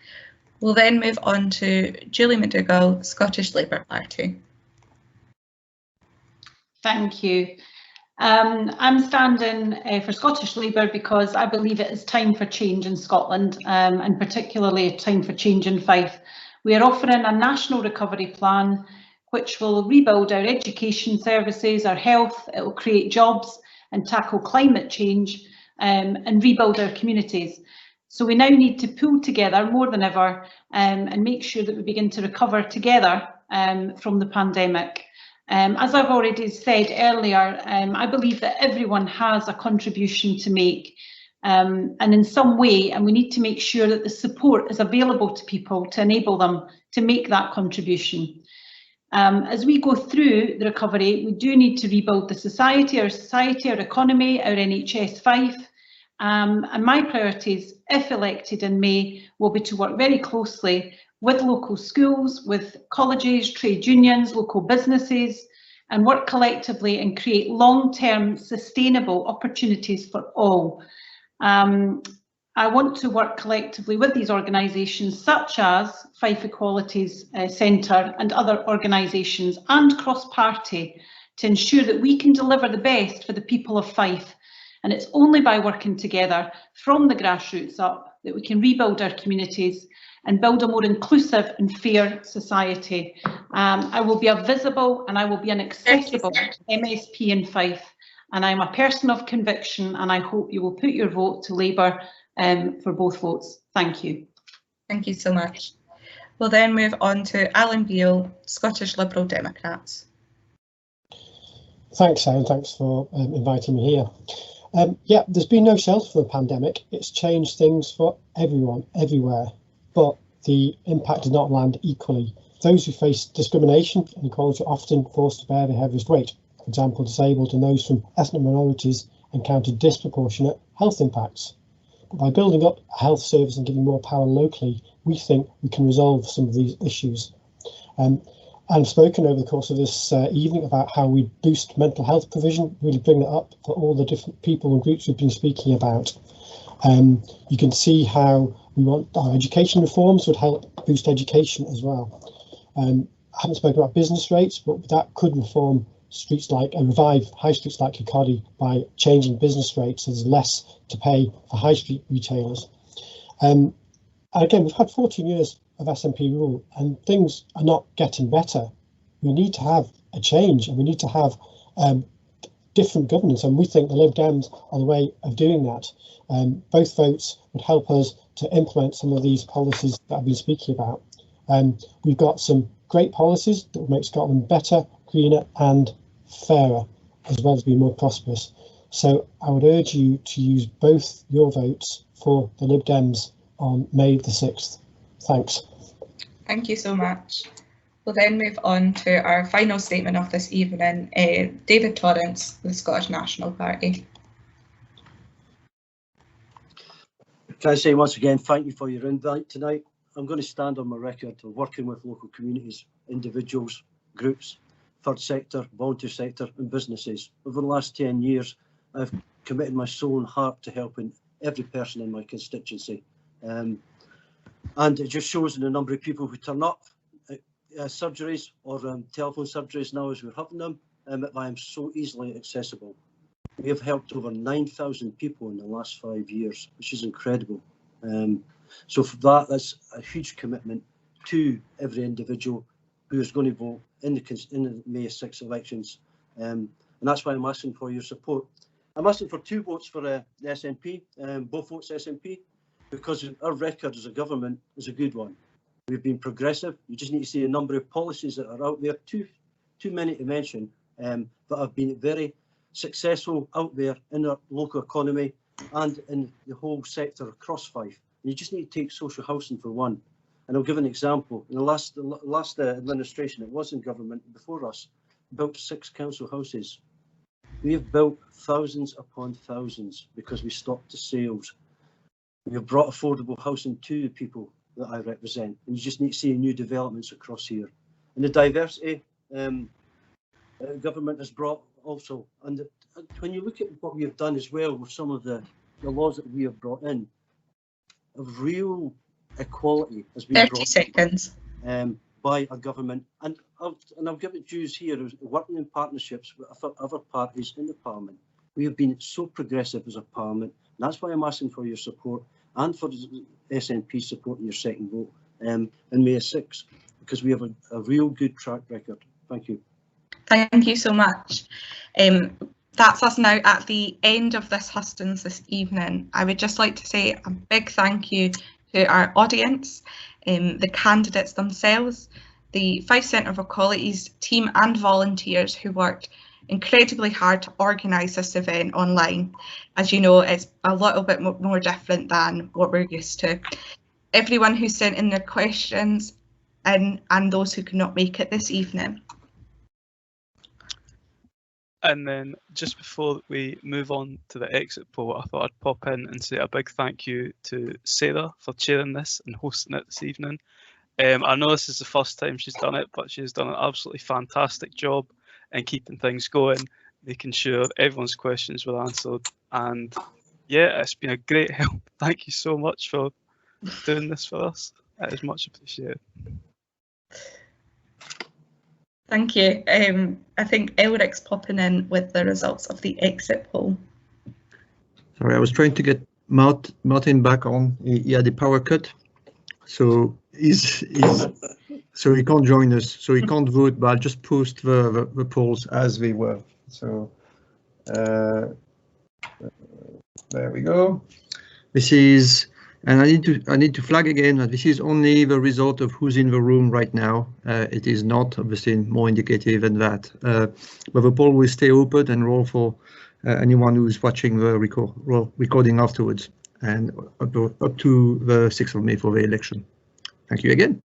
We'll then move on to Julie McDougall, Scottish Labour Party. Thank you. I'm standing for Scottish Labour because I believe it is time for change in Scotland, and particularly a time for change in Fife. We are offering a national recovery plan which will rebuild our education services, our health, it will create jobs and tackle climate change, and rebuild our communities. So we now need to pull together more than ever and make sure that we begin to recover together from the pandemic. As I've already said earlier, I believe that everyone has a contribution to make, and in some way, and we need to make sure that the support is available to people to enable them to make that contribution. As we go through the recovery, we do need to rebuild the society, our economy, our NHS Fife, and my priorities, if elected in May, will be to work very closely with local schools, with colleges, trade unions, local businesses, and work collectively and create long-term sustainable opportunities for all. I want to work collectively with these organisations such as Fife Equalities Centre and other organisations and cross-party to ensure that we can deliver the best for the people of Fife. And it's only by working together from the grassroots up that we can rebuild our communities and build a more inclusive and fair society. I will be a visible and I will be an accessible MSP in Fife, and I'm a person of conviction, and I hope you will put your vote to Labour for both votes. Thank you. Thank you so much. We'll then move on to Alan Beale, Scottish Liberal Democrats. Thanks, Sarah, and thanks for inviting me here. Yeah, there's been no shelter for the pandemic. It's changed things for everyone, everywhere, but the impact does not land equally. Those who face discrimination and inequality are often forced to bear the heaviest weight. For example, disabled and those from ethnic minorities encounter disproportionate health impacts. But by building up a health service and giving more power locally, we think we can resolve some of these issues. I've spoken over the course of this evening about how we boost mental health provision, really bring that up for all the different people and groups we've been speaking about. You can see how we want our education reforms would help boost education as well. I haven't spoken about business rates, but that could reform streets like and revive high streets like Kirkcaldy by changing business rates so there's less to pay for high street retailers. And again, we've had 14 years of SNP rule and things are not getting better. We need to have a change and we need to have different governance, and we think the Lib Dems are the way of doing that. Both votes would help us to implement some of these policies that I've been speaking about. We've got some great policies that will make Scotland better, greener and fairer, as well as being more prosperous. So I would urge you to use both your votes for the Lib Dems on May the 6th. Thanks. Thank you so much. We'll then move on to our final statement of this evening, David Torrance, the Scottish National Party. Can I say once again, thank you for your invite tonight. I'm going to stand on my record of working with local communities, individuals, groups, third sector, volunteer sector and businesses. Over the last 10 years, I've committed my soul and heart to helping every person in my constituency. And it just shows in the number of people who turn up at surgeries or telephone surgeries now as we're having them, that I am so easily accessible. We have helped over 9,000 people in the last 5 years, which is incredible. So for that, that's a huge commitment to every individual who is going to vote in the May 6 elections. And that's why I'm asking for your support. I'm asking for 2 votes for the SNP, both votes SNP, because our record as a government is a good one. We've been progressive. You just need to see a number of policies that are out there, too many to mention, that have been very successful out there in our local economy and in the whole sector across Fife. And you just need to take social housing for one. And I'll give an example. In the last administration, it was in government before us, built 6 council houses. We have built thousands upon thousands because we stopped the sales. We have brought affordable housing to the people that I represent, and you just need to see new developments across here. And the diversity government has brought also, and when you look at what we have done as well with some of the laws that we have brought in, of real equality has been 30 seconds. By a government, and I'll give it dues here, working in partnerships with other parties in the Parliament. We have been so progressive as a Parliament, and that's why I'm asking for your support and for the SNP support in your second vote in May 6, because we have a real good track record. Thank you. Thank you so much. That's us now at the end of this Hustings this evening. I would just like to say a big thank you to our audience, the candidates themselves, the Fife Centre for Equalities team and volunteers who worked incredibly hard to organise this event online. As you know, it's a little bit more different than what we're used to. Everyone who sent in their questions and those who could not make it this evening. And then just before we move on to the exit poll, I thought I'd pop in and say a big thank you to Sarah for chairing this and hosting it this evening. I know this is the first time she's done it, but she's done an absolutely fantastic job in keeping things going, making sure everyone's questions were answered. And yeah, it's been a great help. Thank you so much for doing this for us. It is much appreciated. Thank you. I think Elric's popping in with the results of the exit poll. Sorry, I was trying to get Martin back on. He had a power cut, so so he can't join us. So he can't vote, but I'll just post the polls as they were. So there we go. This is. And I need to flag again that this is only the result of who's in the room right now. It is not obviously more indicative than that. But the poll will stay open and roll for anyone who's watching the recording afterwards, and up to the 6th of May for the election. Thank you again.